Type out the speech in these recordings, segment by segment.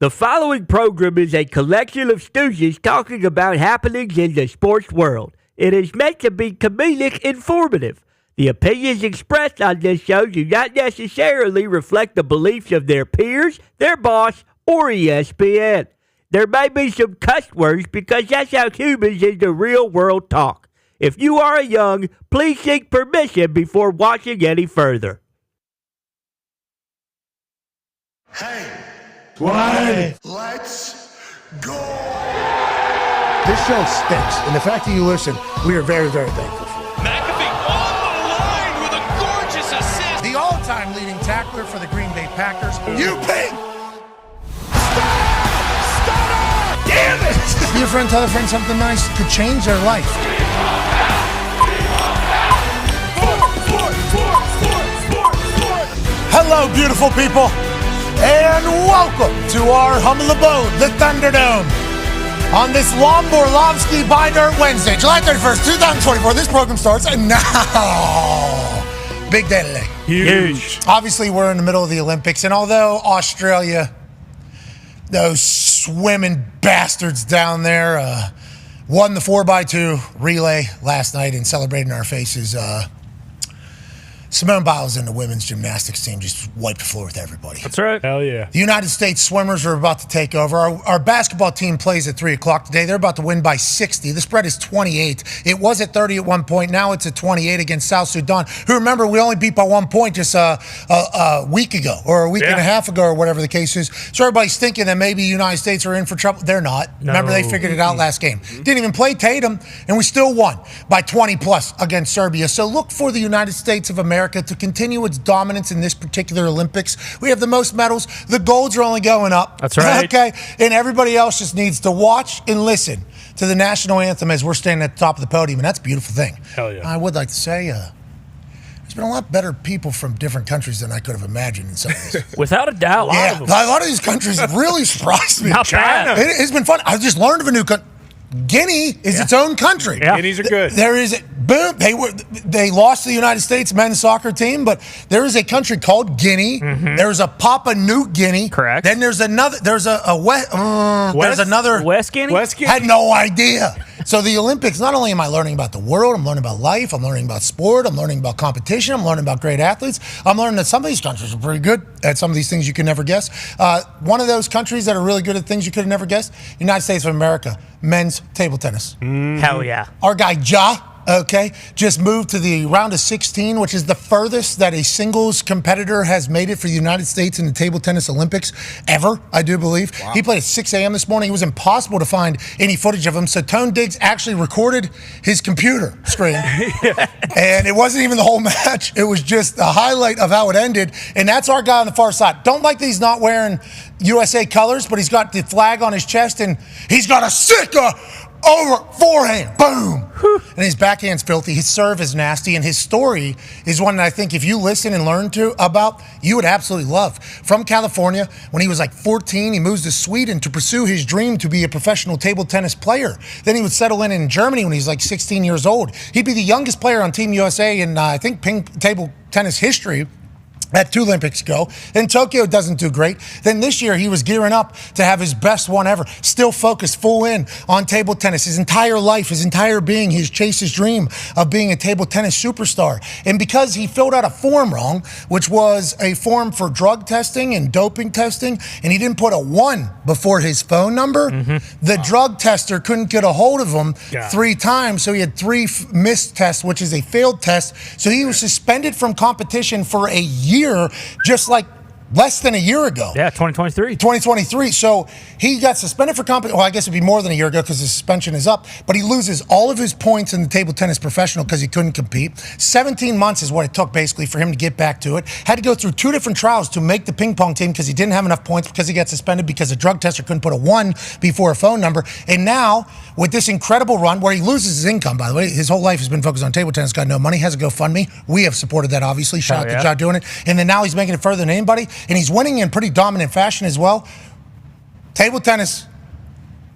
The following program is a collection of stooges talking about happenings in the sports world. It is meant to be comedic informative. The opinions expressed on this show do not necessarily reflect the beliefs of their peers, their boss, or ESPN. There may be some cuss words because that's how humans in the real world talk. If you are young, please seek permission before watching any further. Hey, 20. let's go! This show stinks, and the fact that you listen, we are very, very thankful for. McAfee on the line with a gorgeous assist. The all-time leading tackler for the Green Bay Packers. You pink! Damn it! Be a friend, tell a friend something nice could change their life. Hello, beautiful people, and welcome to our humble abode, the Thunderdome. On this Orlovsky Binder Wednesday, July 31st, 2024, this program starts, and now, big day today. Huge. Obviously, we're in the middle of the Olympics, and although Australia, those swimming bastards down there, won the 4x2 relay last night and celebrated in our faces, Simone Biles and the women's gymnastics team just wiped the floor with everybody. That's right. Hell yeah. The United States swimmers are about to take over. Our basketball team plays at 3 o'clock today. They're about to win by 60. The spread is 28. It was at 30 at one point. Now it's at 28 against South Sudan, who, remember, we only beat by 1 point just a week ago or a week and a half ago or whatever the case is. So everybody's thinking that maybe the United States are in for trouble. They're not. No. Remember, they figured it out last game. Didn't even play Tatum, and we still won by 20 plus against Serbia. So look for the United States of America to continue its dominance in this particular Olympics. We have the most medals. The golds are only going up. That's right. Okay. And everybody else just needs to watch and listen to the national anthem as we're standing at the top of the podium. And that's a beautiful thing. Hell yeah. I would like to say, there's been a lot better people from different countries than I could have imagined in some of these. Without a doubt. Yeah, a lot of these countries have really surprised me. Not bad. It's been fun. I just learned of a new country. Guinea is its own country. Yeah. Guineas are good. There is boom. They lost to the United States men's soccer team, but there is a country called Guinea. Mm-hmm. There's a Papua New Guinea. Correct. Then there's another. There's a West. There's another. West Guinea? West Guinea? Had no idea. So the Olympics. Not only am I learning about the world, I'm learning about life. I'm learning about sport. I'm learning about competition. I'm learning about great athletes. I'm learning that some of these countries are pretty good at some of these things you can never guess. One of those countries that are really good at things you could have never guessed: United States of America, men's table tennis. Hell yeah. Our guy Ja, just moved to the round of 16, which is the furthest that a singles competitor has made it for the United States in the table tennis Olympics ever, I do believe. Wow. He played at 6 a.m. this morning. It was impossible to find any footage of him, so Tone Diggs actually recorded his computer screen. And it wasn't even the whole match. It was just a highlight of how it ended, and that's our guy on the far side. Don't like that he's not wearing USA colors, but he's got the flag on his chest, and he's got a sick over forehand, boom. And his backhand's filthy. His serve is nasty, and his story is one that I think if you listen and learn about, you would absolutely love. From California, when he was like 14, he moves to Sweden to pursue his dream to be a professional table tennis player. Then he would settle in Germany when he was like 16 years old. He'd be the youngest player on Team USA in, I think, table tennis history. At 2 Olympics ago. Then Tokyo doesn't do great. Then this year he was gearing up to have his best one ever. Still focused full in on table tennis. His entire life, his entire being, he's chased his dream of being a table tennis superstar. And because he filled out a form wrong, which was a form for drug testing and doping testing, and he didn't put a 1 before his phone number, the drug tester couldn't get a hold of him 3 times. So he had 3 missed tests, which is a failed test. So he was suspended from competition for a year, just like less than a year ago. Yeah, 2023. 2023. So he got suspended for competition. Well, I guess it'd be more than a year ago because his suspension is up. But he loses all of his points in the table tennis professional because he couldn't compete. 17 months is what it took basically for him to get back to it. Had to go through 2 different trials to make the ping pong team because he didn't have enough points because he got suspended because the drug tester couldn't put a 1 before a phone number. And now with this incredible run where he loses his income, by the way, his whole life has been focused on table tennis, got no money, has a GoFundMe. We have supported that, obviously. Shout out to Ja doing it. And then now he's making it further than anybody. And he's winning in pretty dominant fashion as well. Table tennis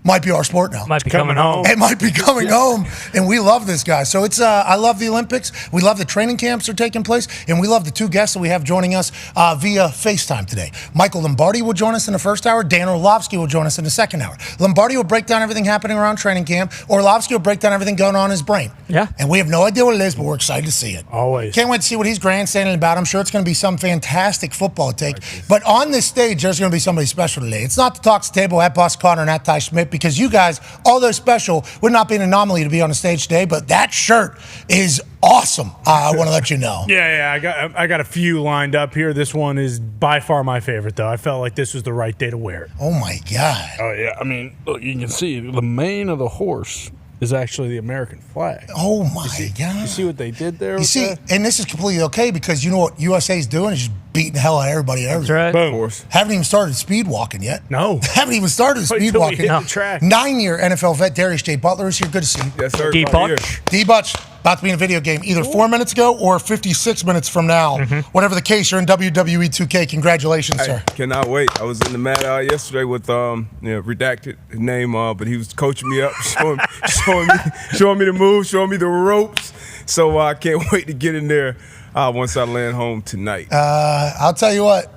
might be our sport now. Might be coming home. It might be coming home, and we love this guy. So it's I love the Olympics. We love the training camps are taking place, and we love the two guests that we have joining us via FaceTime today. Michael Lombardi will join us in the first hour. Dan Orlovsky will join us in the second hour. Lombardi will break down everything happening around training camp. Orlovsky will break down everything going on in his brain. Yeah. And we have no idea what it is, but we're excited to see it. Always. Can't wait to see what he's grandstanding about. I'm sure it's going to be some fantastic football take. But on this stage, there's going to be somebody special today. It's not the Talks Table at Bus Connor and at Ty Schmidt, because you guys, although special, would not be an anomaly to be on the stage today, but that shirt is awesome. I want to let you know. Yeah, I got a few lined up here. This one is by far my favorite, though. I felt like this was the right day to wear it. Oh, my God. Oh, yeah. I mean, look, you can see the mane of the horse is actually the American flag. Oh, my God. You see what they did there? You see, and this is completely okay, because you know what USA's doing is just beating the hell out of everybody. That's right. Boom. Haven't even started speed walking yet. No. Haven't even started Wait speed till we walking. hit the track. 9-year NFL vet Darius J. Butler is here. Good to see you. Yes, sir. D-Butch. D-Butch, about to be in a video game either 4 minutes ago or 56 minutes from now. Whatever the case, you're in WWE 2K. Congratulations, Hey, sir. cannot wait. I was in the mat yesterday with redacted name, but he was coaching me up, showing me the moves, showing me the ropes. So I can't wait to get in there once I land home tonight. I'll tell you what.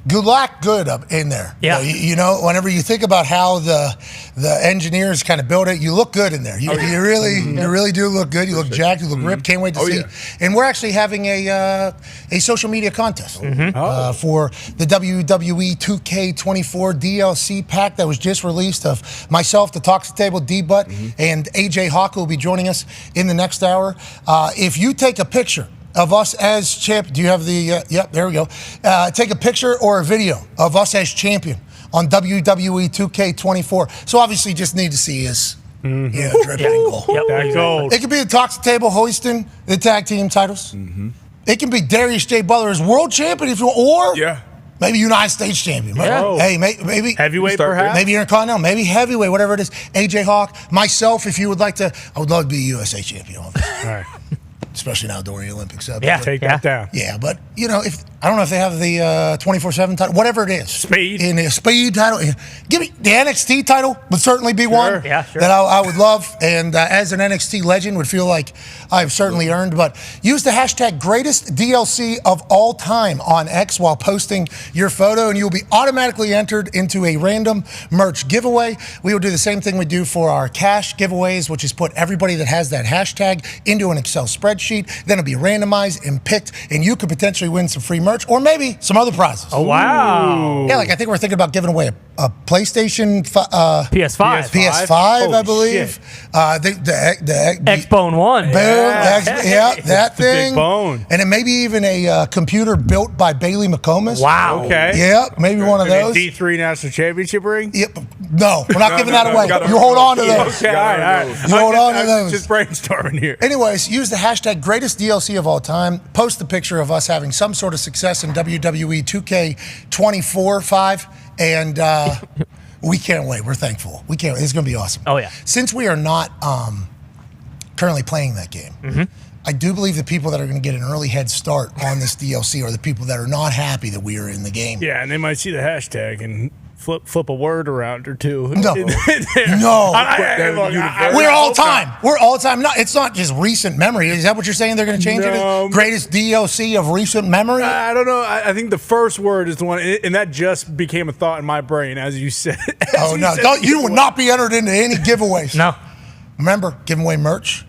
Good luck, good up in there. Yeah. You know, whenever you think about how the engineers kind of build it, you look good in there. You really do look good. You look jacked. You look ripped. Can't wait to see. Yeah. And we're actually having a social media contest for the WWE 2K24 DLC pack that was just released of myself, the Talks Table, D-Butt, and AJ Hawk will be joining us in the next hour. If you take a picture of us as champ, do you have the? Yep, there we go. Take a picture or a video of us as champion on WWE 2K24. So obviously, just need to see us, dripping goal. Yep. That gold. It could be the Talks Table hoisting the tag team titles. It can be Darius J. Butler as world champion, if you want, or maybe United States champion. Yeah. Hey, maybe Heavyweight, Start there. perhaps? maybe Intercontinental, maybe heavyweight, whatever it is. AJ Hawk, myself, if you would like to, I would love to be USA champion, obviously. All right. Especially now during the Olympics. Yeah. Take that down. Yeah, but if I don't know if they have the 24/7 title, whatever it is, Speed. in the speed title. Give me the NXT title would certainly be one Yeah, sure. that I would love, and as an NXT legend, would feel like I've certainly earned. But use the hashtag greatest DLC of all time on X while posting your photo, and you'll be automatically entered into a random merch giveaway. We will do the same thing we do for our cash giveaways, which is put everybody that has that hashtag into an Excel spreadsheet. Then it'll be randomized and picked, and you could potentially win some free merch or maybe some other prizes. Oh, wow. Yeah, like I think we're thinking about giving away a PlayStation PS5. PS5, Holy I believe. shit. The X-Bone 1. Boom, that thing. big bone. And then maybe even a computer built by Bailey McComas. Wow. Okay. Yeah, maybe one of those. D3 National Championship ring? Yep. No, we're not giving that no, away. gotta- You hold on to those. Okay, all right. You hold on to I'm those. just brainstorming here. Anyways, use the hashtag greatest DLC of all time. Post the picture of us having some sort of success in WWE 2K24-5, and we can't wait. We're thankful. We can't wait. It's going to be awesome. Oh, yeah. Since we are not currently playing that game, I do believe the people that are going to get an early head start on this DLC are the people that are not happy that we are in the game. Yeah, and they might see the hashtag and flip a word around or two. No. No. We're all time. We're all time. No, it's not just recent memory. Is that what you're saying? They're going to change No. it? Greatest DLC of recent memory? I don't know. I think the first word is the one, and that just became a thought in my brain as you said. Oh, no. You will not be entered into any giveaways. No. Remember, giving away merch.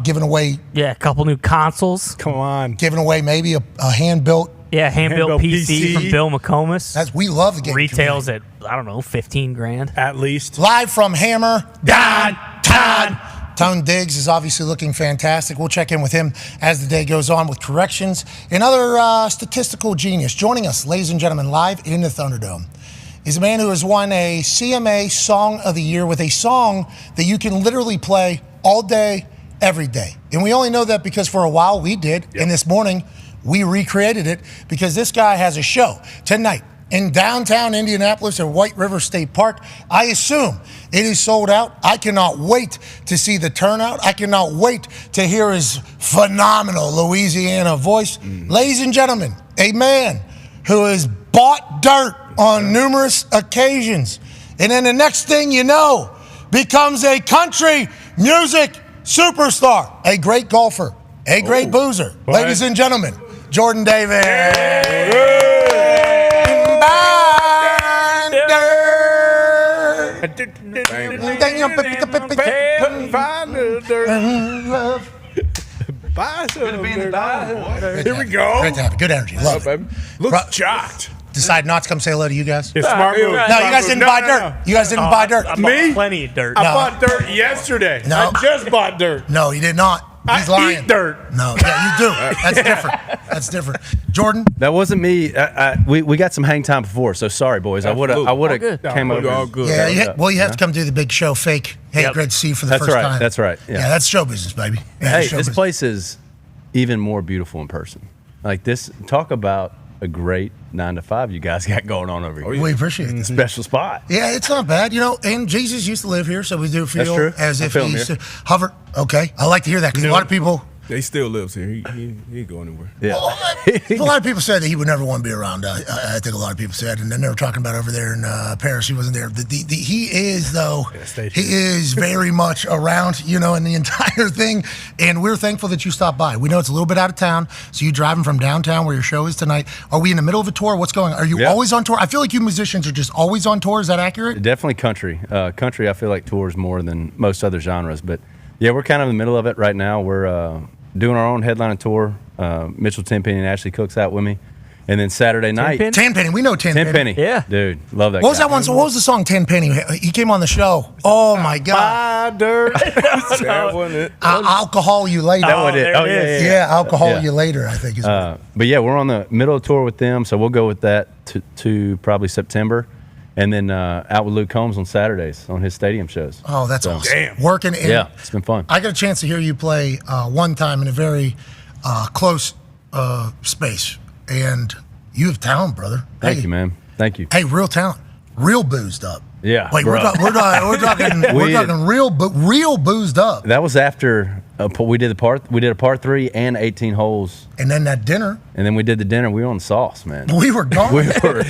Giving away Yeah, a couple new consoles. Come on. giving away maybe a hand-built. Yeah, hand-built Hand-built PC, PC. from Bill McComas. We love the game. Retails at, I don't know, 15 grand. At least. Live from Hammer, Dahn. Tone Diggs is obviously looking fantastic. We'll check in with him as the day goes on with corrections. Another statistical genius joining us, ladies and gentlemen, live in the Thunderdome, is a man who has won a CMA Song of the Year with a song that you can literally play all day, every day. And we only know that because for a while we did, and this morning we recreated it because this guy has a show tonight in downtown Indianapolis at White River State Park. I assume it is sold out. I cannot wait to see the turnout. I cannot wait to hear his phenomenal Louisiana voice. Ladies and gentlemen, a man who has bought dirt on numerous occasions And then the next thing you know, becomes a country music superstar, a great golfer, a great boozer. Ladies and gentlemen, Jordan Davis. Here we go. Great to have it. Good energy. Love it. Look shocked. Decide not to come say hello to you guys? It's smart move. No, you guys didn't buy dirt. You guys didn't buy dirt. Me? Plenty of dirt. I bought dirt yesterday. No. I just bought dirt. No, you did not. He's lying. Eat dirt. No, yeah, you do. That's different. That's different. Jordan? That wasn't me. We got some hang time before, so sorry, boys. I would have came over. All good. Yeah, you have to come do the big show fake. Hey, great to see you for the first time. That's right. Yeah, that's show business, baby. Yeah, Hey, show this business. place is even more beautiful in person. Like this, talk about a great 9 to 5 you guys got going on over here. We appreciate this. Special spot. Yeah, it's not bad. And Jesus used to live here, so we do feel That's true. as I if feel he him used to hover. Okay, I like to hear that because a lot of people. He still lives here. He ain't going anywhere. Yeah. A lot of people said that he would never want to be around. I think a lot of people said, and then they were talking about over there in Paris. He wasn't there. He is though. He is very much around, in the entire thing. And we're thankful that you stopped by. We know it's a little bit out of town, so you driving from downtown where your show is tonight. Are we in the middle of a tour? What's going on? Are you always on tour? I feel like you musicians are just always on tour. Is that accurate? Definitely country. Country, I feel like tours more than most other genres, but yeah, we're kind of in the middle of it right now. We're doing our own headlining tour. Mitchell Tenpenny and Ashley Cook's out with me. And then Saturday night. Tenpenny. We know Tenpenny. Tenpenny. Yeah. Dude, love that What was guy. that one? So what was the song Tenpenny? He came on the show. Oh, my God. Buy dirt. That wasn't it. Alcohol you later. That was it. there Oh, it yeah, is. yeah. Yeah, alcohol Yeah. you later, I think. Is But yeah, we're on the middle of the tour with them, so we'll go with that to probably September. And then out with Luke Combs on Saturdays on his stadium shows. Oh, that's awesome. Damn. Working in. Yeah, it's been fun. I got a chance to hear you play one time in a very close space. And you have talent, brother. Thank you, man. Thank you. Hey, real talent. Real boozed up. Yeah, Like, bro. we're talking real boozed up. That was after we did a part 3 and 18 holes, And then that dinner, and then we did the dinner. We were on the sauce, man. we were gone. We were.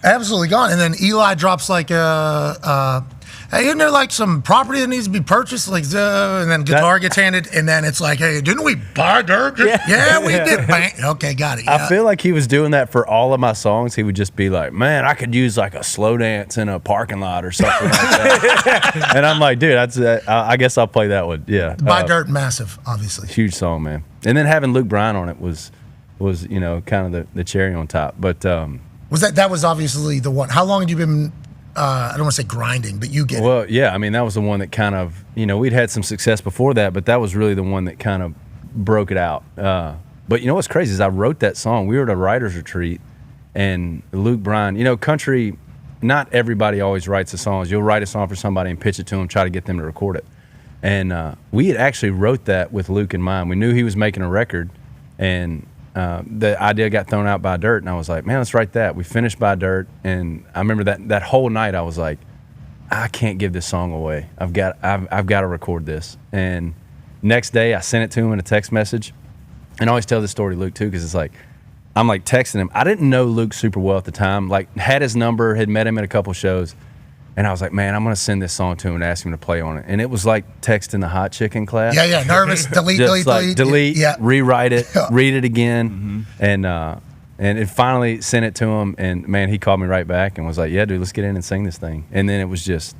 Absolutely gone. And then Eli drops like hey, isn't there like some property that needs to be purchased? Like, and then guitar gets handed, and then it's like, hey, didn't we buy dirt? Yeah, we did. Bang. Okay, got it. I feel like he was doing that for all of my songs. He would just be like, man, I could use like a slow dance in a parking lot or something like that. And I'm like, dude, I guess I'll play that one. Yeah. Buy dirt, massive, obviously. Huge song, man. And then having Luke Bryan on it was kind of the cherry on top. But Was that was obviously the one. How long had you been? I don't want to say grinding, but you get it. well, yeah, I mean that was the one that kind of we'd had some success before that, but that was really the one that kind of broke it out. But what's crazy is I wrote that song. We were at a writer's retreat, and Luke Bryan, country. Not everybody always writes the songs. You'll write a song for somebody and pitch it to them, try to get them to record it. And we had actually wrote that with Luke in mind. We knew he was making a record, and the idea got thrown out by Dirt, and I was like, man, let's write that. We finished by Dirt, and I remember that whole night I was like, I can't give this song away. I've got to record this. And next day I sent it to him in a text message, and I always tell this story to Luke too, because it's like I'm like texting him. I didn't know Luke super well at the time. Like had his number, had met him at a couple shows. And I was like, man, I'm going to send this song to him and ask him to play on it. And it was like texting the hot chicken class. Yeah, nervous, delete, Just delete, yeah. rewrite it, read it again. And it finally sent it to him. And, man, he called me right back and was like, yeah, dude, let's get in and sing this thing. And then it was just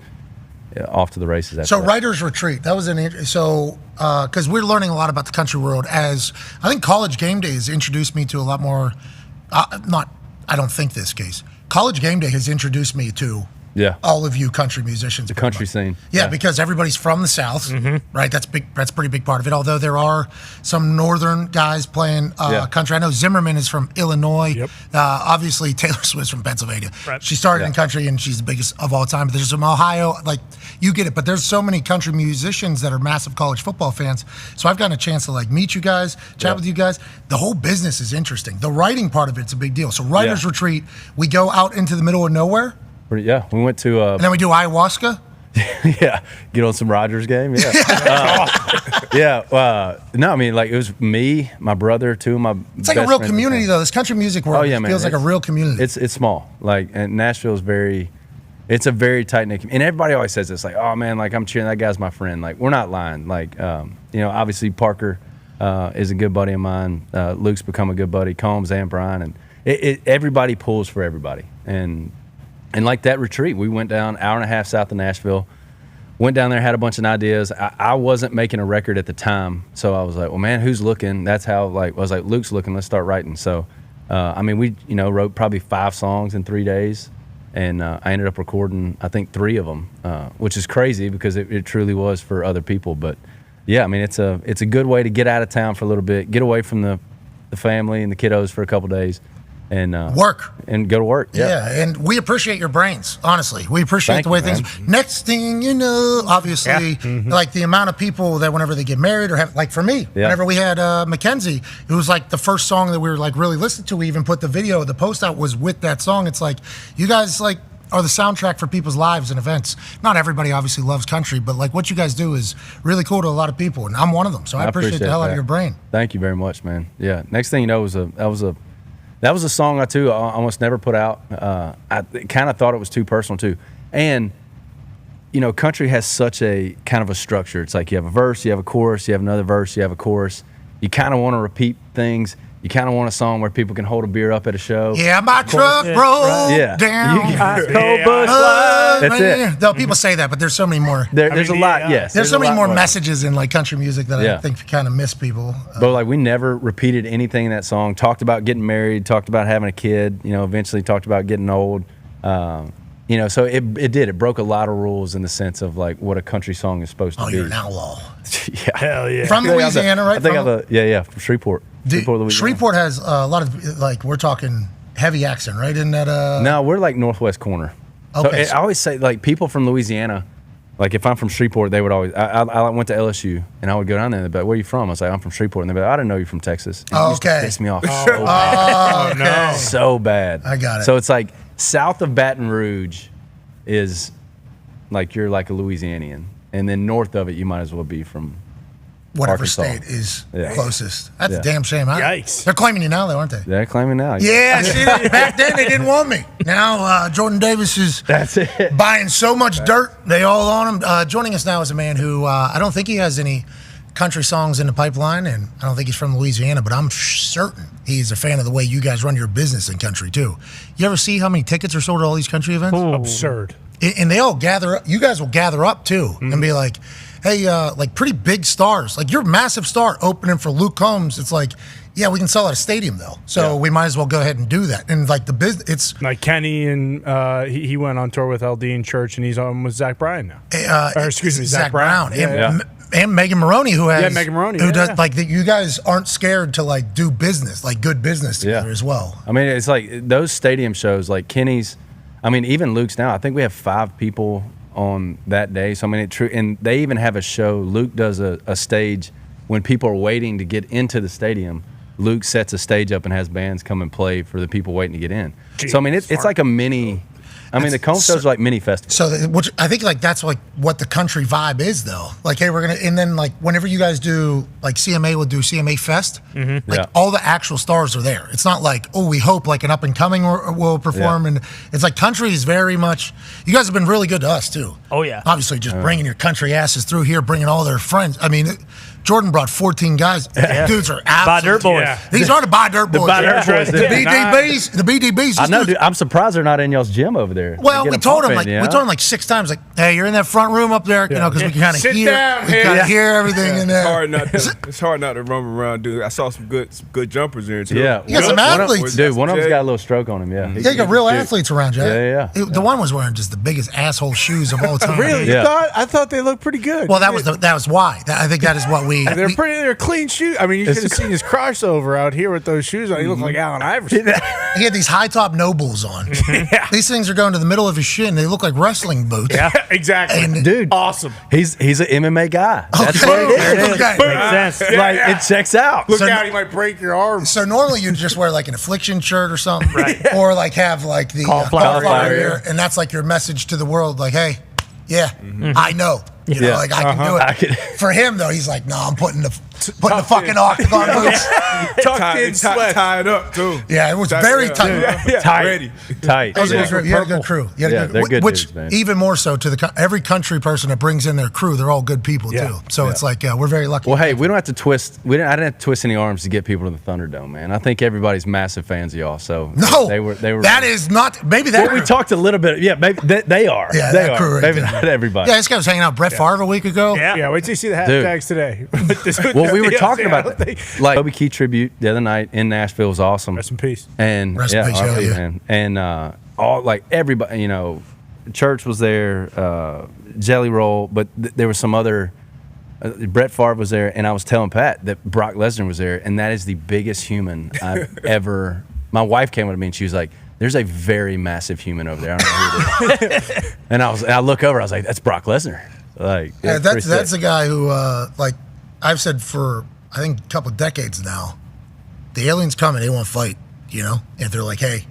off to the races after So that. Writer's Retreat, that was because we're learning a lot about the country world as I think College Game Day has introduced me to a lot more, I don't think this case. College Game Day has introduced me to all of you country musicians. The country scene. Yeah, because everybody's from the South, right? That's big. That's a pretty big part of it. Although there are some northern guys playing country. I know Zimmerman is from Illinois. Yep. Obviously, Taylor Swift's from Pennsylvania. Right. She started in country, and she's the biggest of all time. But there's some Ohio, like you get it. But there's so many country musicians that are massive college football fans. So I've gotten a chance to meet you guys, chat with you guys. The whole business is interesting. The writing part of it's a big deal. So Writer's Retreat, we go out into the middle of nowhere. Yeah, we went to And then we do ayahuasca. get on some Rogers game. No, I mean, like it was me, my brother, two of my. It's like a real community, though. This country music world feels like a real community. It's small. Like, and Nashville is very. It's a very tight knit, and everybody always says this, like, "Oh man, like I'm cheering that guy's my friend." Like we're not lying. Like obviously Parker is a good buddy of mine. Luke's become a good buddy. Combs and Brian, and everybody pulls for everybody. And like that retreat, we went down hour and a half south of Nashville. Went down there, had a bunch of ideas. I wasn't making a record at the time, so I was like, "Well, man, who's looking?" That's how I was like, "Luke's looking. Let's start writing." So, we wrote probably 5 songs in 3 days. And I ended up recording, I think, 3 of them, which is crazy because it truly was for other people. But yeah, I mean, it's a good way to get out of town for a little bit, get away from the family and the kiddos for a couple days, and work and go to work. Yeah, and we appreciate your brains. Honestly, we appreciate the way things. Next thing you know, obviously, like the amount of people that whenever they get married or have, like for me, whenever we had Mackenzie, it was like the first song that we were like really listening to. We even put the video, the post out was with that song. It's like you guys like are the soundtrack for people's lives and events. Not everybody obviously loves country, but like what you guys do is really cool to a lot of people, and I'm one of them. So I appreciate the hell out of your brain. Thank you very much, man. Yeah. Next thing you know, that was a song I almost never put out. I kind of thought it was too personal too. And, country has such a kind of a structure. It's like you have a verse, you have a chorus, you have another verse, you have a chorus. You kind of want to repeat things. You kind of want a song where people can hold a beer up at a show. Yeah, my truck rolled down. That's it. Though people say that, but there's so many more. There's a lot, yes. There's so many more messages in like country music that I think kind of miss people. But like we never repeated anything in that song. Talked about getting married, talked about having a kid, eventually talked about getting old. So it broke a lot of rules in the sense of like what a country song is supposed to be. Oh, you're an outlaw. Yeah. Hell yeah. From Louisiana, right? I think from Shreveport. Shreveport has a lot of, like, we're talking heavy accent, right? Isn't that No, we're like northwest corner. Okay. So I always say, like, people from Louisiana, like, if I'm from Shreveport, they would always, I went to LSU, and I would go down there, and they'd be like, where are you from? I was like, I'm from Shreveport. And they'd be like, I didn't know you're from Texas. And it used to piss me off so bad. no. So bad. I got it. So it's like, south of Baton Rouge is, like, you're like a Louisianian. And then north of it, you might as well be from whatever Arkansas. state is closest. That's a damn shame. Yikes. They're claiming you now, though, aren't they? They're claiming now. Yeah, see, back then they didn't want me. Now Jordan Davis is buying so much dirt. They all on him. Joining us now is a man who I don't think he has any country songs in the pipeline, and I don't think he's from Louisiana, but I'm certain he's a fan of the way you guys run your business in country, too. You ever see how many tickets are sold at all these country events? Absurd. And they all gather up. You guys will gather up, too, and be like, hey, like pretty big stars. Like you're a massive star opening for Luke Combs. It's like, yeah, we can sell at a stadium, though. So we might as well go ahead and do that. And like the business, it's like Kenny and he went on tour with Aldine Church, and he's on with Zach Bryan now. Zach Brown. And Megan Maroney, who has Megan Maroney, who does like that. You guys aren't scared to like do business, like good business together as well. I mean, it's like those stadium shows, like Kenny's. I mean, even Luke's now. I think we have 5 people on that day. So I mean, and they even have a show. Luke does a stage when people are waiting to get into the stadium. Luke sets a stage up and has bands come and play for the people waiting to get in. So I mean, it's like a mini. I mean, the Combs shows are like mini festivals. So, which I think like that's like what the country vibe is, though. Like, hey, we're gonna, and then like whenever you guys do, like CMA will do CMA Fest, like all the actual stars are there. It's not like, oh, we hope like an up and coming will perform, and it's like country is very much. You guys have been really good to us too. Oh yeah, obviously just bringing your country asses through here, bringing all their friends. I mean. Jordan brought 14 guys. Dudes are absolute. Dirt boys. Yeah. These are the Buy Dirt boys. The BDBs. The BDBs. I know, dude. I'm surprised they're not in y'all's gym over there. Well, we told them like 6 times, like, hey, you're in that front room up there, you know, because we can kind of hear everything in there. It's hard not to roam around, dude. I saw some good jumpers in there too. Yeah, you got some athletes, dude. One of them's got a little stroke on him. Yeah, you got real athletes around you. Yeah. The one was wearing just the biggest asshole shoes of all time. Really? You thought? I thought they looked pretty good. Well, that was why. I think that is what we. They're clean shoes. I mean, you should have seen his crossover out here with those shoes on. He looked like Allen Iverson. He had these high top Nobles on. These things are going to the middle of his shin. They look like wrestling boots. Yeah, exactly. And, dude, awesome. He's an MMA guy. That's what it is. Okay. Makes sense. Like it checks out. Look out, he might break your arm. So normally you just wear like an affliction shirt or something, or like have like the cauliflower ear, and that's like your message to the world, like, hey, I know. You know, like I can do it. For him though, he's like, no, I'm putting putting the fucking octagon boots. Tied up, too. Yeah, it was very tight. Tight. Ready. Tight. You had a good crew. You had a they're good which, dudes, man. even more so to every country person that brings in their crew, they're all good people, too. So it's like, we're very lucky. Well, hey, we don't have to twist. I didn't have to twist any arms to get people to the Thunderdome, man. I think everybody's massive fans of y'all. So no, they were. That is not. Maybe that. Well, we talked a little bit. Yeah, maybe they are. Yeah, they that are. crew right Maybe there. not everybody. Yeah, this guy was hanging out with Brett Favre a week ago. Yeah, wait till you see the hashtags today. Well, we were talking about that. Like Kobe Key tribute the other night in Nashville was awesome. Rest in peace. And Rest in peace, RIP, yeah. man. And all like everybody, Church was there, Jelly Roll, but there was some other. Brett Favre was there, and I was telling Pat that Brock Lesnar was there, and that is the biggest human I've ever. My wife came up to me and she was like, "There's a very massive human over there. I don't know who it is." And I look over, I was like, "That's Brock Lesnar." Like, Yeah, that's a guy who, like I've said for I think a couple of decades now, the aliens come and they want to fight. If they're like, "Hey,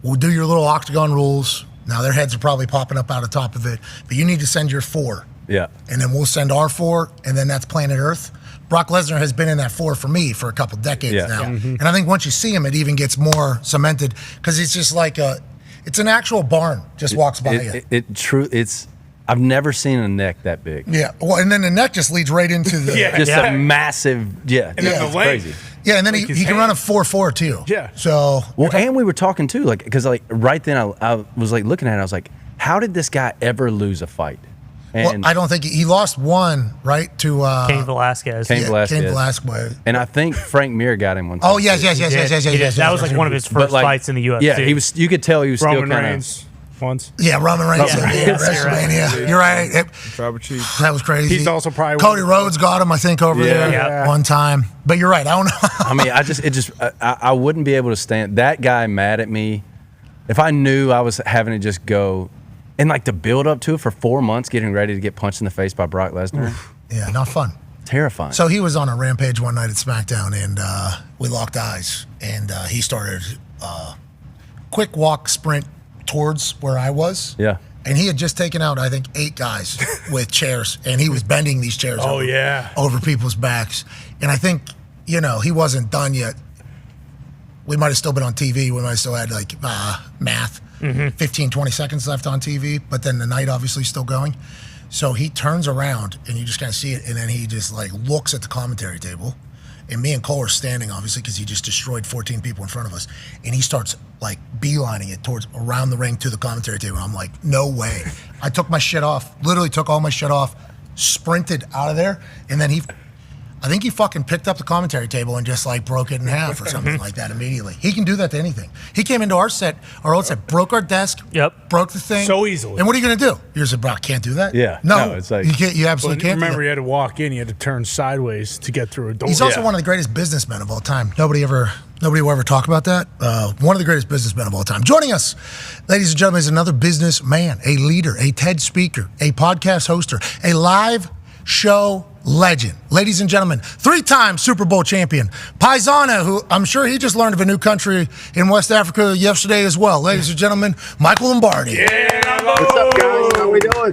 we'll do your little octagon rules." Now their heads are probably popping up out of top of it, but you need to send your 4. Yeah. And then we'll send our 4, and then that's planet Earth. Brock Lesnar has been in that 4 for me for a couple decades now. And I think once you see him, it even gets more cemented because it's just like it's an actual barn just walks by you. I've never seen a neck that big. Yeah. Well, and then the neck just leads right into the. A massive, And then the length. crazy. Yeah, and then he can run a 4.4 too. Yeah. So. Well, and we were talking too, like, because like right then I was like looking at it, I was like, how did this guy ever lose a fight? And I don't think he lost one, right, to Cain Velasquez. Cain Velasquez. And I think Frank Mir got him one time. Oh, yes. That was like one of his first fights in the UFC. Yeah, he was. You could tell he was Roman still kind Reigns once. Yeah, Roman Reigns. WrestleMania. You're right. Tribal Chief. That was crazy. He's also probably Cody Rhodes got him, I think, over there one time. But you're right. I don't know. I mean, I wouldn't be able to stand that guy mad at me if I knew I was having to just go. And like the build up to it for 4 months, getting ready to get punched in the face by Brock Lesnar. Yeah, not fun. Terrifying. So he was on a rampage one night at SmackDown, and we locked eyes. And he started quick walk sprint towards where I was. Yeah. And he had just taken out, I think, 8 guys with chairs, and he was bending these chairs over people's backs. And I think, he wasn't done yet. We might have still been on TV. We might have still had like math. 15, 20 seconds left on TV, but then the night obviously still going. So he turns around and you just kind of see it, and then he just like looks at the commentary table, and me and Cole are standing obviously because he just destroyed 14 people in front of us, and he starts like beelining it towards around the ring to the commentary table. I'm like, no way. I took my shit off, literally took all my shit off, sprinted out of there, and then I think he fucking picked up the commentary table and just like broke it in half or something like that immediately. He can do that to anything. He came into our old set, broke our desk, broke the thing. So easily. And what are you going to do? You're just like, Brock, can't do that? Yeah. No, it's like, you absolutely can't Remember, do that. you had to walk in, you had to turn sideways to get through a door. He's also one of the greatest businessmen of all time. Nobody will ever talk about that. One of the greatest businessmen of all time. Joining us, ladies and gentlemen, is another businessman, a leader, a TED speaker, a podcast hoster, a live show legend. Ladies and gentlemen, 3-time Super Bowl champion, Paisana, who I'm sure he just learned of a new country in West Africa yesterday as well. Ladies and gentlemen, Michael Lombardi. Yeah, what's up, guys? How we doing?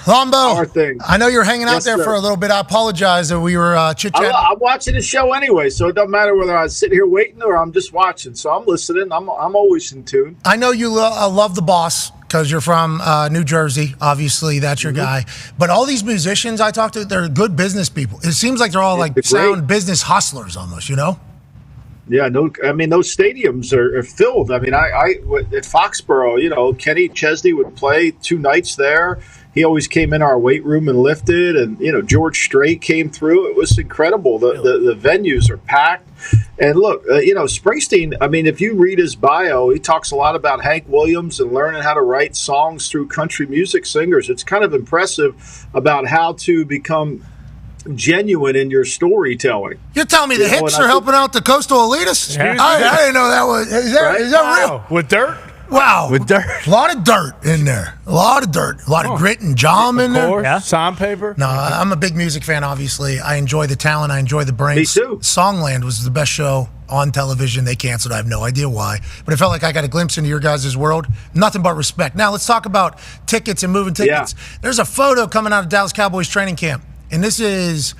Lombo, I know you're hanging out there for a little bit. I apologize that we were chit-chatting. I'm watching the show anyway, so it doesn't matter whether I sit here waiting or I'm just watching. So I'm listening. I'm always in tune. I know you love the boss because you're from New Jersey. Obviously, that's your guy. But all these musicians I talk to, they're good business people. It seems like they're all sound business hustlers almost, Yeah, I mean, those stadiums are filled. I mean, I at Foxborough, Kenny Chesney would play 2 nights there. He always came in our weight room and lifted, and George Strait came through. It was incredible. The venues are packed. And look, Springsteen, I mean, if you read his bio, he talks a lot about Hank Williams and learning how to write songs through country music singers. It's kind of impressive about how to become genuine in your storytelling. You're telling me the hits are helping out the coastal elitists? Yeah. I didn't know that was. Is that real? With dirt? Wow. With dirt. A lot of dirt in there. A lot of dirt. A lot of grit and jam in there. Yeah. Sandpaper? No, I'm a big music fan, obviously. I enjoy the talent. I enjoy the brains. Me too. Songland was the best show on television. They canceled. I have no idea why. But it felt like I got a glimpse into your guys' world. Nothing but respect. Now, let's talk about tickets and moving tickets. Yeah. There's a photo coming out of Dallas Cowboys training camp. And this is,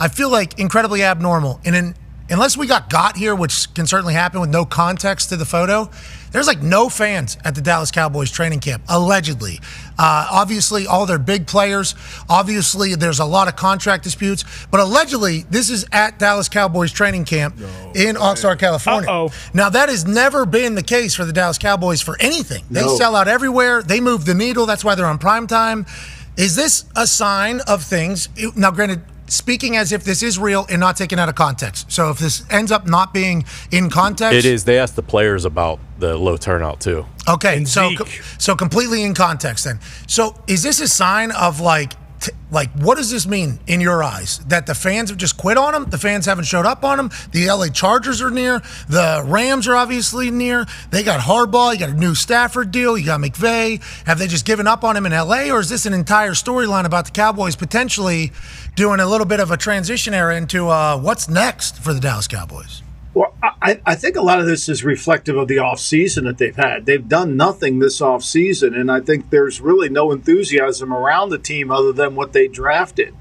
I feel like incredibly abnormal. And unless we got here, which can certainly happen with no context to the photo, there's like no fans at the Dallas Cowboys training camp, allegedly. Obviously, all their big players. Obviously, there's a lot of contract disputes. But allegedly, this is at Dallas Cowboys training camp in Oxnard, California. Now, that has never been the case for the Dallas Cowboys for anything. They sell out everywhere. They move the needle. That's why they're on primetime. Is this a sign of things? Now, granted, speaking as if this is real and not taken out of context. So if this ends up not being in context. It is. They asked the players about the low turnout, too. Okay, so completely in context then. So is this a sign of like what does this mean in your eyes? That the fans have just quit on them? The fans haven't showed up on them? The LA Chargers are near. The Rams are obviously near. They got Harbaugh. You got a new Stafford deal. You got McVay. Have they just given up on him in LA? Or is this an entire storyline about the Cowboys potentially doing a little bit of a transition era into what's next for the Dallas Cowboys? Well, I think a lot of this is reflective of the offseason that they've had. They've done nothing this offseason, and I think there's really no enthusiasm around the team other than what they drafted.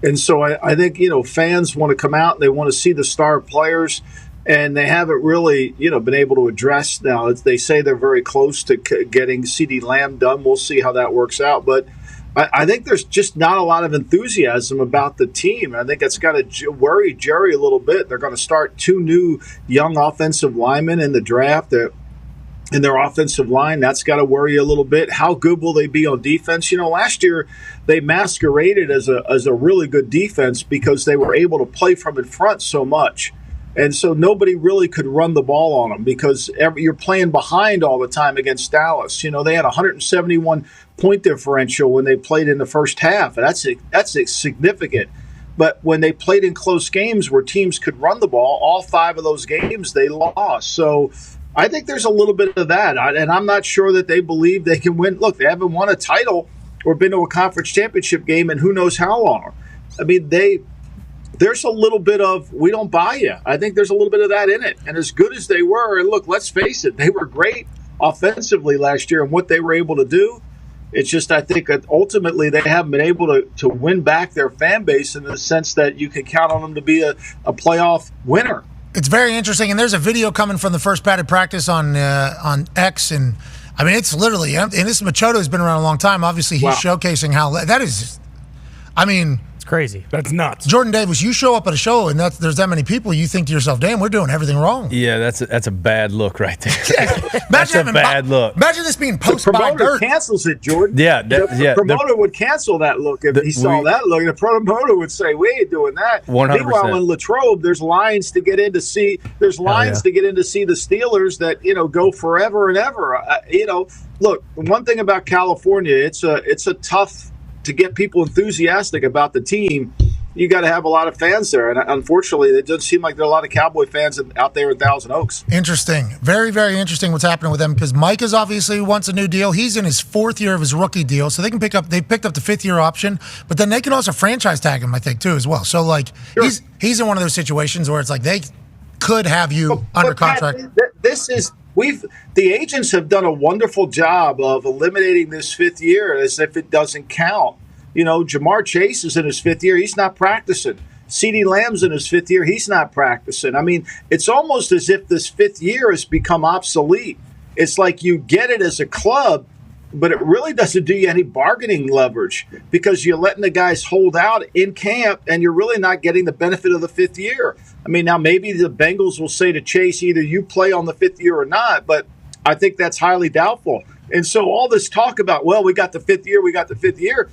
And so I think, fans want to come out and they want to see the star players, and they haven't really, been able to address now. They say they're very close to getting CeeDee Lamb done. We'll see how that works out. But I think there's just not a lot of enthusiasm about the team. I think it's got to worry Jerry a little bit. They're going to start 2 new young offensive linemen in the draft in their offensive line. That's got to worry a little bit. How good will they be on defense? Last year they masqueraded as a really good defense because they were able to play from in front so much. And so nobody really could run the ball on them because you're playing behind all the time against Dallas. They had 171 point differential when they played in the first half. And that's significant. But when they played in close games where teams could run the ball, all 5 of those games they lost. So I think there's a little bit of that. And I'm not sure that they believe they can win. Look, they haven't won a title or been to a conference championship game in who knows how long. I mean, there's a little bit of, we don't buy you. I think there's a little bit of that in it. And as good as they were, and look, let's face it, they were great offensively last year and what they were able to do. It's just, I think that ultimately they haven't been able to win back their fan base in the sense that you can count on them to be a playoff winner. It's very interesting. And there's a video coming from the first padded practice on X. And I mean, it's literally, and this Machado has been around a long time. Obviously, he's showcasing how that is, I mean, crazy. That's nuts. Jordan Davis, you show up at a show and there's that many people, you think to yourself, damn, we're doing everything wrong. Yeah, that's a bad look right there. That's a bad look. Imagine this being posted by by Dirt. Cancels it, Jordan. Yeah, the promoter would cancel that look if he saw that look. The promoter would say, we ain't doing that. 100%. Meanwhile, in Latrobe, there's lines to get in to see. There's lines to get in to see the Steelers that go forever and ever. Look, one thing about California, it's a tough to get people enthusiastic about the team. You got to have a lot of fans there. And unfortunately, it doesn't seem like there are a lot of Cowboy fans out there in Thousand Oaks. Interesting. Very, very interesting what's happening with them because Mike is obviously wants a new deal. He's in his 4th year of his rookie deal. So they picked up the 5th year option, but then they can also franchise tag him, I think, too, as well. So like he's in one of those situations where it's like they could have you under contract. The agents have done a wonderful job of eliminating this 5th year as if it doesn't count. Jamar Chase is in his 5th year. He's not practicing. CeeDee Lamb's in his 5th year. He's not practicing. I mean, it's almost as if this 5th year has become obsolete. It's like you get it as a club, but it really doesn't do you any bargaining leverage because you're letting the guys hold out in camp and you're really not getting the benefit of the 5th year. I mean, now maybe the Bengals will say to Chase, either you play on the 5th year or not, but I think that's highly doubtful. And so all this talk about, we got the 5th year,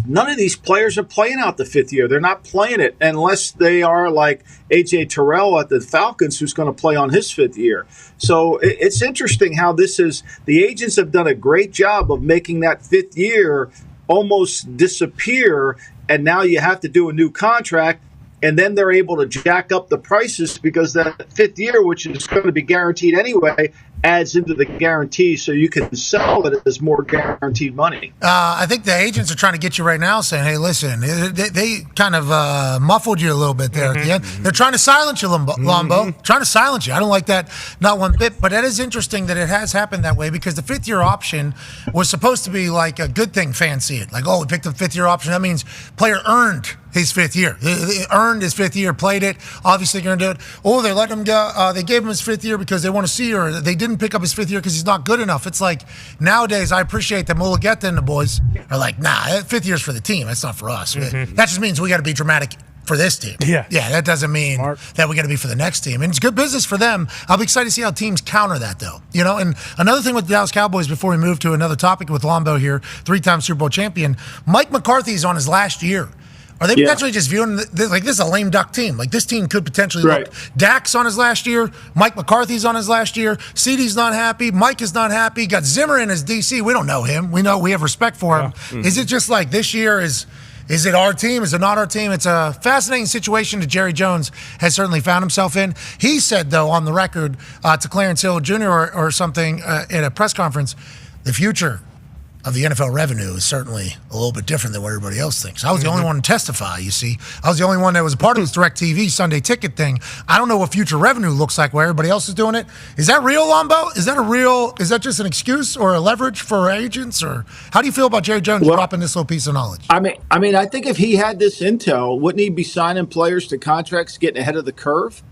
none of these players are playing out the 5th year. They're not playing it unless they are like A.J. Terrell at the Falcons, who's going to play on his 5th year. So it's interesting how this is. The agents have done a great job of making that 5th year almost disappear, and now you have to do a new contract, and then they're able to jack up the prices because that 5th year, which is going to be guaranteed anyway, adds into the guarantee so you can sell it as more guaranteed money. I think the agents are trying to get you right now saying, hey, listen, they kind of muffled you a little bit there at the end. They're trying to silence you, Lombo. Trying to silence you. I don't like that, not one bit. But that is interesting that it has happened that way because the fifth-year option was supposed to be like a good thing, fans see it. Like, oh, we picked up fifth-year option. That means player earned his fifth year. He earned his fifth year, played it, obviously going to do it. Oh, they let him go. They gave him his fifth year because they want to see, or they didn't pick up his fifth year because he's not good enough. It's like nowadays, I appreciate that Mulligeta and the boys are like, nah, fifth year's for the team. That's not for us. That just means we got to be dramatic for this team. Yeah, that doesn't mean that we got to be for the next team. And it's good business for them. I'll be excited to see how teams counter that, though. You know, and another thing with the Dallas Cowboys, before we move to another topic with Lombo here, 3-time Super Bowl champion, Mike McCarthy's on his last year. Are they potentially just viewing like this is a lame duck team? Like this team could potentially look. Dak's on his last year. Mike McCarthy's on his last year. CeeDee's not happy. Mike is not happy. Got Zimmer in as DC. We don't know him. We have respect for him. Is it just like this year is it our team? Is it not our team? It's a fascinating situation that Jerry Jones has certainly found himself in. He said, though, on the record to Clarence Hill Jr. or something at a press conference, the future of the NFL revenue is certainly a little bit different than what everybody else thinks. I was the only one to testify, you see. I was the only one that was a part of this DirecTV Sunday ticket thing. I don't know what future revenue looks like where everybody else is doing it. Is that real, Lombo? Is that just an excuse or a leverage for agents? Or how do you feel about Jerry Jones dropping this little piece of knowledge? I mean, I think if he had this intel, wouldn't he be signing players to contracts getting ahead of the curve?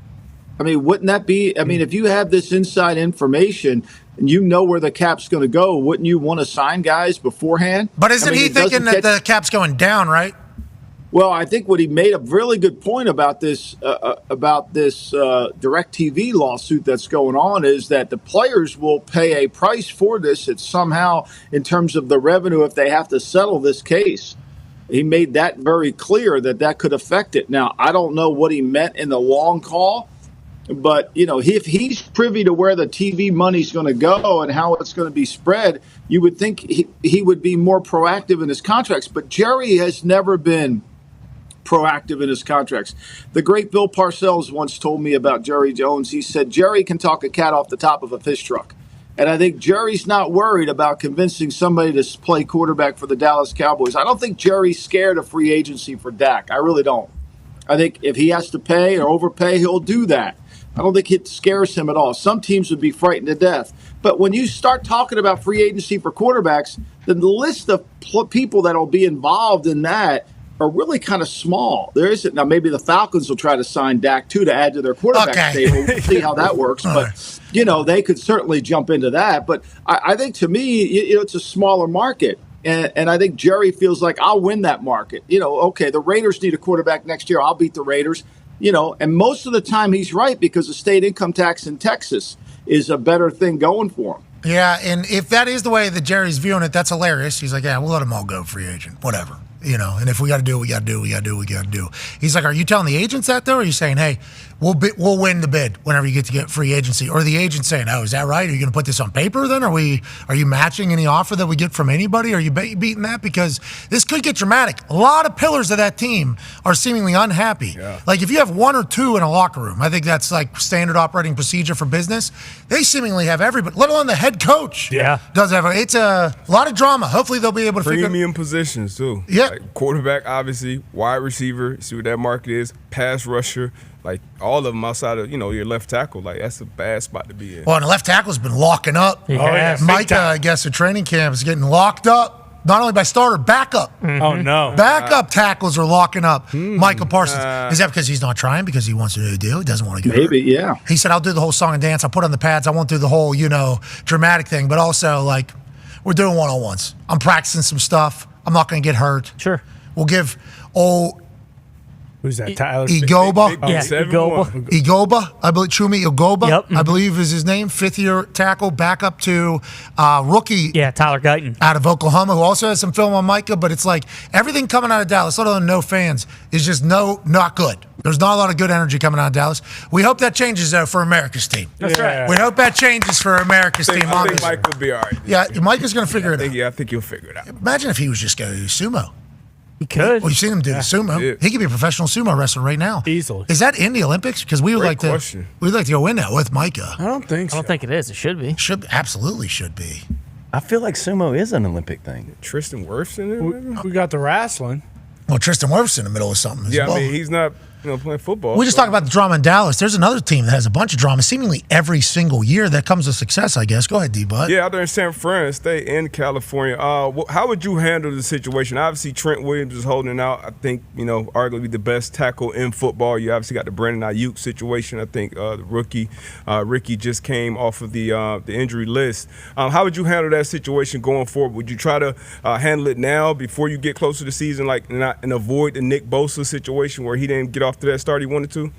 I mean, wouldn't that be? I mean, if you have this inside information and you know where the cap's going to go, wouldn't you want to sign guys beforehand? But isn't he thinking that the cap's going down, right? Well, I think what he made a really good point about this DirecTV lawsuit that's going on is that the players will pay a price for this. It's somehow in terms of the revenue if they have to settle this case. He made that very clear that could affect it. Now, I don't know what he meant in the long call. But, you know, if he's privy to where the TV money's going to go and how it's going to be spread, you would think he would be more proactive in his contracts. But Jerry has never been proactive in his contracts. The great Bill Parcells once told me about Jerry Jones. He said, Jerry can talk a cat off the top of a fish truck. And I think Jerry's not worried about convincing somebody to play quarterback for the Dallas Cowboys. I don't think Jerry's scared of free agency for Dak. I really don't. I think if he has to pay or overpay, he'll do that. I don't think it scares him at all. Some teams would be frightened to death. But when you start talking about free agency for quarterbacks, then the list of people that will be involved in that are really kind of small. There isn't. Now, maybe the Falcons will try to sign Dak, too, to add to their quarterback stable. We'll see how that works. But, you know, they could certainly jump into that. But I think, to me, you know, it's a smaller market. And I think Jerry feels like I'll win that market. You know, okay, the Raiders need a quarterback next year. I'll beat the Raiders. You know, and most of the time he's right because the state income tax in Texas is a better thing going for him. Yeah, and if that is the way that Jerry's viewing it, that's hilarious. He's like, yeah, we'll let them all go free agent, whatever. You know, and if we got to do it, we got to do it, we got to do it, we got to do it. He's like, are you telling the agents that, though? Or are you saying, hey, we'll win the bid whenever you get free agency? Or the agent saying, oh, is that right? Are you going to put this on paper then? Are you matching any offer that we get from anybody? Are you beating that? Because this could get dramatic. A lot of pillars of that team are seemingly unhappy. Yeah. Like if you have one or two in a locker room, I think that's like standard operating procedure for business. They seemingly have everybody, let alone the head coach. Yeah. Does have it's a lot of drama. Hopefully they'll be able to premium positions too. Yeah. Like quarterback, obviously, wide receiver, see what that market is, pass rusher, like all of them outside of, you know, your left tackle. Like that's a bad spot to be in. Well, and the left tackle's been locking up. Yeah. Micah, I guess, at training camp is getting locked up, not only by starter, backup. Mm-hmm. Oh, no. Backup tackles are locking up Michael Parsons. Is that because he's not trying? Because he wants to do a deal? He doesn't want to get Maybe, hurt? Yeah. He said, I'll do the whole song and dance. I'll put on the pads. I won't do the whole, you know, dramatic thing. But also, like, we're doing one-on-ones. I'm practicing some stuff. I'm not going to get hurt. Sure. We'll give old Who's that? Tyler Igoba. Igoba. I believe Chumi Igoba. Yep. I believe is his name. 5th-year tackle, back up to rookie. Yeah, Tyler Guyton out of Oklahoma, who also has some film on Micah. But it's like everything coming out of Dallas, let alone no fans, is just not good. There's not a lot of good energy coming out of Dallas. We hope that changes though for America's team. That's right. We hope that changes for America's team. I think Mike will be all right. Yeah, Mike is going to figure it out. Yeah, I think he'll figure it out. Imagine if he was just going to do sumo. He could. Well, you've seen him do the sumo. Yeah. He could be a professional sumo wrestler right now. Easily. Is that in the Olympics? Because we would like question. to go in that with Micah. I don't think I don't think it is. It should be. Absolutely should be. I feel like sumo is an Olympic thing. Tristan Wirfs in there? maybe? We got the wrestling. Well, Tristan Wirfs in the middle of something as well. I mean, he's not playing football. We just talked about the drama in Dallas. There's another team that has a bunch of drama seemingly every single year that comes with success, I guess. Go ahead, D-Bud. Yeah, out there in San Fran, stay in California. How would you handle the situation? Obviously, Trent Williams is holding out. I think, arguably the best tackle in football. You obviously got the Brandon Ayuk situation. I think the rookie, Ricky, just came off of the injury list. How would you handle that situation going forward? Would you try to handle it now before you get closer to the season, and avoid the Nick Bosa situation where he didn't get off to that start he wanted to?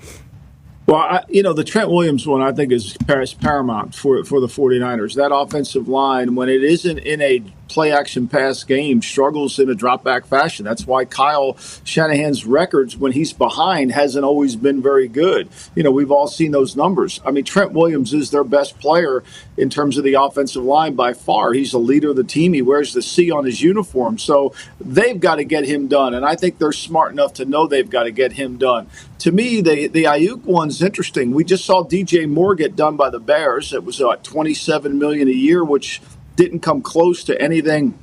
Well, the Trent Williams one I think is paramount for the 49ers. That offensive line, when it isn't in a play-action pass game, struggles in a drop-back fashion. That's why Kyle Shanahan's records when he's behind hasn't always been very good. We've all seen those numbers. I mean, Trent Williams is their best player in terms of the offensive line by far. He's the leader of the team. He wears the C on his uniform. So they've got to get him done, and I think they're smart enough to know they've got to get him done. To me, the Ayuk one's interesting. We just saw DJ Moore get done by the Bears. It was $27 million a year, which didn't come close to anything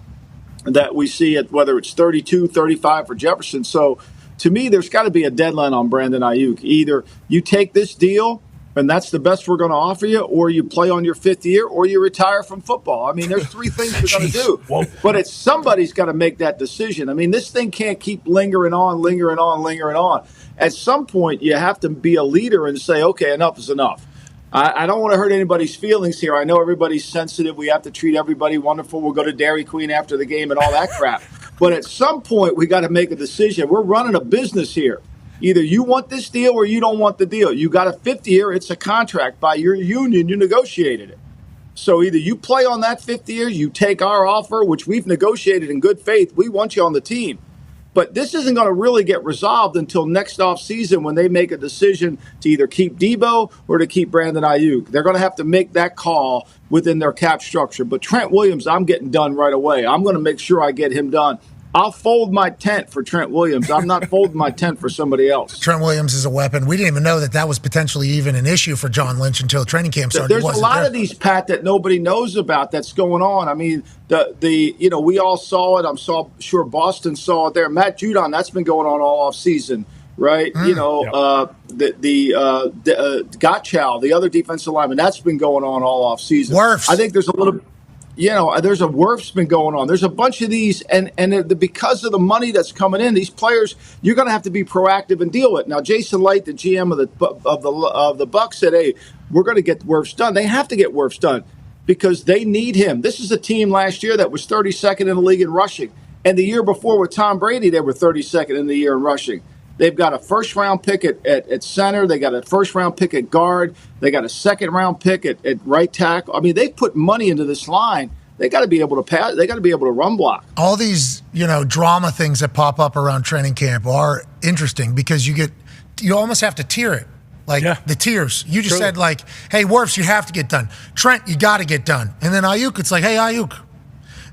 that we see at whether it's 32, 35 for Jefferson. So to me, there's got to be a deadline on Brandon Ayuk. Either you take this deal and that's the best we're going to offer you, or you play on your fifth year, or you retire from football. I mean, there's three things you're going to do. But somebody's got to make that decision. I mean, this thing can't keep lingering on. At some point, you have to be a leader and say, okay, enough is enough. I don't want to hurt anybody's feelings here. I know everybody's sensitive. We have to treat everybody wonderful. We'll go to Dairy Queen after the game and all that crap. But at some point, we got to make a decision. We're running a business here. Either you want this deal or you don't want the deal. You got a fifth year. It's a contract by your union. You negotiated it. So either you play on that fifth year, you take our offer, which we've negotiated in good faith. We want you on the team. But this isn't going to really get resolved until next offseason when they make a decision to either keep Debo or to keep Brandon Ayuk. They're going to have to make that call within their cap structure. But Trent Williams, I'm getting done right away. I'm going to make sure I get him done. I'll fold my tent for Trent Williams. I'm not folding my tent for somebody else. Trent Williams is a weapon. We didn't even know that was potentially even an issue for John Lynch until training camp started. There's a lot of these, Pat, that nobody knows about that's going on. I mean, we all saw it. I'm sure Boston saw it there. Matt Judon, that's been going on all off season, right? Gottschall, the other defensive lineman, that's been going on all off season. Wirfs. I think there's a little. There's a Wirf's been going on. There's a bunch of these, and because of the money that's coming in, these players, you're going to have to be proactive and deal with it. Now, Jason Light, the GM of the Bucs, said, "Hey, we're going to get Wirf's done." They have to get Wirf's done because they need him. This is a team last year that was 32nd in the league in rushing, and the year before with Tom Brady, they were 32nd in the year in rushing. They've got a first-round pick at center. They got a first-round pick at guard. They got a second-round pick at right tackle. I mean, they put money into this line. They got to be able to pass. They got to be able to run block. All these, drama things that pop up around training camp are interesting because you almost have to tier it. The tiers. You just said, hey, Wirfs, you have to get done. Trent, you got to get done. And then Ayuk, it's like, hey, Ayuk,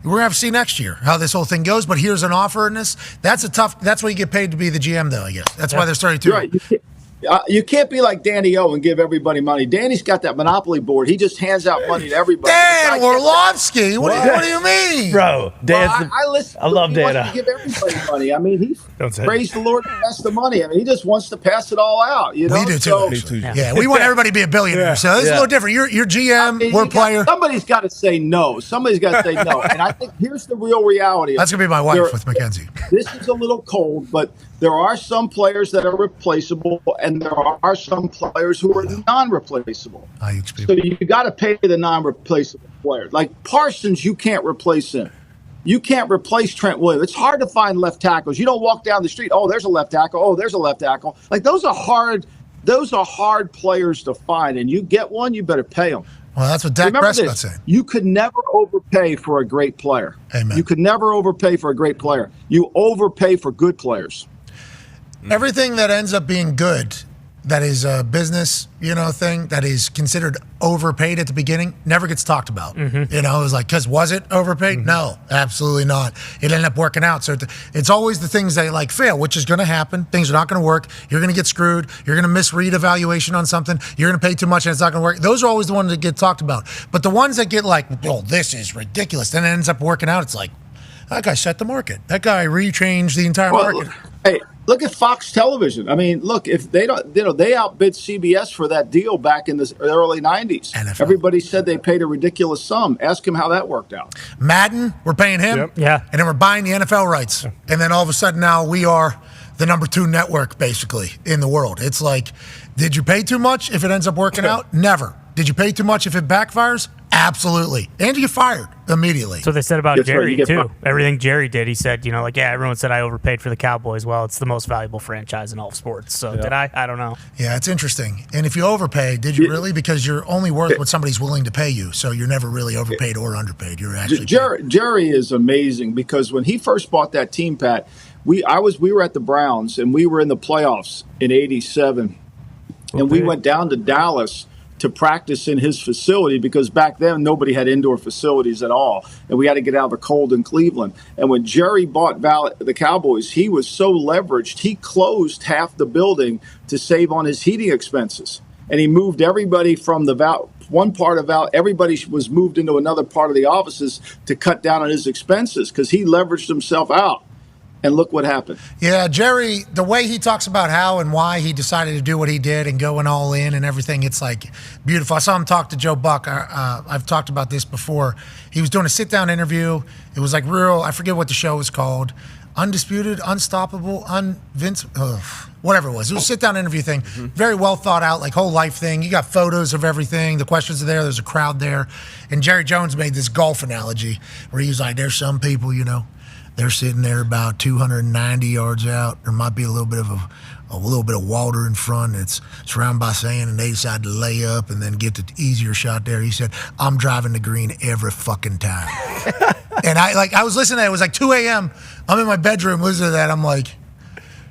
we're going to have to see next year how this whole thing goes, but here's an offer in this. That's why you get paid to be the GM, though, I guess. That's why there's 32. Right. You can't be like Danny O and give everybody money. Danny's got that monopoly board. He just hands out money to everybody. Dan Orlovsky, what do you mean? Bro, Dan, I love Dan. He Dana. wants to give everybody money. I mean, praise the Lord to pass the money. I mean, he just wants to pass it all out. We do, too. Yeah, we want everybody to be a billionaire. So this is a little different. You're GM, we're player. Somebody's got to say no. Somebody's got to say no. And I think here's the real reality. That's going to be my wife with Mackenzie. This is a little cold, but there are some players that are replaceable, and there are some players who are non-replaceable. So you got to pay the non-replaceable players. Like Parsons, you can't replace him. You can't replace Trent Williams. It's hard to find left tackles. You don't walk down the street, oh, there's a left tackle. Oh, there's a left tackle. Like those are hard players to find, and you get one, you better pay them. Well, that's what Dak Prescott's saying. You could never overpay for a great player. Amen. You could never overpay for a great player. You overpay for good players. Everything that ends up being good that is a business, thing that is considered overpaid at the beginning never gets talked about. Mm-hmm. It was like, because was it overpaid? Mm-hmm. No, absolutely not. It ended up working out. So it's always the things that fail, which is going to happen. Things are not going to work. You're going to get screwed. You're going to misread evaluation on something. You're going to pay too much and it's not going to work. Those are always the ones that get talked about. But the ones that get this is ridiculous, then it ends up working out. It's like, that guy set the market. That guy rechanged the entire market. Hey, look at Fox Television. I mean, look, if they don't, they outbid CBS for that deal back in the early 90s. NFL. Everybody said they paid a ridiculous sum. Ask him how that worked out. Madden, we're paying him. Yep. Yeah. And then we're buying the NFL rights. And then all of a sudden now we are the number 2 network, basically, in the world. It's like, did you pay too much if it ends up working out? Never. Did you pay too much if it backfires? Absolutely. And you get fired immediately. So they said about That's right, Jerry, you get too. fired. Everything Jerry did, he said, everyone said I overpaid for the Cowboys. Well, it's the most valuable franchise in all of sports. So did I? I don't know. Yeah, it's interesting. And if you overpay, did you really? Because you're only worth what somebody's willing to pay you. So you're never really overpaid or underpaid. You're actually Jerry is amazing because when he first bought that team, Pat, we were at the Browns and we were in the playoffs in '87, and we went down to Dallas to practice in his facility because back then nobody had indoor facilities at all, and we had to get out of the cold in Cleveland. And when Jerry bought the Cowboys, he was so leveraged, he closed half the building to save on his heating expenses. And he moved everybody from one part of everybody was moved into another part of the offices to cut down on his expenses because he leveraged himself out. And look what happened. Yeah, Jerry, the way he talks about how and why he decided to do what he did and going all in and everything, it's like beautiful. I saw him talk to Joe Buck. I've talked about this before. He was doing a sit-down interview. It was like real, I forget what the show was called. Undisputed, Unstoppable, whatever it was. It was a sit-down interview thing. Very well thought out, like whole life thing. You got photos of everything. The questions are there. There's a crowd there. And Jerry Jones made this golf analogy where he was like, there's some people, they're sitting there about 290 yards out. There might be a little bit of water in front. It's surrounded by sand, and they decide to lay up and then get the easier shot there. He said, "I'm driving the green every fucking time." And I was listening to it. It was like 2 a.m. I'm in my bedroom listening to that. I'm like,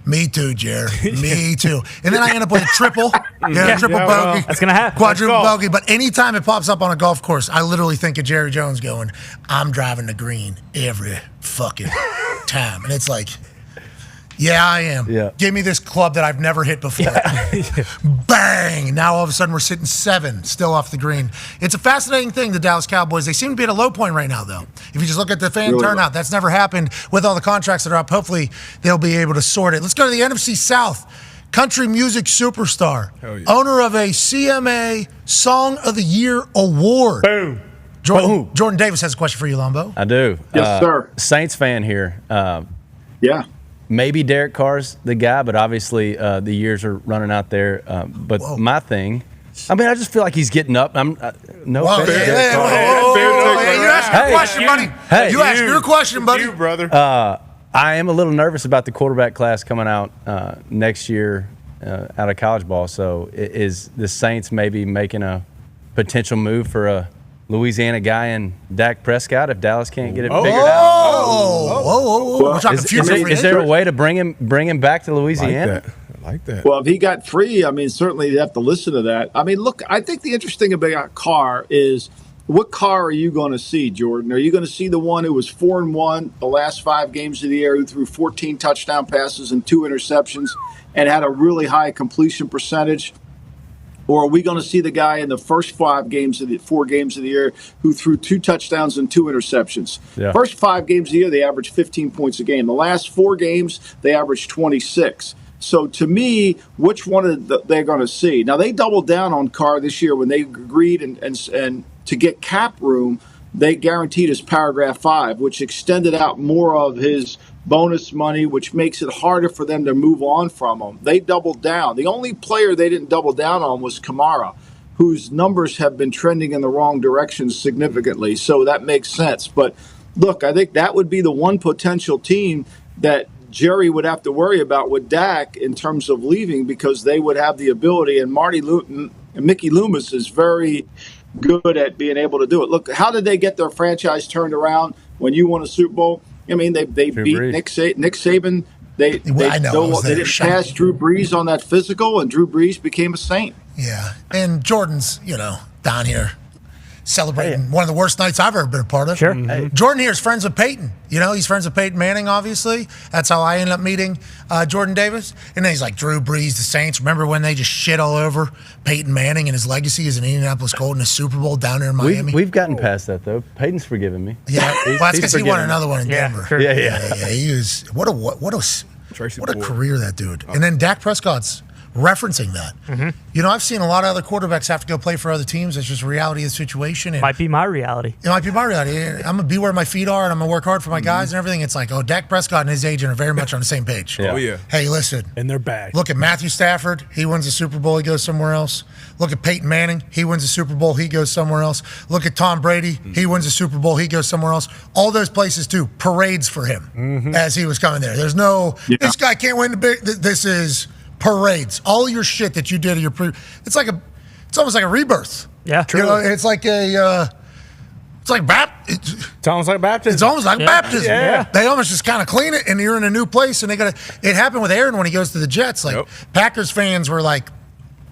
me too, Jerry. Me too. And then I end up with a triple. Triple bogey. That's going to happen. Quadruple bogey. But anytime it pops up on a golf course, I literally think of Jerry Jones going, I'm driving the green every fucking time. And it's like, yeah, I am. Yeah. Give me this club that I've never hit before. Bang! Now all of a sudden we're sitting 7 still off the green. It's a fascinating thing, the Dallas Cowboys. They seem to be at a low point right now, though. If you just look at the fan turnout, that's never happened with all the contracts that are up. Hopefully they'll be able to sort it. Let's go to the NFC South. Country music superstar, owner of a CMA Song of the Year award. Boom. Jordan Davis has a question for you, Lombo. I do. Yes, sir. Saints fan here. Yeah. Maybe Derek Carr's the guy, but obviously the years are running out there. But my thing, I just feel like he's getting up. You asked your question, buddy. You asked your question, buddy. You, brother. I am a little nervous about the quarterback class coming out next year out of college ball. So is the Saints maybe making a potential move for a Louisiana guy and Dak Prescott if Dallas can't get it figured out? We're talking future. Is there a way to bring him back to Louisiana? I like that. Well, if he got free, certainly you have to listen to that. Look, I think the interesting thing about Carr is what Carr are you going to see, Jordan? Are you going to see the one who was 4-1 the last 5 games of the year, who threw 14 touchdown passes and 2 interceptions and had a really high completion percentage? Or are we going to see the guy in the first 4 games of the year who threw 2 touchdowns and 2 interceptions? Yeah. First 5 games of the year, they averaged 15 points a game. The last 4 games, they averaged 26. So to me, which one are they going to see? Now, they doubled down on Carr this year when they agreed and to get cap room, they guaranteed his paragraph 5, which extended out more of his bonus money, which makes it harder for them to move on from him. They doubled down. The only player they didn't double down on was Kamara, whose numbers have been trending in the wrong direction significantly. So that makes sense. But look, I think that would be the one potential team that Jerry would have to worry about with Dak in terms of leaving, because they would have the ability, and Mickey Loomis is very good at being able to do it. Look, how did they get their franchise turned around when you won a Super Bowl? They beat Nick Saban They I know, I was they there. didn't Shut pass Drew Brees on that physical, and Drew Brees became a saint. Yeah, and Jordan's, down here celebrating one of the worst nights I've ever been a part of. Sure. Jordan here is friends with Peyton. He's friends with Peyton Manning, obviously. That's how I ended up meeting Jordan Davis. And then he's like, Drew Brees, the Saints. Remember when they just shit all over Peyton Manning and his legacy as an Indianapolis Colt in the Super Bowl down there in Miami? We've gotten past that, though. Peyton's forgiven me. Yeah, well, that's because he won forgiven another one in Denver. Sure. Yeah. He was what a career that dude. And then Dak Prescott's referencing that. I've seen a lot of other quarterbacks have to go play for other teams. It's just reality of the situation. And Might be my reality. it might be my reality. I'm going to be where my feet are, and I'm going to work hard for my guys and everything. It's like, Dak Prescott and his agent are very much on the same page. Yeah. Oh, yeah. Hey, listen. In their bag. Look at Matthew Stafford. He wins the Super Bowl. He goes somewhere else. Look at Peyton Manning. He wins the Super Bowl. He goes somewhere else. Look at Tom Brady. He wins the Super Bowl. He goes somewhere else. All those places, too, parades for him as he was coming there. There's no, this guy can't win the big, this is parades. All your shit that you did at your it's almost like a rebirth. Yeah, true. It's like it's like baptism. It's almost like baptism. It's almost like baptism. Yeah. They almost just kind of clean it, and you're in a new place. And it happened with Aaron when he goes to the Jets. Like Packers fans were like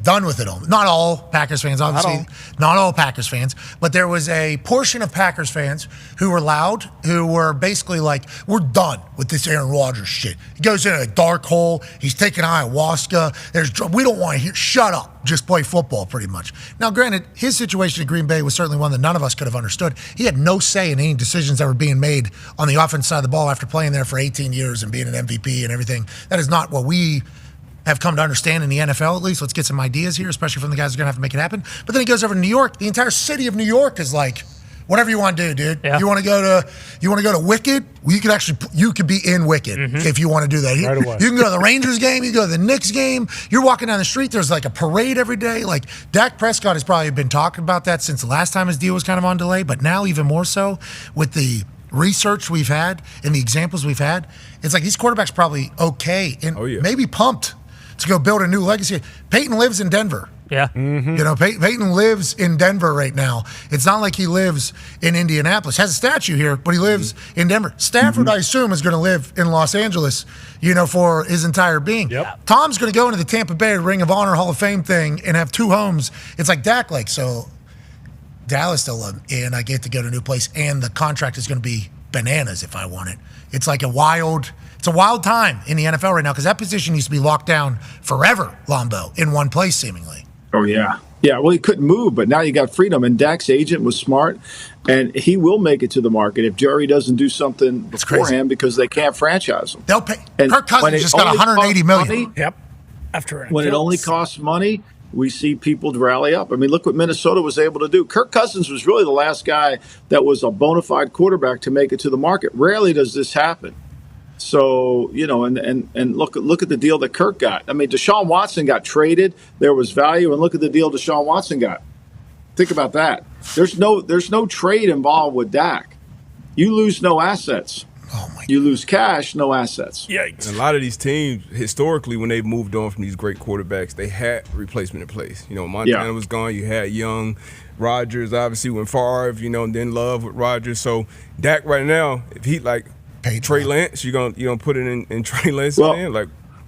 done with it all. Not all Packers fans, obviously. Not all Packers fans. But there was a portion of Packers fans who were loud, who were basically like, we're done with this Aaron Rodgers shit. He goes in a dark hole. He's taking ayahuasca. We don't want to hear, shut up. Just play football, pretty much. Now, granted, his situation in Green Bay was certainly one that none of us could have understood. He had no say in any decisions that were being made on the offense side of the ball after playing there for 18 years and being an MVP and everything. That is not what we have come to understand in the NFL, at least. Let's get some ideas here, especially from the guys who are going to have to make it happen. But then he goes over to New York. The entire city of New York is like, whatever you want to do, dude. Yeah. You want to go to Wicked? Well, you could be in Wicked if you want to do that. Right away. You can go to the Rangers game. You can go to the Knicks game. You're walking down the street. There's like a parade every day. Like Dak Prescott has probably been talking about that since the last time his deal was kind of on delay, but now even more so with the research we've had and the examples we've had. It's like these quarterbacks probably okay and maybe pumped to go build a new legacy. Peyton lives in Denver. Yeah. Peyton lives in Denver right now. It's not like he lives in Indianapolis. Has a statue here, but he lives in Denver. Stafford, I assume, is going to live in Los Angeles, for his entire being. Yep. Tom's going to go into the Tampa Bay Ring of Honor Hall of Fame thing and have 2 homes. It's like Dak, so Dallas still and I get to go to a new place, and the contract is going to be bananas if I want it. It's like a wild time in the NFL right now because that position used to be locked down forever, Lombo, in one place seemingly. Oh, yeah. Yeah, well, he couldn't move, but now you got freedom. And Dak's agent was smart, and he will make it to the market if Jerry doesn't do something beforehand because they can't franchise him. They'll pay. Kirk Cousins just got $180 million. Yep. After when it only costs money, we see people rally up. I mean, look what Minnesota was able to do. Kirk Cousins was really the last guy that was a bona fide quarterback to make it to the market. Rarely does this happen. So, and look at the deal that Kirk got. I mean, Deshaun Watson got traded. There was value, and look at the deal Deshaun Watson got. Think about that. There's no trade involved with Dak. You lose no assets. Oh my! You lose cash, no assets. Yikes. And a lot of these teams, historically, when they've moved on from these great quarterbacks, they had replacement in place. Montana was gone. You had Young. Rodgers obviously went Favre, and then Love with Rodgers. So Dak right now, if he Trey Lance, you gonna put it in Trey Lance?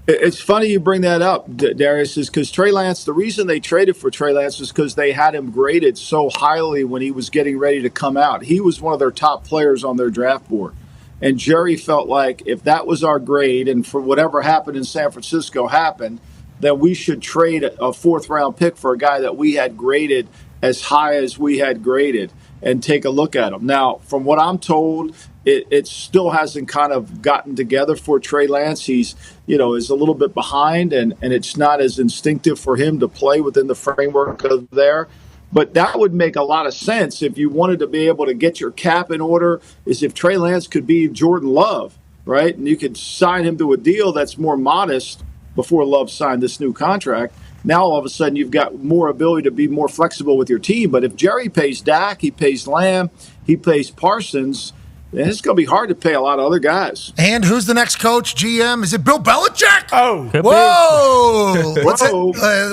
It's funny you bring that up, Darius, is because Trey Lance, the reason they traded for Trey Lance was because they had him graded so highly when he was getting ready to come out. He was one of their top players on their draft board. And Jerry felt like if that was our grade and for whatever happened in San Francisco happened, then we should trade a 4th-round pick for a guy that we had graded as high as we had graded and take a look at him. Now, from what I'm told, it still hasn't kind of gotten together for Trey Lance. He's, is a little bit behind, and it's not as instinctive for him to play within the framework of there. But that would make a lot of sense if you wanted to be able to get your cap in order, is if Trey Lance could be Jordan Love, right? And you could sign him to a deal that's more modest before Love signed this new contract. Now, all of a sudden, you've got more ability to be more flexible with your team. But if Jerry pays Dak, he pays Lamb, he pays Parsons, then it's going to be hard to pay a lot of other guys. And who's the next coach, GM? Is it Bill Belichick? Oh. Whoa.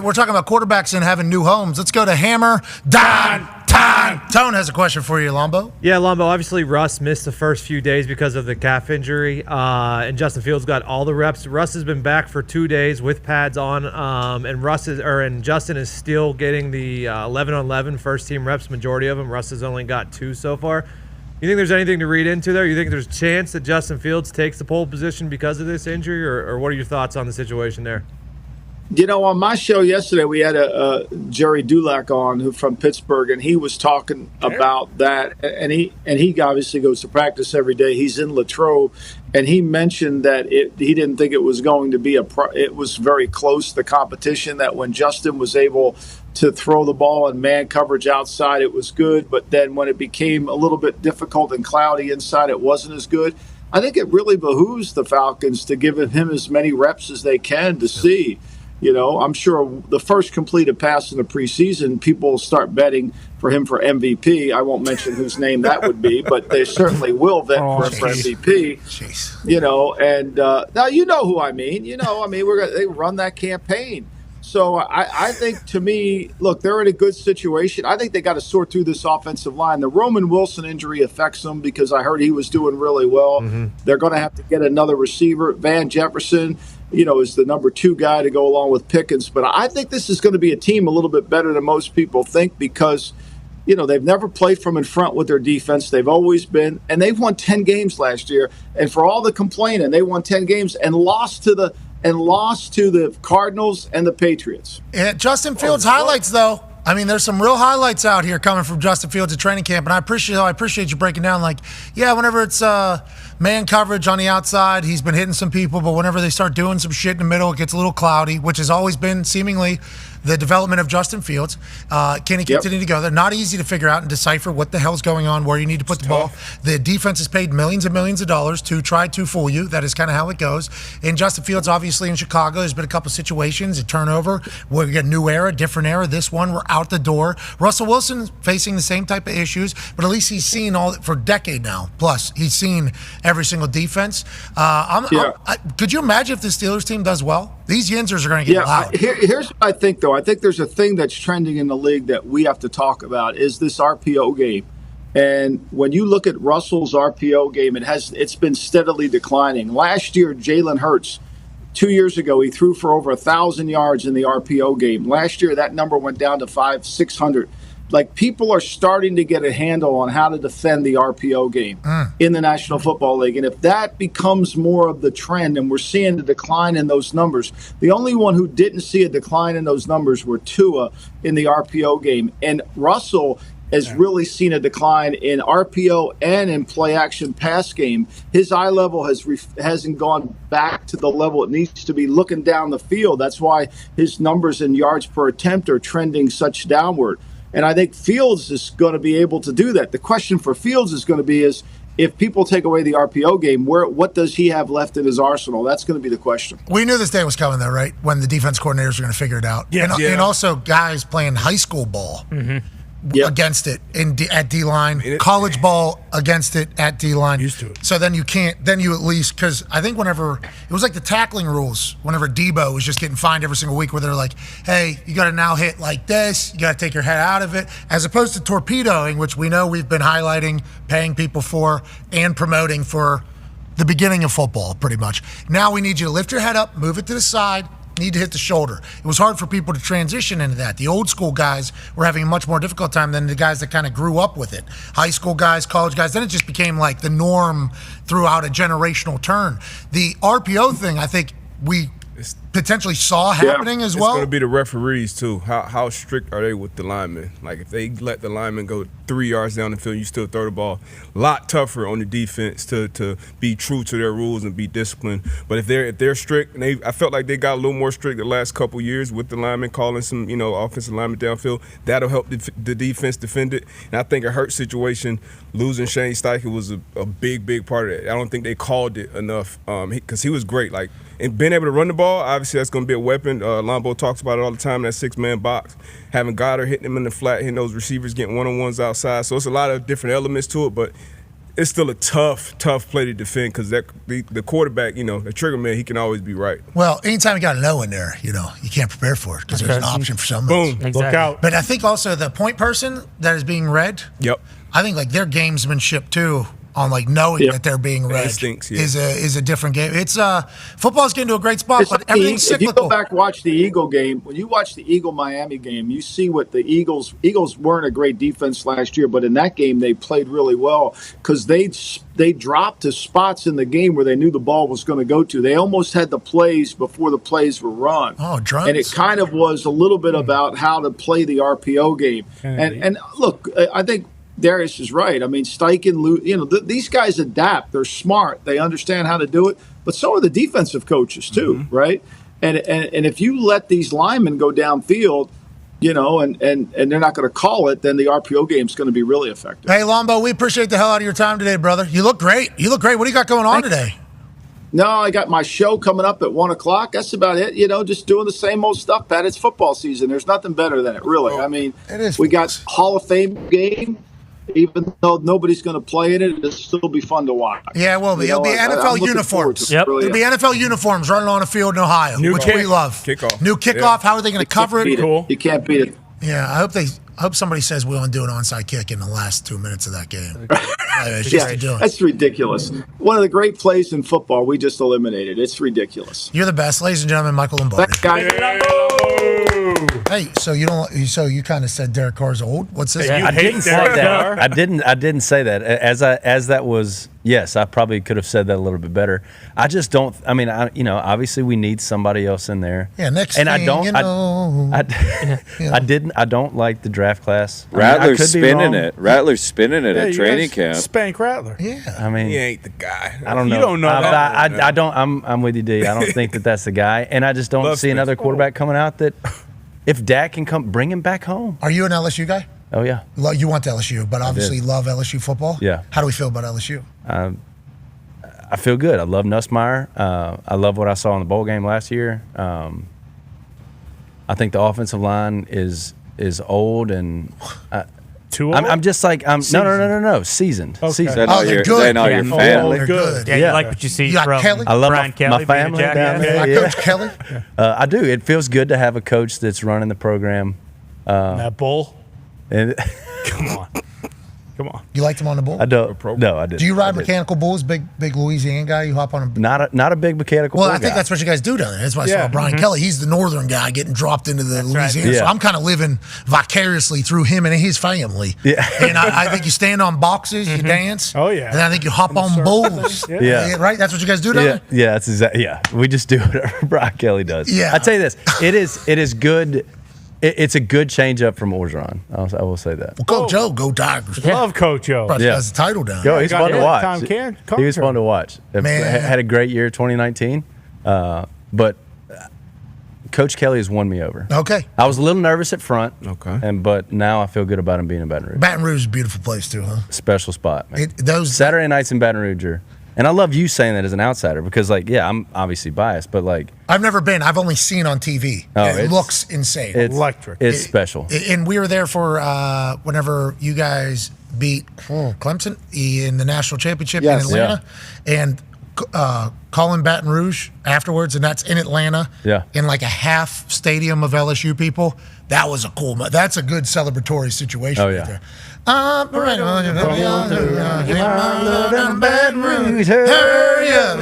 We're talking about quarterbacks and having new homes. Let's go to Hammer, Dahn, time. Tone has a question for you, Lombo. Yeah, Lombo, obviously Russ missed the first few days because of the calf injury, and Justin Fields got all the reps. Russ has been back for 2 days with pads on, and Justin is still getting the 11-on-11 first-team reps, majority of them. Russ has only got 2 so far. You think there's anything to read into there? You think there's a chance that Justin Fields takes the pole position because of this injury, or what are your thoughts on the situation there? On my show yesterday, we had a Jerry Dulac on who from Pittsburgh, and he was talking about that. And he obviously goes to practice every day. He's in Latrobe, and he mentioned that he didn't think it was going to be it was very close, the competition, that when Justin was able to throw the ball in man coverage outside, it was good. But then when it became a little bit difficult and cloudy inside, it wasn't as good. I think it really behooves the Falcons to give him as many reps as they can to see. I'm sure the first completed pass in the preseason, people will start betting for him for MVP. I won't mention whose name that would be, but they certainly will bet for him for MVP. Jeez. And now you know who I mean. They run that campaign. So I think, to me, look, they're in a good situation. I think they got to sort through this offensive line. The Roman Wilson injury affects them because I heard he was doing really well. Mm-hmm. They're going to have to get another receiver. Van Jefferson, is the number 2 guy to go along with Pickens. But I think this is going to be a team a little bit better than most people think because, they've never played from in front with their defense. They've always been, and they've won 10 games last year. And for all the complaining, they won 10 games and lost to the Cardinals and the Patriots. Yeah, Justin Fields highlights, though. I mean, there's some real highlights out here coming from Justin Fields at training camp, and I appreciate you breaking down. Whenever it's man coverage on the outside, he's been hitting some people, but whenever they start doing some shit in the middle, it gets a little cloudy, which has always been seemingly the development of Justin Fields. Can he continue to go there? Not easy to figure out and decipher what the hell's going on, where you need to put the ball. The defense has paid millions and millions of dollars to try to fool you. That is kind of how it goes. And Justin Fields, obviously, in Chicago, there's been a couple situations, a turnover. We got a new era, different era. This one, we're out the door. Russell Wilson's facing the same type of issues, but at least he's seen all for a decade now. Plus, he's seen every single defense. Could you imagine if the Steelers team does well? These Yinzers are going to get loud. Here's what I think, though. I think there's a thing that's trending in the league that we have to talk about is this RPO game. And when you look at Russell's RPO game, it's been steadily declining. Last year, Jalen Hurts, 2 years ago, he threw for over 1,000 yards in the RPO game. Last year, that number went down to 600. People are starting to get a handle on how to defend the RPO game in the National Football League. And if that becomes more of the trend, and we're seeing a decline in those numbers, the only one who didn't see a decline in those numbers were Tua in the RPO game. And Russell has really seen a decline in RPO and in play-action pass game. His eye level hasn't gone back to the level it needs to be looking down the field. That's why his numbers in yards per attempt are trending such downward. And I think Fields is going to be able to do that. The question for Fields is going to be is if people take away the RPO game, what does he have left in his arsenal? That's going to be the question. We knew this day was coming, though, right? When the defense coordinators are going to figure it out. And also guys playing high school ball. Mm-hmm. Against it at D-line, college ball against it at D-line. Used to it. So then you at least, because I think whenever, it was like the tackling rules, whenever Debo was just getting fined every single week where they're like, hey, you got to now hit like this, you got to take your head out of it, as opposed to torpedoing, which we know we've been highlighting, paying people for, and promoting for the beginning of football, pretty much. Now we need you to lift your head up, move it to the side, need to hit the shoulder. It was hard for people to transition into that. The old school guys were having a much more difficult time than the guys that kind of grew up with it. High school guys, college guys, then it just became like the norm throughout a generational turn. The RPO thing, I think we potentially saw happening as well. It's going to be the referees, too. How strict are they with the linemen? Like, if they let the linemen go 3 yards down the field, you still throw the ball. A lot tougher on the defense to be true to their rules and be disciplined. But if they're strict, and I felt like they got a little more strict the last couple years with the linemen calling some, offensive linemen downfield. That'll help the defense defend it. And I think a Hurt situation, losing Shane Steichen was a big, big part of it. I don't think they called it enough because he was great. Like, and being able to run the ball, obviously that's going to be a weapon. Lombo talks about it all the time, that six-man box. Having Goddard hitting him in the flat, hitting those receivers, getting one-on-ones outside. So it's a lot of different elements to it, but it's still a tough play to defend because the quarterback, the trigger man, he can always be right. Well, anytime you got a no in there, you can't prepare for it because there's an option for some. Boom, Exactly. look out. But I think also the point person that is being read. Yep. I think like their gamesmanship too on like knowing that they're being read Instincts, is a different game. It's football's getting to a great spot, but everything's If you cyclical. go back and watch the Eagle game, when you watch the Eagle-Miami game, you see what the Eagles weren't a great defense last year, but in that game they played really well because they dropped to spots in the game where they knew the ball was going to go to. They almost had the plays before the plays were run. Oh, drones. And it kind of was a little bit about how to play the RPO game. And look, I think Darius is right. I mean, Steichen, these guys adapt. They're smart. They understand how to do it. But so are the defensive coaches too, right? And if you let these linemen go downfield, and they're not going to call it, then the RPO game is going to be really effective. Hey, Lombo, we appreciate the hell out of your time today, brother. You look great. What do you got going on today? No, I got my show coming up at 1 o'clock. That's about it. Just doing the same old stuff, Pat. It's football season. There's nothing better than it, really. I mean, we got Hall of Fame game. Even though nobody's going to play in it, it'll still be fun to watch. Yeah, it will be. It'll be NFL uniforms. Really It'll be NFL uniforms running on a field in Ohio, which we love. Kickoff. New kickoff. How are they going to cover it? Cool. You can't beat it. Yeah, I hope somebody says we want to do an onside kick in the last 2 minutes of that game. It's just to do it. That's ridiculous. One of the great plays in football we just eliminated. It's ridiculous. You're the best, ladies and gentlemen. Michael Lombardi. Hey, so you kind of said Derek Carr's old. What's this? I didn't say that. I didn't say that. As that was. Yes, I probably could have said that a little bit better. I just don't. I mean, obviously we need somebody else in there. Yeah, next and thing I don't. you know. I don't like the draft class. Rattler's spinning it. Rattler's spinning it at training camp. Spank Rattler. Yeah. I mean, he ain't the guy. I don't know. You don't know that. I don't. I'm with you, D. I don't think that's the guy, and I just don't see another quarterback coming out that. If Dak can come, bring him back home. Are you an LSU guy? Oh, yeah. You want LSU, but obviously love LSU football? Yeah. How do we feel about LSU? I feel good. I love Nussmeier. I love what I saw in the bowl game last year. I think the offensive line is old and too old. I'm just like no. Seasoned. Okay. Seasoned. They're good. They know your family. They're good. Yeah, you like what you see You got from Kelly? I love Brian Kelly my being a family down jackass. there. Like Yeah. Coach Kelly? I do. It feels good to have a coach that's running the program. That bull. And Come on. You liked him on the bull? I don't. No, I didn't. Do you ride I didn't. mechanical bulls? Big Louisiana guy? You hop on a... Not a big mechanical. Well, bull I think guy. that's what you guys do down there. That's why I saw Brian Kelly. He's the northern guy getting dropped into the Louisiana. right. So Yeah. I'm kind of living vicariously through him and his family. Yeah. And I think you stand on boxes, you dance. Oh, yeah. And I think you hop on bulls. Yeah. Right? That's what you guys do down there? Yeah, that's exactly. Yeah, we just do whatever Brian Kelly does. Yeah. I tell you this, it is good. It's a good change up from Orgeron. I will say that. Well, Coach Joe, go Tigers. Love Coach O. Brought you Yeah. guys the title down. Go, he's fun to watch. Tom He was fun to watch. Man. Had a great year 2019, but Coach Kelly has won me over. Okay. I was a little nervous at front. Okay. But now I feel good about him being in Baton Rouge. Baton Rouge is a beautiful place too, huh? Special spot, man. Those Saturday nights in Baton Rouge are. And I love you saying that as an outsider because, I'm obviously biased, but I've never been. I've only seen on TV. Oh, It looks insane. it's electric. It's special. And we were there for whenever you guys beat Clemson in the national championship in Atlanta. And calling Baton Rouge afterwards, and that's in Atlanta. Yeah. In like a half stadium of LSU people. That was a cool. That's a good celebratory situation. Oh, right yeah. there. Right on your Baton Rouge. Hurry up,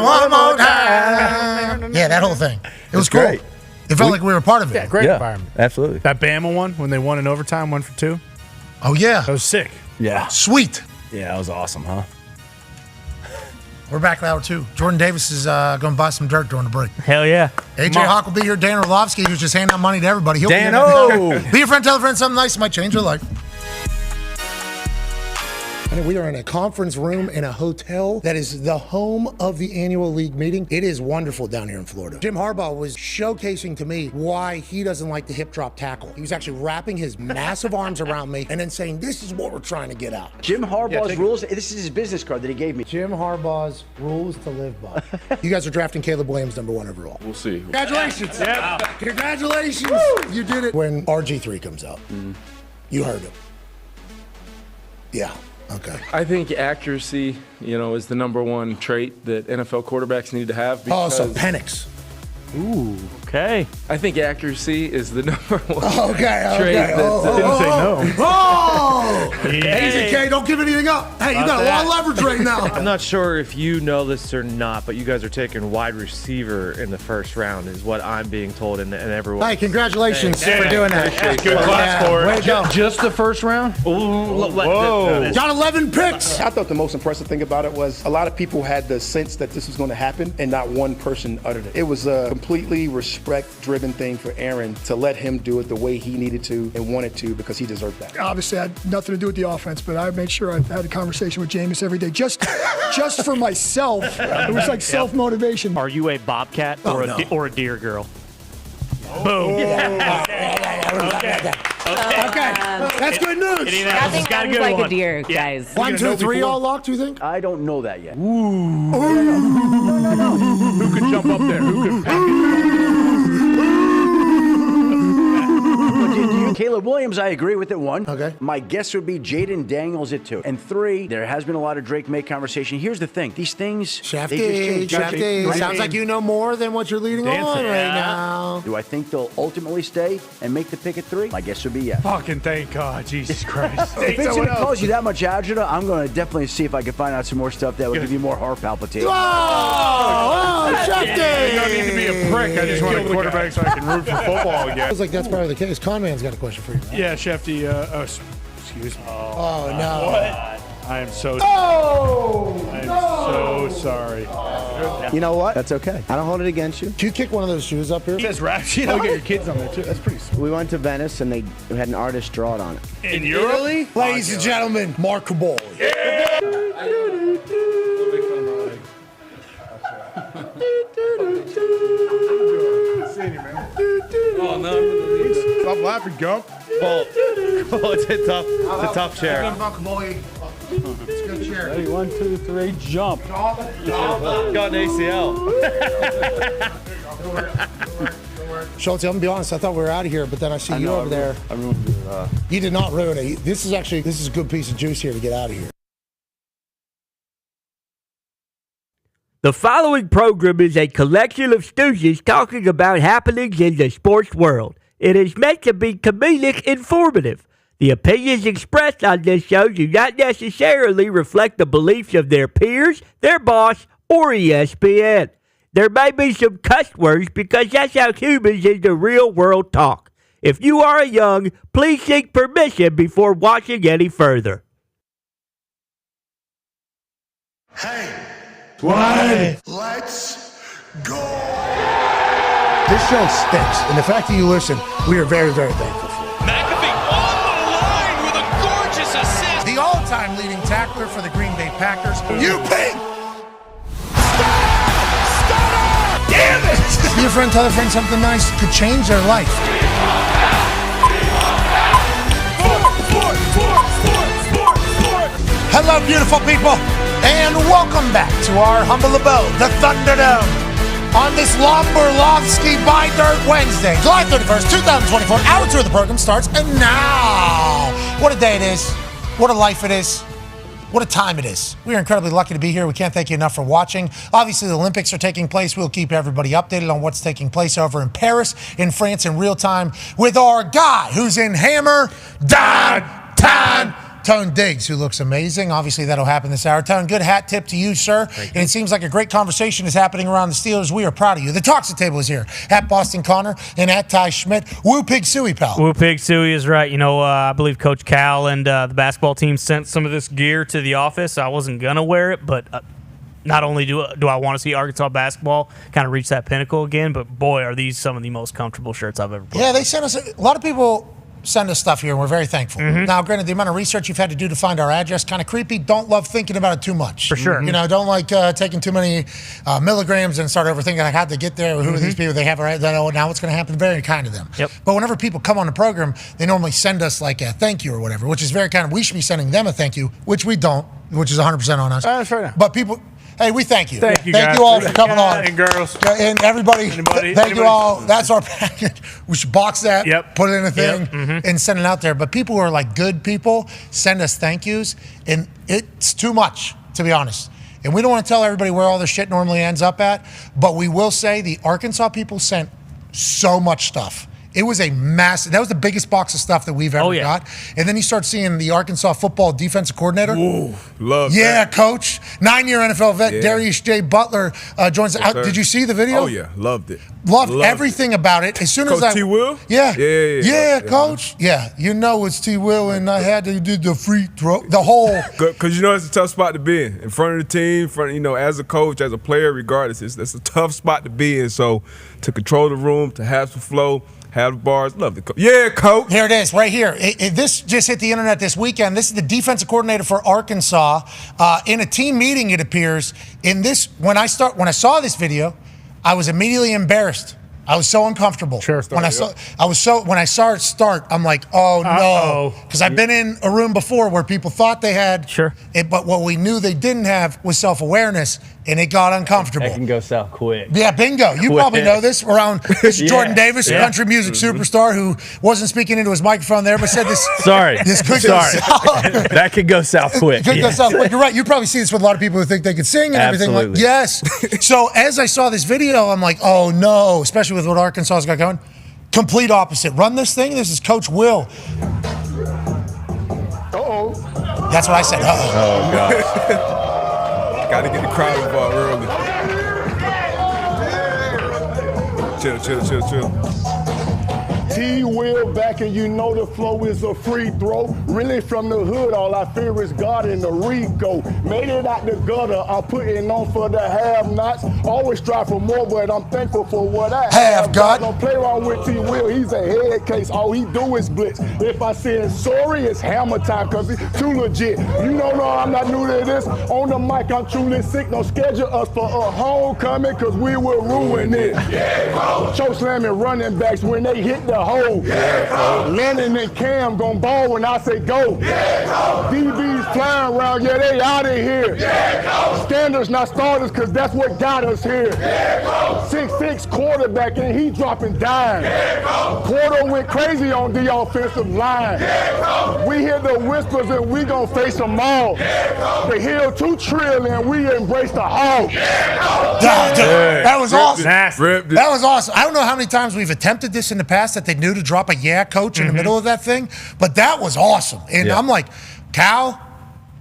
one more time. Yeah, that whole thing. It was cool. great. It felt like we were a part of it. Yeah, great environment. Absolutely. That Bama one when they won in overtime, 1 for 2. Oh yeah, That was sick. Yeah. sweet. Yeah, that was awesome, huh? We're back in hour 2. Jordan Davis is going to buy some dirt during the break. Hell yeah. AJ Hawk will be here. Dan Orlovsky, who's just handing out money to everybody. He'll Dan-o! be here. Be your friend, tell a friend something nice. It might change your life. And we are in a conference room in a hotel that is the home of the annual league meeting. It is wonderful down here in Florida. Jim Harbaugh was showcasing to me why he doesn't like the hip drop tackle. He was actually wrapping his massive arms around me and then saying, this is what we're trying to get out. Jim Harbaugh's rules. This is his business card that he gave me. Jim Harbaugh's rules to live by. You guys are drafting Caleb Williams #1 overall. We'll see. Congratulations. Congratulations. You did it. When RG3 comes out, you heard him. Yeah. Okay. I think accuracy, is the number one trait that NFL quarterbacks need to have. So Penix. Ooh, okay. I think accuracy is the number one Okay. trait that Didn't say no. Oh! Easy, K. Don't give anything up. Hey, you got a lot of leverage right now. I'm not sure if you know this or not, but you guys are taking wide receiver in the first round, is what I'm being told, and everyone. Hey, congratulations for doing that. Good class for Way it. to go. Just the first round? Whoa. Got 11 picks. I thought the most impressive thing about it was a lot of people had the sense that this was going to happen, and not one person uttered it. It was a completely respect-driven thing for Aaron to let him do it the way he needed to and wanted to, because he deserved that. Obviously, I had nothing to do with the offense, but I made sure I had a conversation with Jameis every day, just for myself. It was like self-motivation. Are you a bobcat or a deer girl? Boom. Okay. That's good news. Nothing sounds like a deer, guys. 1, 2, 3, all locked, do you think? I don't know that yet. Ooh. Who could jump up there? Who could pack it? Caleb Williams, I agree with it, 1. Okay. My guess would be Jaden Daniels at 2. And 3, there has been a lot of Drake May conversation. Here's the thing. These things, Shafty, they just change. Sounds like you know more than what you're leading on right now. Do I think they'll ultimately stay and make the pick at 3? My guess would be yes. Fucking thank God. Jesus Christ. If it's going to cause you that much agita, I'm going to definitely see if I can find out some more stuff that will give you more heart palpitations. Oh, Shafty! You don't need to be a prick. I just want a quarterback so I can root for football again. Feels like that's probably the case. Conman's got a question for you. Right? Yeah, Shefty. Excuse me. Oh, no. What? I am so so sorry. You know what? That's okay. I don't hold it against you. Can you kick one of those shoes up here? It says rap sheet. Look at your kids on there, too. That's pretty sweet. We went to Venice, and they had an artist draw it on it. In Italy? Ladies and gentlemen, Mark Caboli. Oh, no. Stop laughing, Gump. Well, it's a tough chair. It's a good chair. Ready, 1, 2, 3, jump. Got an ACL. Schultz, I'm gonna be honest. I thought we were out of here, but then I see you over there. I ruined it. You did not ruin it. This is a good piece of juice here to get out of here. The following program is a collection of stooges talking about happenings in the sports world. It is meant to be comedic informative. The opinions expressed on this show do not necessarily reflect the beliefs of their peers, their boss, or ESPN. There may be some cuss words because that's how humans in the real world talk. If you are young, please seek permission before watching any further. Hey, What? let's go. This show stinks, and the fact that you listen, we are very, very thankful for. McAfee on the line with a gorgeous assist. The all-time leading tackler for the Green Bay Packers, you pig! Damn it! Be a friend, tell a friend something nice could change their life. Hello, beautiful people, and welcome back to our humble abode, the Thunderdome, on this Lombardi Buy Dirt Wednesday, July 31st, 2024. Hour 2 of the program starts, and now, what a day it is, what a life it is. What a time it is. We are incredibly lucky to be here. We can't thank you enough for watching. Obviously, the Olympics are taking place. We'll keep everybody updated on what's taking place over in Paris, in France, in real time with our guy who's in Hammer, Dahn, Tone Diggs, who looks amazing. Obviously, that'll happen this hour. Tone, good hat tip to you, sir. And it seems like a great conversation is happening around the Steelers. We are proud of you. The Toxic Table is here. At Boston Connor and at Ty Schmidt. Woo Pig Suey, pal. Woo Pig Suey is right. I believe Coach Cal and the basketball team sent some of this gear to the office. I wasn't going to wear it, but not only do I want to see Arkansas basketball kind of reach that pinnacle again, but boy, are these some of the most comfortable shirts I've ever put on. Yeah, they sent us a lot of people send us stuff here, and we're very thankful. Now, granted, the amount of research you've had to do to find our address, kind of creepy. Don't love thinking about it too much. For sure. Don't like taking too many milligrams and start overthinking, like, how'd they get there? Who are these people? They have a now what's going to happen? Very kind of them. Yep. But whenever people come on the program, they normally send us like a thank you or whatever, which is very kind of, we should be sending them a thank you, which we don't, which is 100% on us. That's right. But people Hey, we thank you. Thank you, Thank guys. you all for coming Yeah, on. and girls. And everybody, thank you all. That's our package. We should box that, put it in a thing, and send it out there. But people who are like good people send us thank yous, and it's too much, to be honest. And we don't want to tell everybody where all this shit normally ends up at, but we will say the Arkansas people sent so much stuff. It was a massive, that was the biggest box of stuff that we've ever got. And then you start seeing the Arkansas football defensive coordinator. Ooh, love that. Coach. 9-year NFL vet, Darius J. Butler joins. Did you see the video? Oh, yeah. Loved it. Loved everything about it. As soon as Coach T. Will? Yeah, Coach. Yeah, you know it's T. Will, and I had to do the free throw, the whole. Because you know it's a tough spot to be in front of the team, as a coach, as a player, regardless. That's a tough spot to be in. So to control the room, to have some flow, have the bars, love the coach. Yeah, Coach. Here it is, right here. This just hit the internet this weekend. This is the defensive coordinator for Arkansas in a team meeting. It appears in this. When I saw this video, I was immediately embarrassed. I was so uncomfortable. When I saw it start, I'm like, oh no, because I've been in a room before where people thought they had, but what we knew they didn't have was self-awareness, and it got uncomfortable. That can go south quick. Yeah, bingo. You probably know this. This is Jordan Davis, a country music superstar who wasn't speaking into his microphone there, but said this. This could go south. That could go south quick. Could go south quick. You're right. You probably see this with a lot of people who think they can sing and everything. Like, yes. So as I saw this video, I'm like, oh no, especially with what Arkansas's got going. Complete opposite. Run this thing. This is Coach Will. That's what I said. Oh gosh. Got to get the crowd involved early. Chill. T. Will back, and you know the flow is a free throw. Really from the hood, all I fear is God and the Rico. Made it out the gutter, I'm putting on for the have-nots. Always strive for more, but I'm thankful for what I have got. Don't play around with T. Will, he's a head case. All he do is blitz. If I say sorry, it's hammer time, cause he's too legit. You don't know I'm not new to this. On the mic, I'm truly sick. Don't schedule us for a homecoming, cause we will ruin it. Choke slamming running backs when they hit the hole. Lennon and Cam gon' ball when I say go. DBs flying around, they out of here. Standards not starters, cause that's what got us here. 6'6" quarterback and he dropping dimes. Porter went crazy on the offensive line. We hear the whispers and we gon' face them all. The hill too trill and we embrace the hog. That was awesome. That was awesome. I don't know how many times we've attempted this in the past that they knew to drop a coach in the middle of that thing, but that was awesome. And I'm like, Cal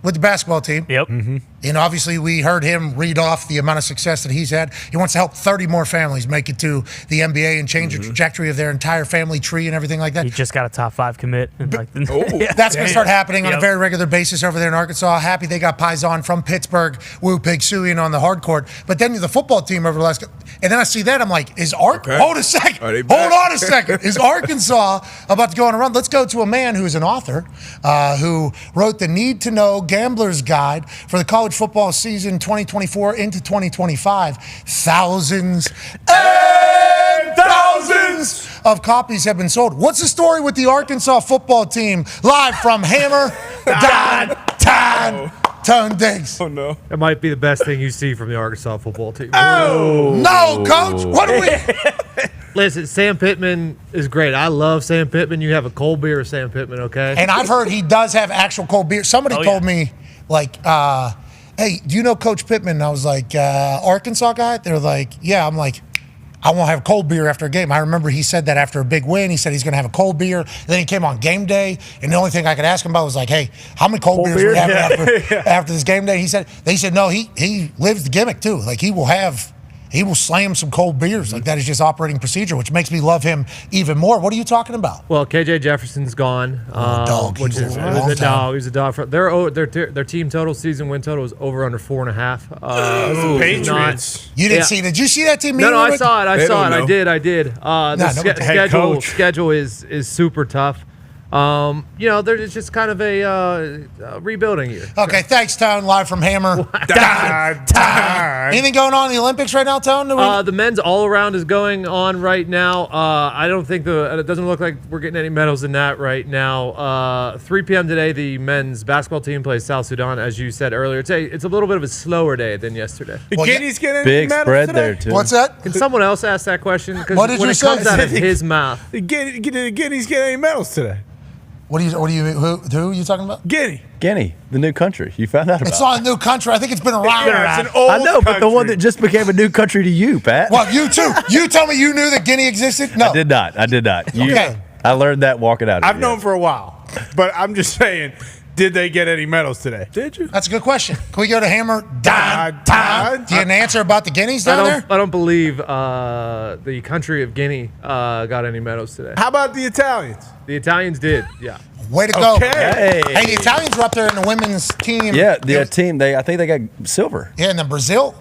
with the basketball team. And obviously we heard him read off the amount of success that he's had. He wants to help 30 more families make it to the NBA and change the trajectory of their entire family tree and everything like that. He just got a top 5 commit. And that's going to start happening on a very regular basis over there in Arkansas. Happy they got Paisan from Pittsburgh, Woo Pig Suing on the hard court. But then the football team over the last, and then I see that, I'm like, hold a second. Hold on a second. Is Arkansas about to go on a run? Let's go to a man who's an author who wrote the Need to Know Gambler's Guide for the college football season 2024 into 2025. Thousands and thousands of copies have been sold. What's the story with the Arkansas football team? Live from Hammer Downtown Diggs. Oh no. That might be the best thing you see from the Arkansas football team. Oh no, Coach. What do we Listen, Sam Pittman is great. I love Sam Pittman. You have a cold beer with Sam Pittman, okay? And I've heard he does have actual cold beer. Somebody told me, like, hey, do you know Coach Pittman? And I was like, Arkansas guy? They're like, yeah. I'm like, I won't have cold beer after a game. I remember he said that after a big win. He said he's going to have a cold beer. Then he came on game day, and the only thing I could ask him about was like, hey, how many cold beers are we having after this game day? They said, no, he lives the gimmick too. Like he will slam some cold beers. Like that is just operating procedure, which makes me love him even more. What are you talking about? Well, KJ Jefferson's gone. Dog. Which is a dog. He's a dog. Their team total, season win total, is over under 4.5. Patriots. You didn't see? Did you see that team? No, I saw it. I did. The schedule is super tough. There's just kind of a rebuilding year. Okay, thanks, Tone. Live from Hammer. Anything going on in the Olympics right now, Tone? The men's all-around is going on right now. I don't think it doesn't look like we're getting any medals in that right now. 3 p.m. today, the men's basketball team plays South Sudan, as you said earlier. It's a little bit of a slower day than yesterday. Guinea's getting big medals spread today? there, too. What's that? Can someone else ask that question? What Because did when you it say? comes out of his mouth. Guinea's getting any medals today? What do you who are you talking about? Guinea, the new country. You found out about It's not a new country. I think it's been around. Yeah, it's an old I know, but the country. one that just became a new country to you, Pat. Well, you too. You tell me you knew that Guinea existed? No. I did not. Okay. I learned that walking out of I've here. known for a while, but I'm just saying, did they get any medals today? Did you? That's a good question. Can we go to Hammer? Dahn. Do you have an answer about the Guineas down there? I don't believe the country of Guinea got any medals today. How about the Italians? The Italians did, yeah. Way to go. Okay. Hey, the Italians were up there in the women's team. Yeah, the team. I think they got silver. Yeah, and then Brazil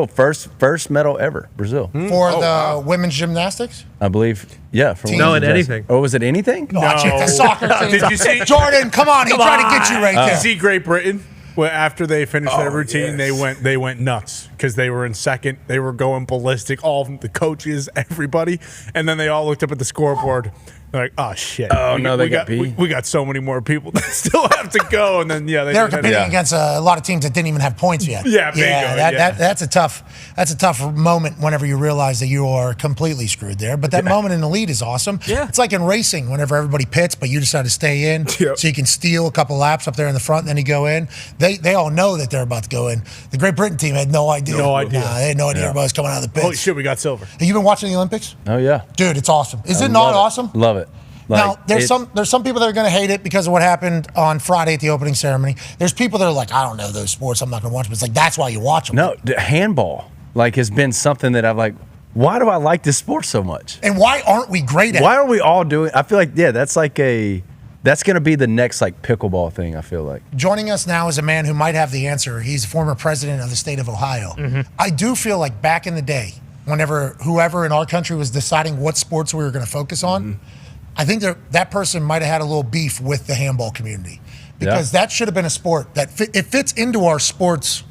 first medal ever. Brazil for the women's gymnastics. I believe. Yeah, for No, in women's anything. Oh, was it anything? No. The soccer team. Did you see Jordan? Come on, he tried to get you right Did there. you see Great Britain? Well, after they finished their routine, they went nuts because they were in second. They were going ballistic. All of them, the coaches, everybody, and then they all looked up at the scoreboard. They're like, "Oh shit! Oh no, they got beat. We got so many more people that still have to go." And then they were competing against a lot of teams that didn't even have points yet. That's a tough moment whenever you realize that you are completely screwed there. But that moment in the lead is awesome. Yeah. It's like in racing whenever everybody pits, but you decide to stay in so you can steal a couple laps up there in the front, and then you go in. They all know that they're about to go in. The Great Britain team had no idea. Nah, they had no idea everybody was coming out of the pits. Holy shit, we got silver. Have you been watching the Olympics? Oh yeah, dude, it's awesome. Is it not awesome? Love it. Now, there's some people that are going to hate it because of what happened on Friday at the opening ceremony. There's people that are like, I don't know those sports, I'm not going to watch them. It's like, that's why you watch them. No, handball has been something that I've why do I like this sport so much? And why aren't we great at it? Why are we all doing? I feel like that's going to be the next pickleball thing. I feel like joining us now is a man who might have the answer. He's former president of the state of Ohio. Mm-hmm. I do feel like back in the day, whenever whoever in our country was deciding what sports we were going to focus on, I think that person might have had a little beef with the handball community because that should have been a sport that it fits into our sports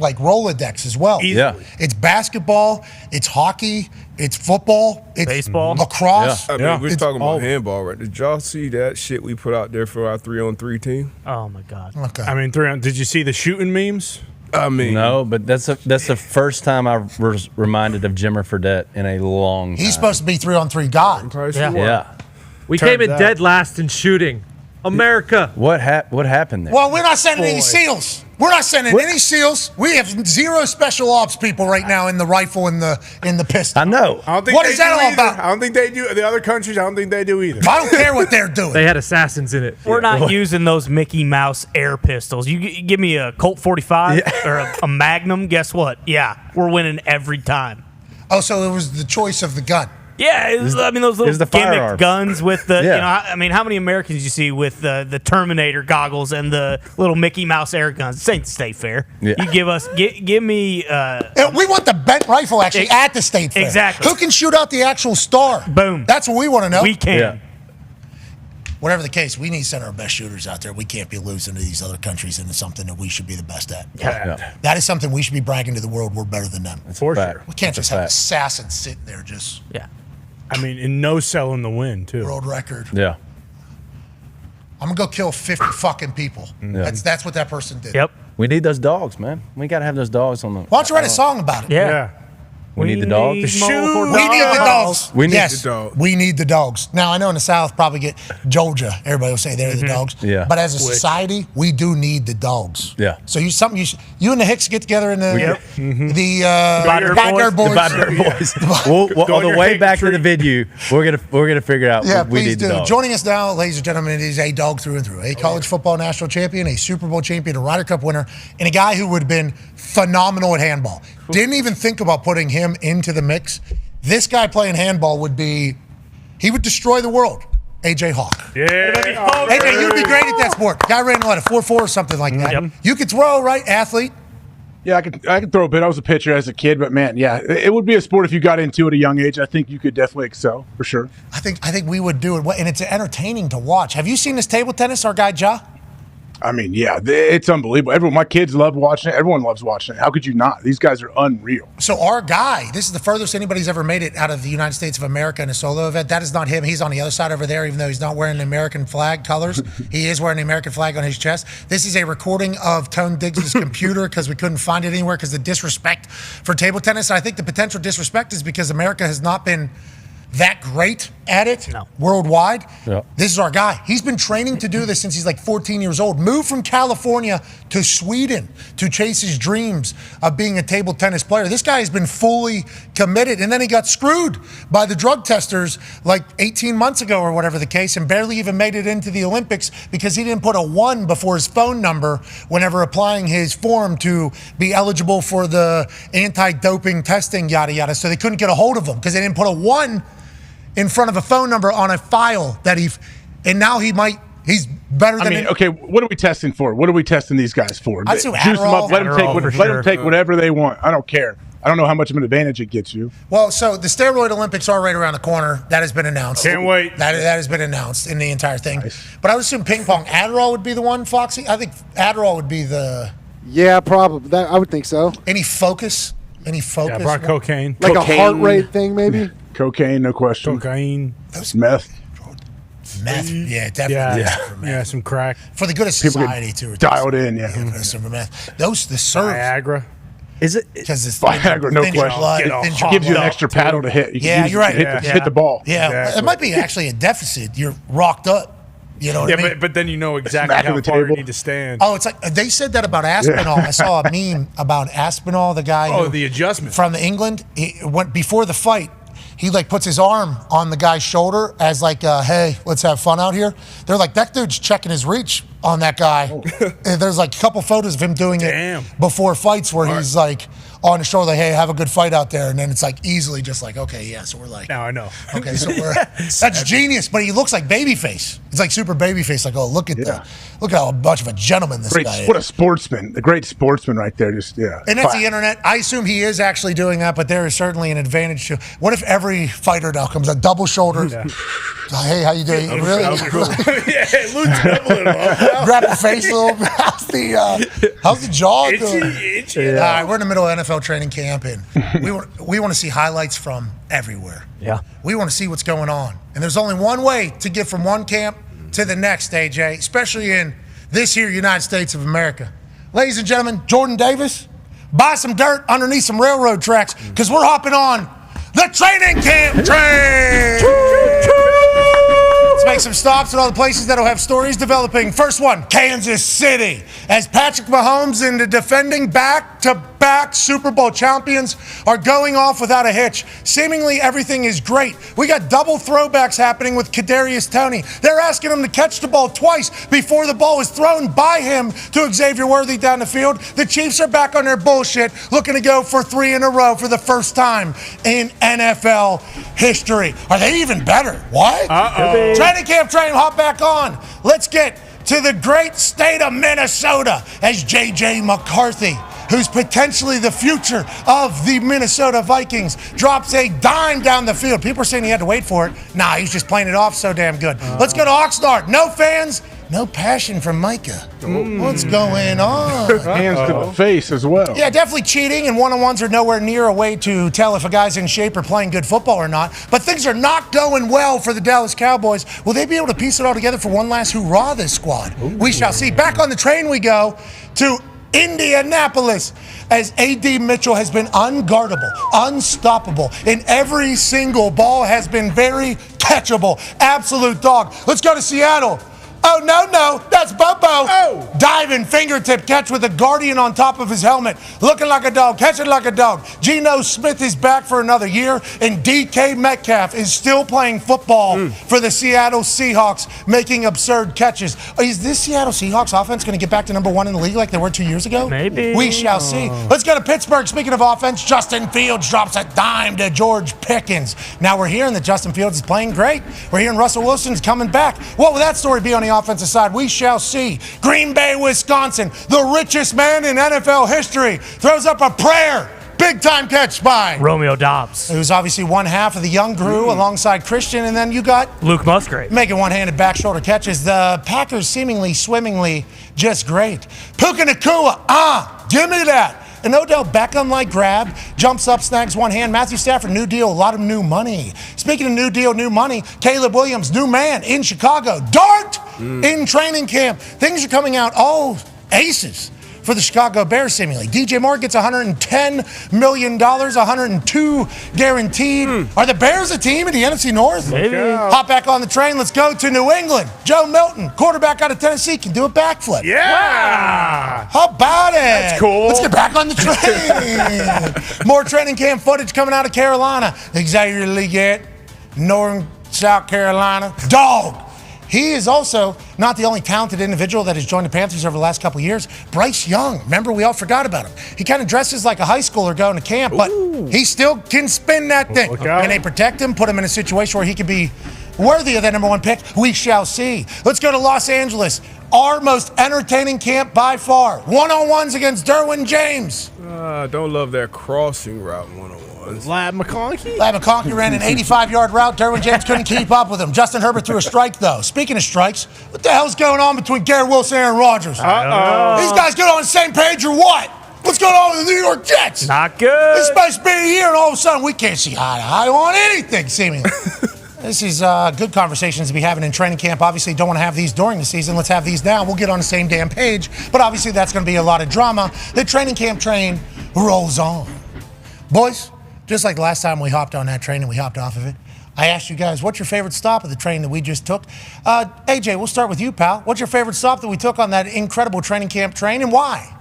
Rolodex as well. Yeah. It's basketball, it's hockey, it's football, it's baseball, lacrosse. I mean, we're talking about handball, right? Did y'all see that shit we put out there for our 3-on-3 team? Oh my god. Okay. I mean, did you see the shooting memes? I mean, no, but that's the first time I was reminded of Jimmer Fredette in a long time. He's supposed to be 3-on-3 god. Yeah. We came in dead last in shooting. America. What happened there? Well, we're not sending any SEALs. We're not sending any SEALs. We have zero special ops people right now in the rifle and the pistol. I know. What is that all about? I don't think they do. The other countries, I don't think they do either. I don't care what they're doing. They had assassins in it. We're not using those Mickey Mouse air pistols. You give me a Colt 45 or a Magnum, guess what? Yeah, we're winning every time. Oh, so it was the choice of the gun. Yeah, those little the gimmick firearm. guns with the, how many Americans you see with the Terminator goggles and the little Mickey Mouse air guns? This ain't state fair. Yeah. You give me. We want the bent rifle actually at the state fair. Exactly. Who can shoot out the actual star? Boom. That's what we want to know. We can. Yeah. Whatever the case, we need to send our best shooters out there. We can't be losing to these other countries, and it's something that we should be the best at. Yeah. That is something we should be bragging to the world. We're better than them. For sure. We can't just have assassins sitting there just. Yeah. I mean, and no selling the win, too. World record. Yeah. I'm going to go kill 50 fucking people. Yeah. That's what that person did. Yep. We need those dogs, man. We got to have those dogs on the. Why don't you write a song about it? Yeah. We need the dogs. We need the dogs. We need the dogs. We need the dogs. Now, I know in the South, probably get Georgia. Everybody will say they're the dogs. Yeah. But as a society, we do need the dogs. Yeah. So you and the Hicks get together in the Blackbird Boys. On the way back to the venue, we're gonna figure out. Yeah, we please need do. the dogs. Joining us now, ladies and gentlemen, is a dog through and through. A college football national champion, a Super Bowl champion, a Ryder Cup winner, and a guy who would have been phenomenal at handball. Didn't even think about putting him into the mix. This guy playing handball would destroy the world. AJ Hawk. Yeah. AJ, you'd be great at that sport. Guy ran a 4.4 or something like that. Yep. You could throw, right? Athlete. Yeah, I could throw a bit. I was a pitcher as a kid, but man, yeah, it would be a sport if you got into it at a young age. I think you could definitely excel for sure. I think we would do it, and it's entertaining to watch. Have you seen this table tennis? Our guy Ja. I mean, yeah, it's unbelievable. My kids love watching it. Everyone loves watching it. How could you not? These guys are unreal. So our guy, this is the furthest anybody's ever made it out of the United States of America in a solo event. That is not him. He's on the other side over there, even though he's not wearing the American flag colors. He is wearing the American flag on his chest. This is a recording of Tone Diggs' computer because we couldn't find it anywhere because the disrespect for table tennis. I think the potential disrespect is because America has not been that great at it worldwide. Yeah. This is our guy. He's been training to do this since he's like 14 years old. Moved from California to Sweden to chase his dreams of being a table tennis player. This guy has been fully committed, and then he got screwed by the drug testers like 18 months ago or whatever the case, and barely even made it into the Olympics because he didn't put a 1 before his phone number whenever applying his form to be eligible for the anti-doping testing, yada, yada. So they couldn't get a hold of him because they didn't put a 1 in front of a phone number on a file and now he's better than. I mean, okay, what are we testing for? What are we testing these guys for? I'd say Juice them up, let them take sure. whatever they want. I don't care. I don't know how much of an advantage it gets you. Well, so the steroid Olympics are right around the corner. That has been announced. Can't wait. That has been announced in the entire thing. Nice. But I would assume ping pong. Adderall would be the one, Foxy? I think Adderall would be the. Yeah, probably. I would think so. Any focus? Yeah, I brought cocaine. Like cocaine. a heart rate thing, maybe? Cocaine, no question. Cocaine. Meth. Meth, yeah, definitely. Yeah, some crack. For the good of society, too. Dialed in, yeah. Some meth. The serves. Viagra. Is it? Because it's Viagra, no question. It gives you an extra paddle to hit. You're right. Hit the ball. Yeah, Exactly. it might be actually a deficit. You're rocked up. You know what I mean? But then you know exactly Smack how the far you table. need to stand. Oh, it's like they said that about Aspinall. I saw a meme about Aspinall, the guy. The adjustment from England. He went before the fight. He puts his arm on the guy's shoulder as hey, let's have fun out here. They're like, that dude's checking his reach on that guy. And there's a couple photos of him doing it before fights where he's on his shoulder, hey, have a good fight out there. And then it's easily just okay, yeah. So we're now I know. Okay, so that's genius. But he looks like babyface. It's super babyface. Look at how much of a gentleman this guy is. What a sportsman. A great sportsman right there. And that's the internet. I assume he is actually doing that, but there is certainly an advantage to. What if every fighter now comes a double shouldered? Yeah. Hey, how you doing? Really? Cool. Grab the face a little bit. How's the jaw doing? Itchy. Yeah. All right, we're in the middle of NFL training camp, and we want to see highlights from everywhere. Yeah. We want to see what's going on. And there's only one way to get from one camp to the next, AJ, especially in this here United States of America. Ladies and gentlemen, Jordan Davis, buy some dirt underneath some railroad tracks because we're hopping on the training camp train. Let's make some stops at all the places that'll have stories developing. First one, Kansas City. As Patrick Mahomes and the defending back-to-back Super Bowl champions are going off without a hitch. Seemingly everything is great. We got double throwbacks happening with Kadarius Toney. They're asking him to catch the ball twice before the ball is thrown by him to Xavier Worthy down the field. The Chiefs are back on their bullshit, looking to go for 3 in a row for the first time in NFL history. Are they even better? What? Uh-oh. Training camp train, hop back on. Let's get to the great state of Minnesota as J.J. McCarthy, who's potentially the future of the Minnesota Vikings, drops a dime down the field. People are saying he had to wait for it. Nah, he's just playing it off so damn good. Let's go to Oxnard. No fans, no passion from Micah. What's going on? Hands to the face as well. Yeah, definitely cheating, and one-on-ones are nowhere near a way to tell if a guy's in shape or playing good football or not. But things are not going well for the Dallas Cowboys. Will they be able to piece it all together for one last hurrah, this squad? Ooh. We shall see. Back on the train we go to Indianapolis, as A.D. Mitchell has been unguardable, unstoppable, and every single ball has been very catchable. Absolute dog. Let's go to Seattle. Oh, no, that's Bobo. Oh. Diving fingertip catch with a Guardian on top of his helmet. Looking like a dog, catching like a dog. Geno Smith is back for another year, and DK Metcalf is still playing football for the Seattle Seahawks, making absurd catches. Is this Seattle Seahawks offense going to get back to number 1 in the league like they were 2 years ago? Maybe. We shall see. Let's go to Pittsburgh. Speaking of offense, Justin Fields drops a dime to George Pickens. Now we're hearing that Justin Fields is playing great. We're hearing Russell Wilson's coming back. What will that story be on the the offensive side. We shall see. Green Bay, Wisconsin, the richest man in NFL history, throws up a prayer. Big-time catch by Romeo Doubs, who's obviously one half of the young crew alongside Christian, and then you got Luke Musgrave making one-handed back shoulder catches. The Packers seemingly swimmingly just great. Puka Nacua, give me that. An Odell Beckham-like grab, jumps up, snags one hand. Matthew Stafford, new deal, a lot of new money. Speaking of new deal, new money, Caleb Williams, new man in Chicago. Dart in training camp. Things are coming out, all aces for the Chicago Bears, seemingly. DJ Moore gets $110 million, $102 guaranteed. Are the Bears a team in the NFC North? Maybe. Hop back on the train. Let's go to New England. Joe Milton, quarterback out of Tennessee, can do a backflip. Yeah! How about it? That's cool. Let's get back on the train. More training camp footage coming out of Carolina. Xavier Legette, Northern South Carolina. Dog. He is also not the only talented individual that has joined the Panthers over the last couple of years. Bryce Young, remember, we all forgot about him. He kind of dresses like a high schooler going to camp, but he still can spin that thing. And they protect him, put him in a situation where he could be worthy of that number one pick. We shall see. Let's go to Los Angeles. Our most entertaining camp by far. One-on-ones against Derwin James. Don't love that crossing route one-on-ones. Lab McConkey? Lab McConkey ran an 85-yard route. Derwin James couldn't keep up with him. Justin Herbert threw a strike, though. Speaking of strikes, what the hell's going on between Garrett Wilson and Aaron Rodgers? These guys get on the same page or what? What's going on with the New York Jets? Not good. It's supposed to be a year, and all of a sudden we can't see eye to eye on anything, seemingly. This is good conversations to be having in training camp. Obviously, don't want to have these during the season. Let's have these now. We'll get on the same damn page. But obviously, that's going to be a lot of drama. The training camp train rolls on. Boys, just like the last time we hopped on that train and we hopped off of it, I asked you guys, what's your favorite stop of the train that we just took? AJ, we'll start with you, pal. What's your favorite stop that we took on that incredible training camp train, and why?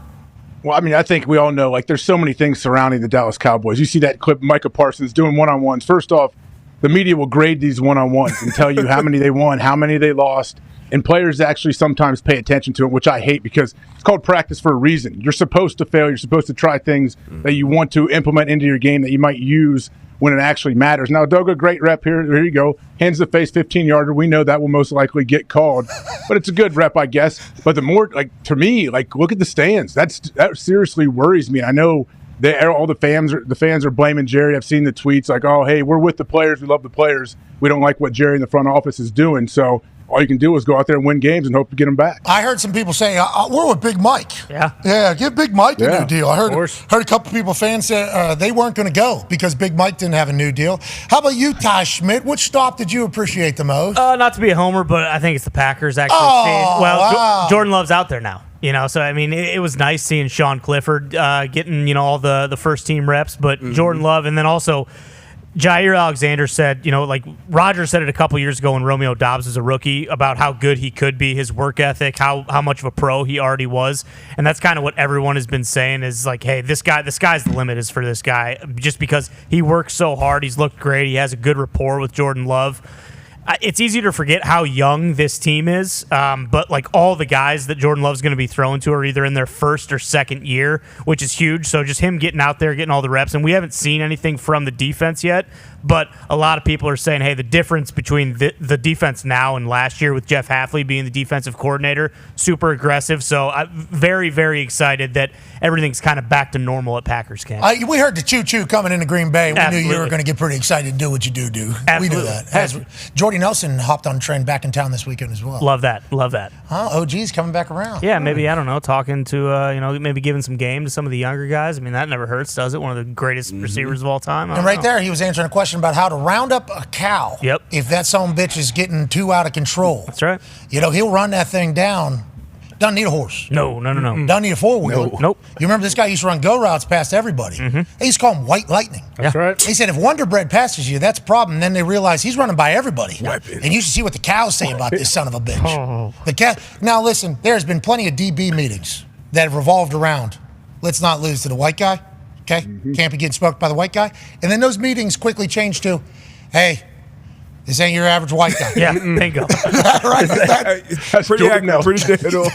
Well, I mean, I think we all know, like, there's so many things surrounding the Dallas Cowboys. You see that clip, Micah Parsons doing one-on-ones. First off, the media will grade these one-on-ones and tell you how many they won, how many they lost, and players actually sometimes pay attention to it, which I hate because it's called practice for a reason. You're supposed to fail. You're supposed to try things that you want to implement into your game that you might use when it actually matters. Now, Doga, great rep here. There you go. Hands to the face, 15-yarder. We know that will most likely get called, but it's a good rep, I guess. But the more, like, to me, like, look at the stands. That seriously worries me. I know all the fans are blaming Jerry. I've seen the tweets like, oh, hey, we're with the players. We love the players. We don't like what Jerry in the front office is doing. So all you can do is go out there and win games and hope to get them back. I heard some people say, we're with Big Mike. Yeah, give Big Mike a new deal. I heard a couple people, fans say they weren't going to go because Big Mike didn't have a new deal. How about you, Ty Schmidt? Which stop did you appreciate the most? Not to be a homer, but I think it's the Packers actually. Wow. Jordan Love's out there now. So I mean, it was nice seeing Sean Clifford getting all the first team reps, but Jordan Love, and then also Jair Alexander said, like Roger said it a couple years ago when Romeo Doubs was a rookie about how good he could be, his work ethic, how much of a pro he already was, and that's kind of what everyone has been saying is like, hey, the sky's the limit is for this guy just because he works so hard, he's looked great, he has a good rapport with Jordan Love. It's easy to forget how young this team is, but like all the guys that Jordan Love's going to be thrown to are either in their first or second year, which is huge. So just him getting out there, getting all the reps, and we haven't seen anything from the defense yet, but a lot of people are saying, hey, the difference between the defense now and last year with Jeff Hafley being the defensive coordinator, super aggressive. So I'm very, very excited that everything's kind of back to normal at Packers camp. We heard the choo-choo coming into Green Bay. We Absolutely. knew you were going to get pretty excited to do what you do. Absolutely. We knew that. Jordy Nelson hopped on a train back in town this weekend as well. Love that. OG's coming back around. Yeah, maybe, I don't know, talking to, maybe giving some game to some of the younger guys. I mean, that never hurts, does it? One of the greatest receivers of all time. And right there, he was answering a question about how to round up a cow. Yep. If that son bitch is getting too out of control. That's right. He'll run that thing down. Doesn't need a horse. No. Doesn't need a four-wheel. Nope. You remember this guy used to run go routes past everybody. They used to call him White Lightning. That's right. He said if Wonder Bread passes you, that's a problem. Then they realize he's running by everybody. And you should see what the cows say about this son of a bitch. The cat. Now listen, there's been plenty of DB meetings that have revolved around, let's not lose to the white guy. Okay? Can't be getting smoked by the white guy. And then those meetings quickly changed to, hey, This ain't your average white guy. Yeah, bingo. Right? That's pretty accurate. Pretty dead on.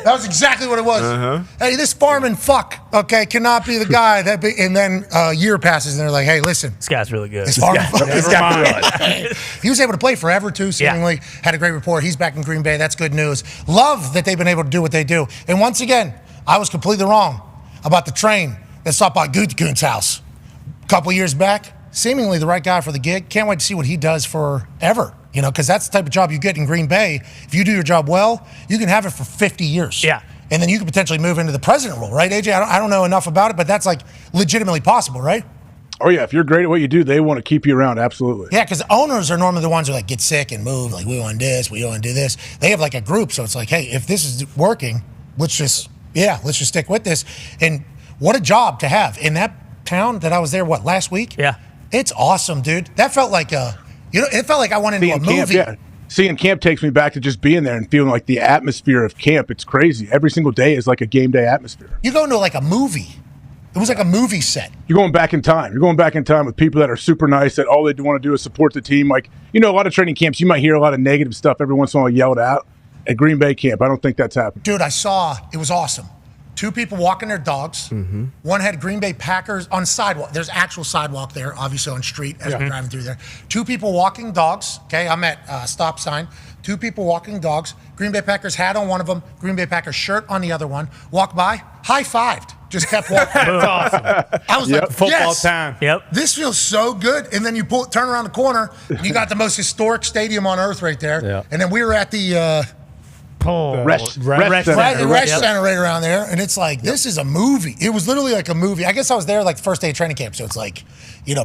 That was exactly what it was. Hey, this farming fuck, okay, cannot be the guy that. And then a year passes, and they're like, "Hey, listen, This guy's really good. this farming fuck, This guy. he was able to play forever too. Seemingly had a great report. He's back in Green Bay. That's good news. Love that they've been able to do what they do. And once again, I was completely wrong about the train that stopped by Gutekunst's house a couple years back. Seemingly the right guy for the gig. Can't wait to see what he does forever. You know, because that's the type of job you get in Green Bay. If you do your job well, you can have it for 50 years. Yeah. And then you can potentially move into the president role, right, AJ? I don't know enough about it, but that's like legitimately possible, right? Oh, yeah. If you're great at what you do, they want to keep you around. Absolutely. Yeah, because owners are normally the ones who like get sick and move. Like, we want this, we want to do this. They have like a group. So it's like, hey, if this is working, let's just stick with this. And what a job to have in that town that I was there, last week? Yeah. It's awesome, dude. That felt like it felt like I went into a movie. Camp, yeah. Seeing camp takes me back to just being there and feeling like the atmosphere of camp. It's crazy. Every single day is like a game day atmosphere. You go into like a movie. It was like a movie set. You're going back in time. You're going back in time with people that are super nice, that all they want to do is support the team. Like, a lot of training camps, you might hear a lot of negative stuff every once in a while yelled out. At Green Bay camp, I don't think that's happened. Dude, it was awesome. 2 people walking their dogs. Mm-hmm. One had Green Bay Packers on sidewalk. There's actual sidewalk there, obviously on street as we're driving through there. 2 people walking dogs. Okay, I'm at stop sign. 2 people walking dogs. Green Bay Packers hat on one of them. Green Bay Packers shirt on the other one. Walked by, high-fived. Just kept walking. That's awesome. I was like, football yes, time. Yep. This feels so good. And then you turn around the corner, and you got the most historic stadium on earth right there. Yeah. And then we were at the Rest center right around there, and it's like this is a movie. It was literally like a movie. I guess I was there like the first day of training camp, so it's like,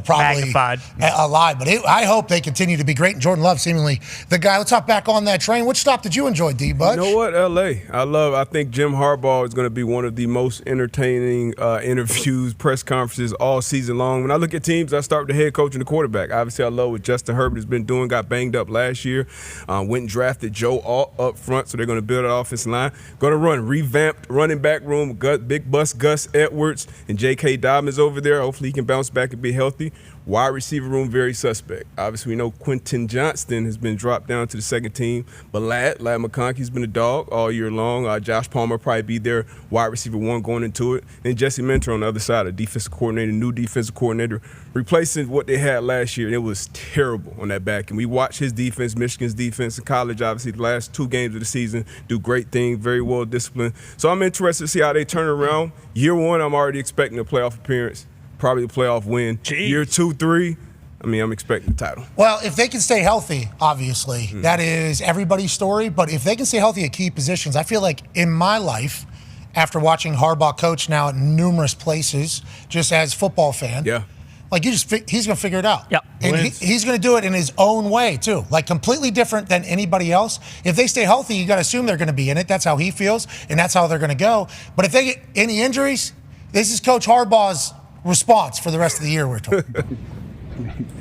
probably magnified. A lie. But I hope they continue to be great. And Jordan Love, seemingly the guy. Let's hop back on that train. Which stop did you enjoy, D. Budge? You know what, L.A. I think Jim Harbaugh is going to be one of the most entertaining interviews, press conferences all season long. When I look at teams, I start with the head coach and the quarterback. Obviously, I love what Justin Herbert has been doing. Got banged up last year. Went and drafted Joe Alt up front, so they're going to build an offensive line. Going to run revamped running back room. Big bust Gus Edwards and J.K. Dobbins over there. Hopefully, he can bounce back and be healthy. Wide receiver room, very suspect. Obviously, we know Quentin Johnston has been dropped down to the second team. But Ladd McConkey's been a dog all year long. Josh Palmer probably be there, wide receiver 1 going into it. And Jesse Mentor on the other side, a defensive coordinator, new defensive coordinator, replacing what they had last year. And it was terrible on that back. And we watched his defense, Michigan's defense in college, obviously, the last 2 games of the season, do great things, very well disciplined. So I'm interested to see how they turn around. Year 1, I'm already expecting a playoff appearance. Probably a playoff win. Jeez. Year 2, 3, I'm expecting the title. Well, if they can stay healthy, obviously, that is everybody's story. But if they can stay healthy at key positions, I feel like in my life, after watching Harbaugh coach now at numerous places, just as a football fan, like he's going to figure it out. Yeah, and he's going to do it in his own way too, like completely different than anybody else. If they stay healthy, you got to assume they're going to be in it. That's how he feels, and that's how they're going to go. But if they get any injuries, this is Coach Harbaugh's response for the rest of the year, we're told.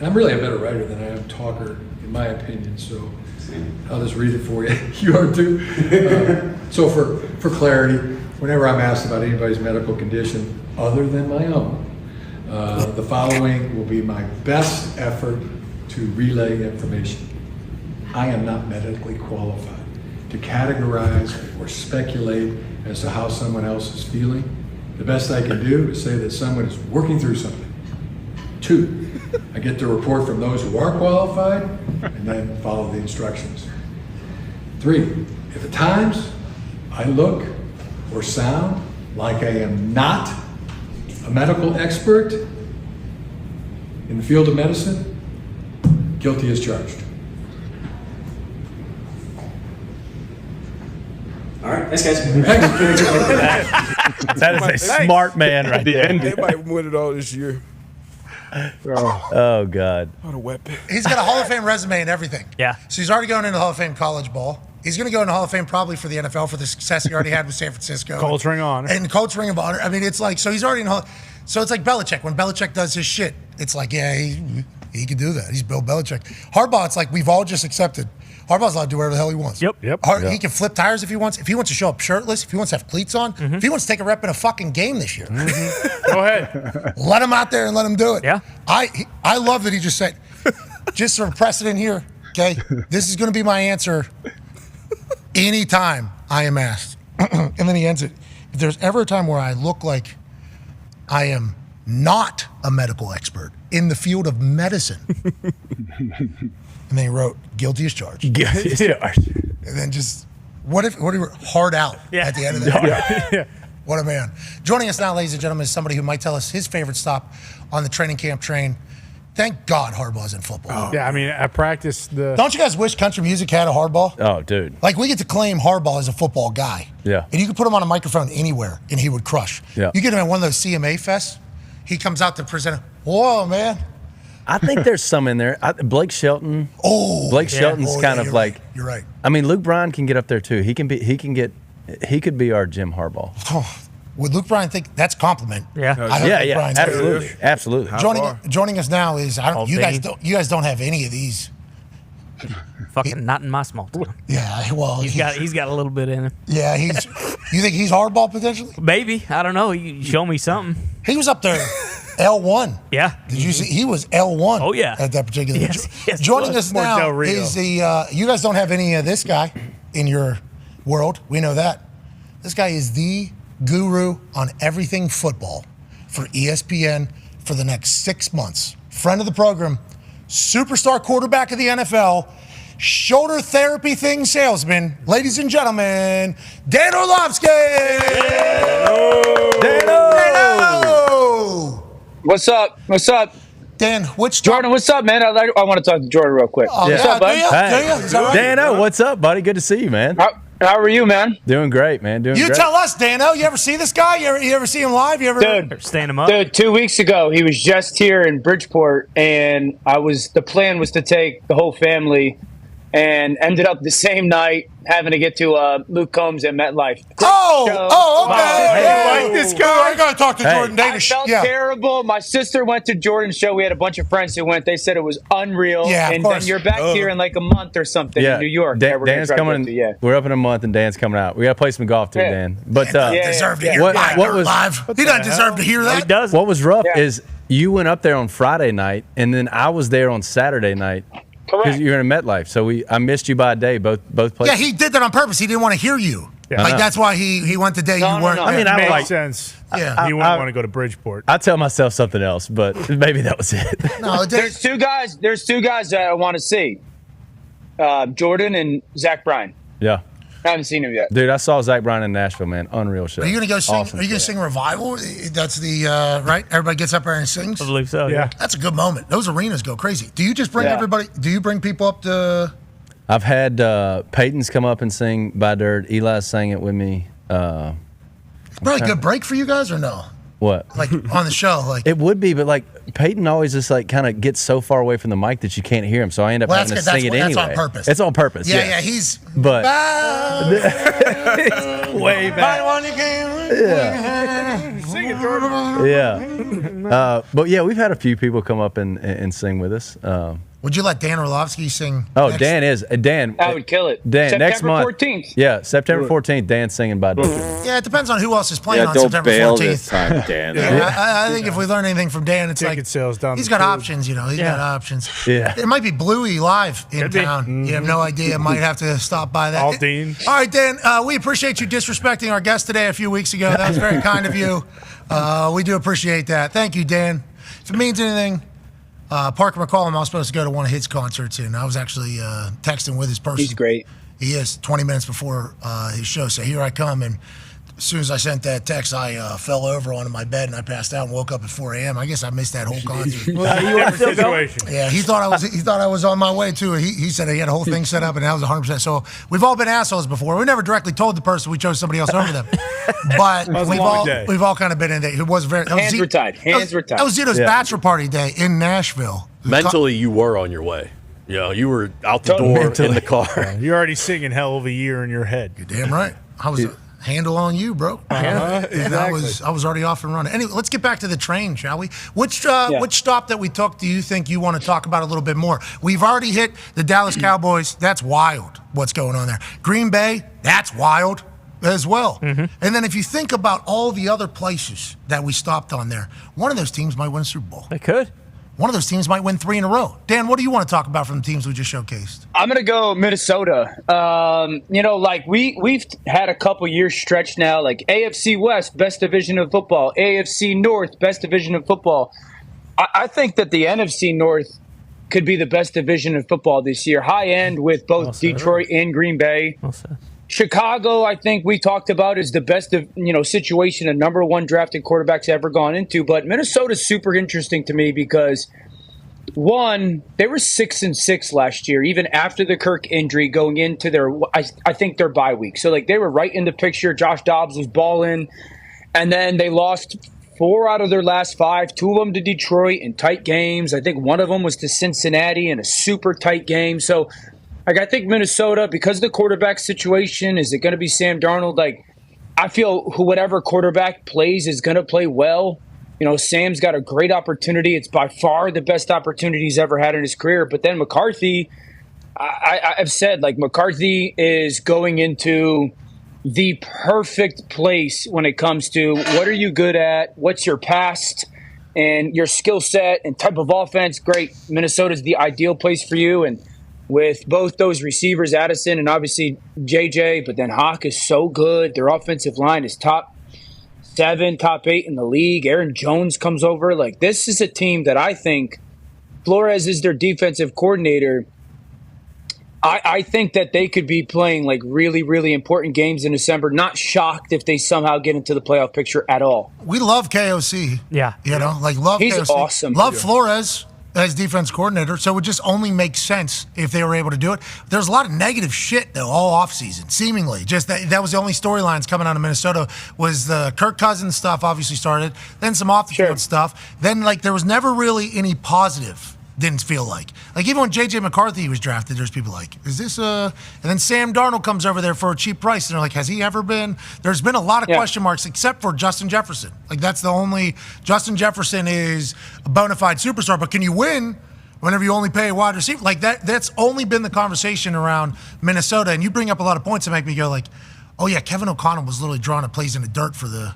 I'm really a better writer than I am talker, in my opinion, so I'll just read it for you. You are too. So for clarity, whenever I'm asked about anybody's medical condition other than my own, the following will be my best effort to relay information. I am not medically qualified to categorize or speculate as to how someone else is feeling. The best I can do is say that someone is working through something. 2, I get to report from those who are qualified and then follow the instructions. 3, if at times I look or sound like I am not a medical expert in the field of medicine, guilty as charged. All right, thanks, guys. That is a smart man right there. They might win it all this year. Oh, God. What a weapon. He's got a Hall of Fame resume and everything. Yeah. So he's already going into Hall of Fame college ball. He's going to go into Hall of Fame probably for the NFL for the success he already had with San Francisco. Colts Ring of Honor. And Colts Ring of Honor. I mean, it's like, so he's already in Hall. So it's like Belichick. When Belichick does his shit, it's like, yeah, he can do that. He's Bill Belichick. Harbaugh, it's like we've all just accepted. Harbaugh's allowed to do whatever the hell he wants. Yep. He can flip tires if he wants. If he wants to show up shirtless, if he wants to have cleats on, if he wants to take a rep in a fucking game this year, Go ahead. let him out there and let him do it. Yeah. I love that he just said, just for precedent here, okay? This is going to be my answer anytime I am asked. And then he ends it. If there's ever a time where I look like I am not a medical expert in the field of medicine, and then he wrote, guilty as charged. Guilty as charged. And then just, what if he were hard out at the end of that? What a man. Joining us now, ladies and gentlemen, is somebody who might tell us his favorite stop on the training camp train. Thank God Harbaugh's in football. Yeah, I mean, I practiced the. Don't you guys wish country music had a hardball? Oh, dude. Like, we get to claim Harbaugh as a football guy. Yeah. And you could put him on a microphone anywhere, and he would crush. Yeah. You get him at one of those CMA fests, he comes out to present. Whoa, man. I think there's some in there. Blake Shelton. Oh, Blake Shelton's kind of like. You're right. I mean, Luke Bryan can get up there too. He could be our Jim Harbaugh. Would Luke Bryan think that's a compliment? Yeah. I hope Luke Bryan's Absolutely. there. Absolutely. Joining us now is you Dean. guys don't have any of these. Fucking not in my small town. Yeah, well, he's got a little bit in him. Yeah, you think he's hardball potentially? Maybe, I don't know. You show me something. He was up there, L1. Yeah. Did you see? He was L1. Oh yeah. At that particular. Yes, Joining us now is the. You guys don't have any of this guy in your world. We know that. This guy is the guru on everything football for ESPN for the next 6 months. Friend of the program, superstar quarterback of the NFL, shoulder therapy thing salesman, ladies and gentlemen, Dan Orlovsky. Dano. What's up? What's up? Dan, Jordan, what's up, man? I want to talk to Jordan real quick. Oh, what's yeah, up, bud? Right? Dano, what's up, buddy? Good to see you, man. How are you, man? Doing great, man. Doing You great. tell us, Dano. You ever see this guy? You ever see him live? You ever stand him up? Dude, 2 weeks ago, he was just here in Bridgeport, and the plan was to take the whole family, and ended up the same night having to get to Luke Combs at MetLife. Okay. I like this guy. I got to talk to Jordan Danish. I felt terrible. My sister went to Jordan's show. We had a bunch of friends who went. They said it was unreal. Yeah, of and course. then you're back here in like a month or something in New York. that we're gonna Dan's try to coming. get to, yeah. We're up in a month, and Dan's coming out. We got to play some golf too, Dan. But He doesn't deserve to hear that live. He doesn't deserve to hear that. He does. What was rough is you went up there on Friday night, and then I was there on Saturday night. Because you're in MetLife, so I missed you by a day, both places. Yeah, he did that on purpose. He didn't want to hear you. Yeah. Like that's why he went the day you weren't. I mean, I makes like sense. Yeah. He wouldn't want to go to Bridgeport. I tell myself something else, but maybe that was it. No, There's two guys that I want to see. Jordan and Zach Bryan. Yeah. I haven't seen him yet. Dude, I saw Zach Bryan in Nashville, man. Unreal show. Are you gonna go sing? Awesome Are you gonna show. sing Revival? That's the right. Everybody gets up there and sings. I believe so. Yeah. That's a good moment. Those arenas go crazy. Do you just bring everybody? Do you bring people up to? I've had Peyton's come up and sing By Dirt. Eli sang it with me. Probably a good break for you guys, or no? What? Like on the show, like it would be, but like Peyton always just like kind of gets so far away from the mic that you can't hear him. So I end up having to sing it anyway. That's on purpose. It's on purpose. Yeah, yes. yeah. He's but way back. Sing it, Jordan. Yeah. But yeah, we've had a few people come up and sing with us. Would you let Dan Orlovsky sing? Oh, next? Dan. I would kill it. Dan, September next month. 14th. Yeah, September 14th. Dan's singing By Dirt. Yeah, it depends on who else is playing Yeah, on don't September bail 14th. this time, Dan. I think if we learn anything from Dan, it's Ticket like sales down he's the got tube. options. You know, he's got options. Yeah. It might be Bluey live in Could be. town. You have no idea. Might have to stop by that. All Dean. All right, Dan. We appreciate you disrespecting our guest today a few weeks ago. That was very kind of you. We do appreciate that. Thank you, Dan. If it means anything, Parker McCollum, I was supposed to go to one of his concerts, and I was actually texting with his person. He's great. He is 20 minutes before his show. So here I come, and as soon as I sent that text, I fell over onto my bed and I passed out and woke up at 4 a.m. I guess I missed that whole concert. Different situation. Yeah, he thought I was on my way to it. He said he had a whole thing set up and that was 100%. So we've all been assholes before. We never directly told the person we chose somebody else over them, but was a long day. we've all kind of been in there. It was very Hands were tied. Hands were tied. That was Zito's bachelor party day in Nashville. Mentally, you were on your way. You know, you were out the door in the car. You're already singing Hell of a Year in your head. You're damn right. I was. Handle on you, bro. Exactly. And I was already off and running. Anyway, let's get back to the train, shall we? Which stop that we took do you think you want to talk about a little bit more? We've already hit the Dallas Cowboys. That's wild what's going on there. Green Bay, that's wild as well. And then if you think about all the other places that we stopped on there, one of those teams might win a Super Bowl. They could. one of those teams might win 3 in a row. Dan, what do you want to talk about from the teams we just showcased? I'm going to go Minnesota. We've had a couple years stretch now, like AFC West, best division of football, AFC North, best division of football. I think that the NFC North could be the best division of football this year. High end with both Detroit and Green Bay. Chicago, I think we talked about, is the best situation a number 1 drafted quarterback's ever gone into. But Minnesota's super interesting to me because, one, they were 6-6 last year, even after the Kirk injury, going into their I think their bye week. So they were right in the picture. Josh Dobbs was balling, and then they lost 4 out of their last 5, 2 of them to Detroit in tight games. I think one of them was to Cincinnati in a super tight game. So, I think Minnesota, because of the quarterback situation, is it going to be Sam Darnold? I feel whatever quarterback plays is going to play well. Sam's got a great opportunity. It's by far the best opportunity he's ever had in his career. But then McCarthy, I've said, McCarthy is going into the perfect place when it comes to what are you good at, what's your past, and your skill set and type of offense. Great. Minnesota's the ideal place for you. And with both those receivers, Addison and obviously JJ, but then Hawk is so good. Their offensive line is top 7, top 8 in the league. Aaron Jones comes over. This is a team that I think Flores is their defensive coordinator. I think that they could be playing really, really important games in December. Not shocked if they somehow get into the playoff picture at all. We love KOC. Yeah. Love He's KOC. awesome. Love Flores as defense coordinator, so it would just only make sense if they were able to do it. There's a lot of negative shit, though, all offseason, seemingly. Just that was the only storylines coming out of Minnesota was the Kirk Cousins stuff obviously started, then some off-the-field stuff. Then, there was never really any positive, didn't feel like. Even when J.J. McCarthy was drafted, there's people is this And then Sam Darnold comes over there for a cheap price, and they're like, has he ever been? There's been a lot of question marks, except for Justin Jefferson. That's the only. Justin Jefferson is a bona fide superstar, but can you win whenever you only pay a wide receiver? That's only been the conversation around Minnesota, and you bring up a lot of points that make me go oh yeah, Kevin O'Connell was literally drawing plays in the dirt for the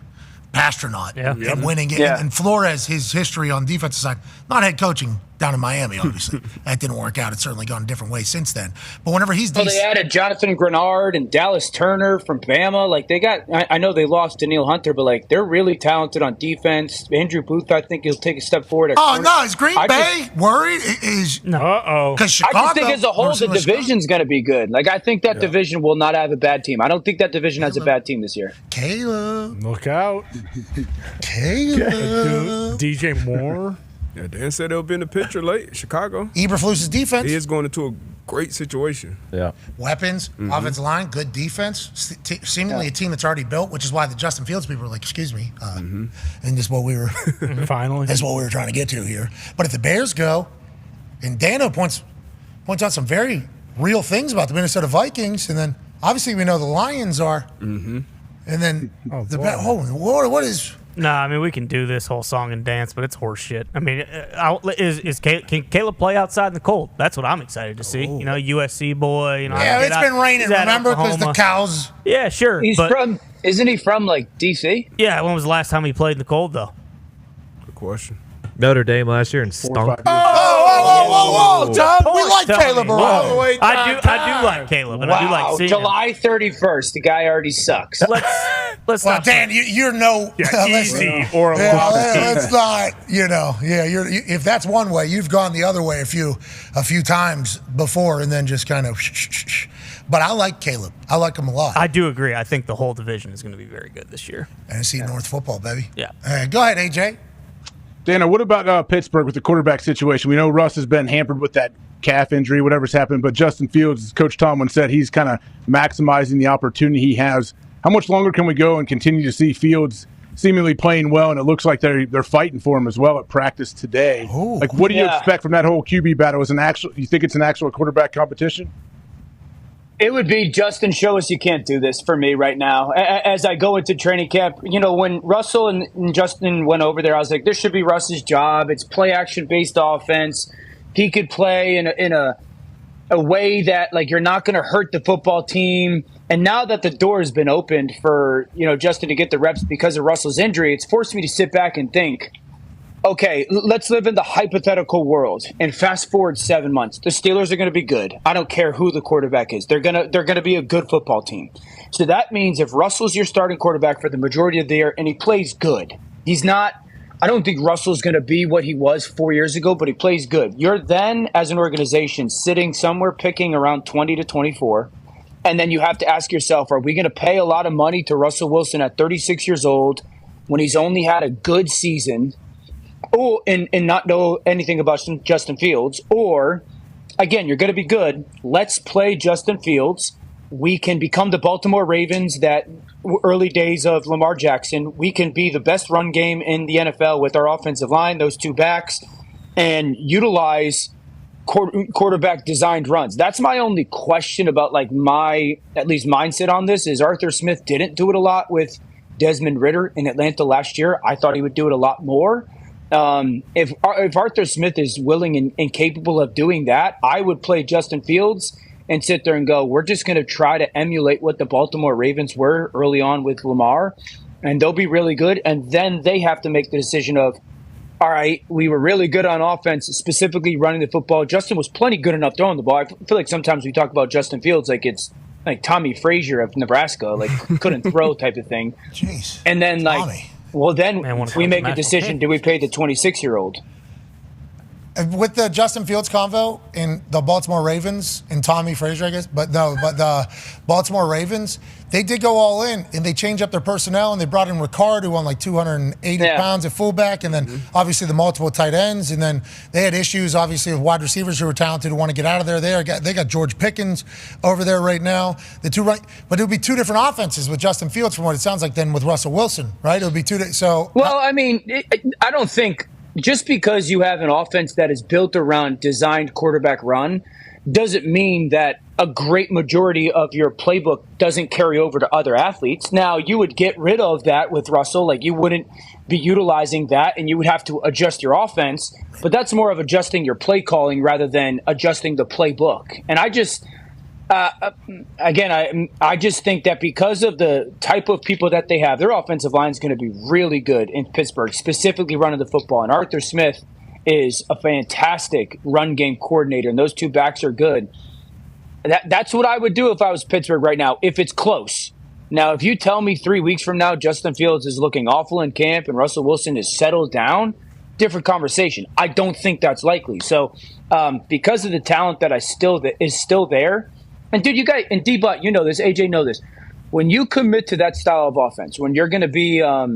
Astronaut and winning it. And Flores, his history on the defensive side, not head coaching down in Miami, obviously. That didn't work out. It's certainly gone a different way since then. But whenever he's they added Jonathan Grenard and Dallas Turner from Bama. They got, I know they lost Daniil Hunter, but they're really talented on defense. Andrew Booth, I think he'll take a step forward. No, is Green Bay worried? Because Chicago. I just think as a whole, the division's going to be good. I think that division will not have a bad team. I don't think that division has a bad team this year. Caleb. Look out. Caleb. DJ Moore. Yeah, Dan said they'll be in the picture late. Chicago. Eberflus's defense. He is going into a great situation. Yeah. Weapons, offensive line, good defense. Seemingly a team that's already built, which is why the Justin Fields people were like, excuse me. And this is what we were finally. That's what we were trying to get to here. But if the Bears go, and Dano points out some very real things about the Minnesota Vikings, and then obviously we know the Lions are. And then what is? No, we can do this whole song and dance, but it's horse shit. Can Caleb play outside in the cold? That's what I'm excited to see. USC boy. It's been raining. Remember, because the cows. Yeah, sure. Isn't he from DC? Yeah. When was the last time he played in the cold though? Good question. Notre Dame last year and stunk. Whoa, Tom. We like Caleb around. I do like Caleb, and I do like seeing July 31st. The guy already sucks. Let's well, Dan, you're no easy or let's not. If that's one way, you've gone the other way a few times before, and then just kind of. But I like Caleb. I like him a lot. I do agree. I think the whole division is going to be very good this year. NFC North football, baby. Yeah. Go ahead, AJ. Dana, what about Pittsburgh with the quarterback situation? We know Russ has been hampered with that calf injury, whatever's happened, but Justin Fields, as Coach Tomlin said, he's kind of maximizing the opportunity he has. How much longer can we go and continue to see Fields seemingly playing well, and it looks like they're fighting for him as well at practice today? What do you expect from that whole QB battle? You think it's an actual quarterback competition? It would be Justin, show us you can't do this for me right now. As I go into training camp, when Russell and Justin went over there, I was like, this should be Russ's job. It's play action based offense. He could play in a way that you're not going to hurt the football team. And now that the door has been opened for Justin to get the reps because of Russell's injury, it's forced me to sit back and think, Okay, let's live in the hypothetical world and fast forward 7 months. The Steelers are going to be good. I don't care who the quarterback is. They're gonna be a good football team. So that means if Russell's your starting quarterback for the majority of the year and he plays good, he's not. I don't think Russell's going to be what he was 4 years ago, but he plays good. You're then, as an organization, sitting somewhere picking around 20 to 24, and then you have to ask yourself: are we going to pay a lot of money to Russell Wilson at 36 years old when he's only had a good season? And not know anything about Justin Fields, or again, you're going to be good. Let's play Justin Fields. We can become the Baltimore Ravens that early days of Lamar Jackson. We can be the best run game in the NFL with our offensive line, those two backs, and utilize quarterback designed runs. That's my only question about my at least mindset on this is Arthur Smith didn't do it a lot with Desmond Ridder in Atlanta last year. I thought he would do it a lot more. If Arthur Smith is willing and capable of doing that, I would play Justin Fields and sit there and go, we're just going to try to emulate what the Baltimore Ravens were early on with Lamar, and they'll be really good. And then they have to make the decision of, all right, we were really good on offense, specifically running the football. Justin was plenty good enough throwing the ball. I feel like sometimes we talk about Justin Fields like it's like Tommy Frazier of Nebraska, like couldn't throw type of thing. Jeez. And then well, then we make a decision. Do we pay the 26-year-old? With the Justin Fields convo in the Baltimore Ravens and Tommy Frazier, I guess, but the Baltimore Ravens, they did go all in and they changed up their personnel and they brought in Ricard, who won like 280 pounds at fullback, and then obviously the multiple tight ends, and then they had issues obviously with wide receivers who were talented who want to get out of there. They got George Pickens over there right now. But it would be two different offenses with Justin Fields from what it sounds like than with Russell Wilson, right? It would be I mean, I don't think. Just because you have an offense that is built around designed quarterback run doesn't mean that a great majority of your playbook doesn't carry over to other athletes. Now, you would get rid of that with Russell. Like, you wouldn't be utilizing that, and you would have to adjust your offense. But that's more of adjusting your play calling rather than adjusting the playbook. And I just... I just think that because of the type of people that they have, their offensive line is going to be really good in Pittsburgh, specifically running the football. And Arthur Smith is a fantastic run game coordinator, and those two backs are good. That's what I would do if I was Pittsburgh right now, if it's close. Now, if you tell me 3 weeks from now Justin Fields is looking awful in camp and Russell Wilson is settled down, different conversation. I don't think that's likely. So because of the talent that is still there, and dude, you guys, and D-Butt, you know this, AJ know this. When you commit to that style of offense, when you're going to be a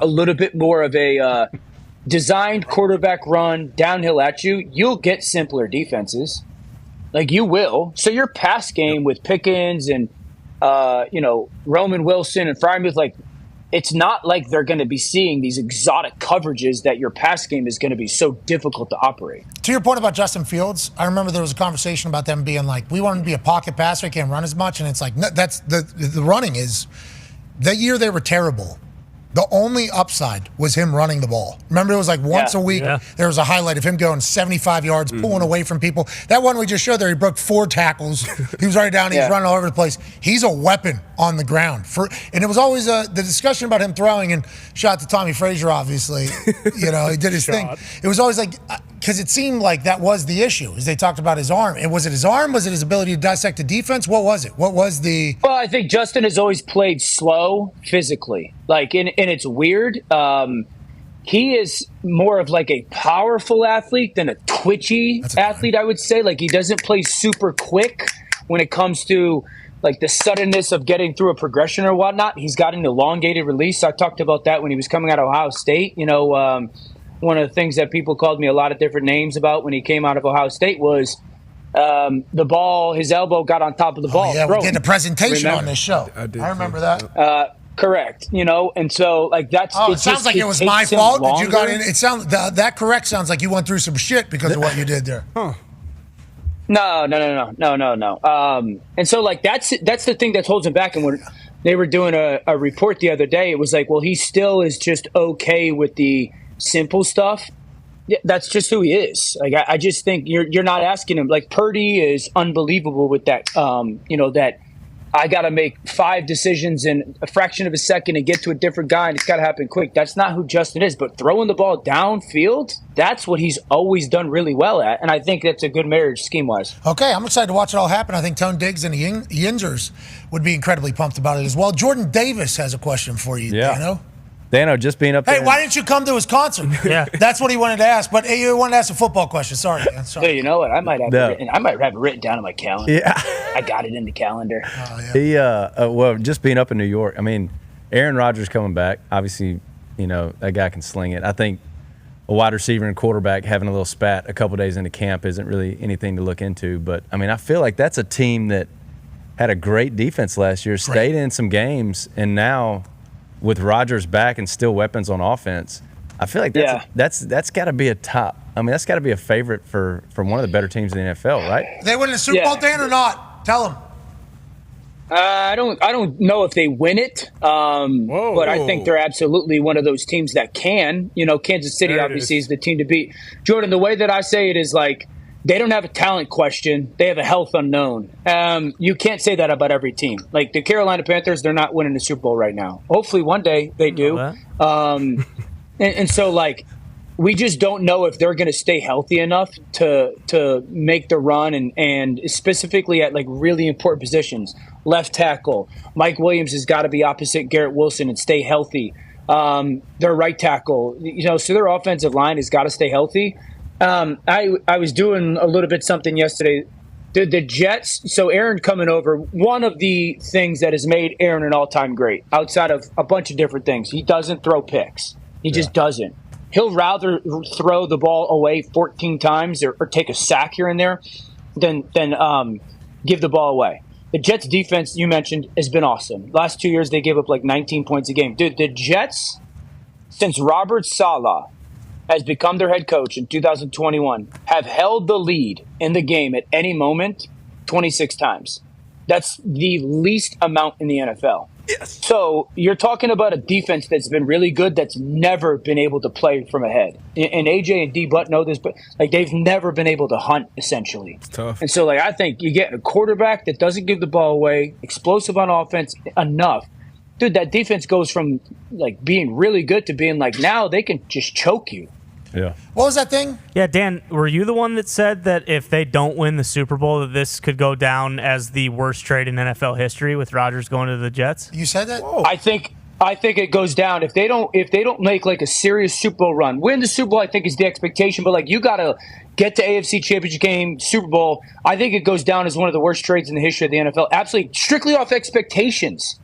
little bit more of a designed quarterback run downhill at you, you'll get simpler defenses. Like, you will. So your pass game with Pickens and, Roman Wilson and Freiermuth, like, it's not like they're going to be seeing these exotic coverages that your pass game is going to be so difficult to operate. To your point about Justin Fields, I remember there was a conversation about them being like, we want him to be a pocket passer, he can't run as much. And it's like, no, that's the running is, that year they were terrible. The only upside was him running the ball. Remember, it was like once a week, there was a highlight of him going 75 yards, pulling away from people. That one we just showed there, he broke 4 tackles. He was already down, he was running all over the place. He's a weapon on the ground. And it was always the discussion about him throwing, and shout out to Tommy Frazier, obviously. He did his thing. It was always like, because it seemed like that was the issue, as they talked about his arm. And was it his arm? Was it his ability to dissect a defense? What was it? What was the... Well, I think Justin has always played slow physically. Like, and it's weird. He is more of like a powerful athlete than a twitchy athlete, I would say. Like, he doesn't play super quick when it comes to like the suddenness of getting through a progression or whatnot. He's got an elongated release. I talked about that when he was coming out of Ohio State. One of the things that people called me a lot of different names about when he came out of Ohio State was the ball, his elbow got on top of the ball. Yeah, we did a presentation on this show. I remember that. Correct. And so like that's. Oh, it sounds like it was my fault that you got in. It sounds that correct sounds like you went through some shit because of what you did there. Huh. No. And so like that's the thing that holds him back. And when they were doing a report the other day, it was like, well, he still is just okay with the simple stuff. Yeah, that's just who he is. Like I just think you're not asking him. Like Purdy is unbelievable with that. That I got to make 5 decisions in a fraction of a second and get to a different guy, and it's got to happen quick. That's not who Justin is. But throwing the ball downfield, that's what he's always done really well at, and I think that's a good marriage scheme-wise. Okay, I'm excited to watch it all happen. I think Tone Diggs and the Yinzers would be incredibly pumped about it as well. Jordan Davis has a question for you, Dano. Dano, just being up there. Hey, why didn't you come to his concert? Yeah. That's what he wanted to ask. But he wanted to ask a football question. Sorry, man. Sorry. Hey, you know what? I might have it written down on my calendar. Yeah. I got it in the calendar. He, well, just being up in New York, I mean, Aaron Rodgers coming back, obviously, you know, that guy can sling it. I think a wide receiver and quarterback having a little spat a couple days into camp isn't really anything to look into. But, I mean, I feel like that's a team that had a great defense last year, stayed in some games, and now with Rodgers back and still weapons on offense, I feel like that's got to be a top. I mean, that's got to be a favorite for one of the better teams in the NFL, right? They win the Super Bowl, Dan, or not? Tell them. I don't know if they win it, but I think they're absolutely one of those teams that can. You know, Kansas City obviously is the team to beat. Jordan, the way that I say it is like, they don't have a talent question. They have a health unknown. You can't say that about every team. Like the Carolina Panthers, they're not winning the Super Bowl right now. Hopefully one day they do. And so, like, we just don't know if they're going to stay healthy enough to make the run and specifically at, like, really important positions. Left tackle. Mike Williams has got to be opposite Garrett Wilson and stay healthy. Their right tackle. You know, so their offensive line has got to stay healthy. I was doing a little bit something yesterday. The Jets, so Aaron coming over, one of the things that has made Aaron an all-time great, outside of a bunch of different things, he doesn't throw picks. He just doesn't. He'll rather throw the ball away 14 times or take a sack here and there than give the ball away. The Jets defense, you mentioned, has been awesome. Last 2 years, they gave up like 19 points a game. Dude, the Jets, since Robert Saleh has become their head coach in 2021, have held the lead in the game at any moment 26 times. That's the least amount in the NFL. Yes. So you're talking about a defense that's been really good that's never been able to play from ahead. And AJ and D Butt know this, but like they've never been able to hunt, essentially. It's tough. And so like I think you get a quarterback that doesn't give the ball away, explosive on offense enough. Dude, that defense goes from like being really good to being like now they can just choke you. Yeah. What was that thing? Yeah, Dan, were you the one that said that if they don't win the Super Bowl, that this could go down as the worst trade in NFL history with Rodgers going to the Jets? You said that? Whoa. I think it goes down if they don't make like a serious Super Bowl run. Win the Super Bowl, I think, is the expectation, but like you got to get to AFC Championship game, Super Bowl. I think it goes down as one of the worst trades in the history of the NFL. Absolutely, strictly off expectations.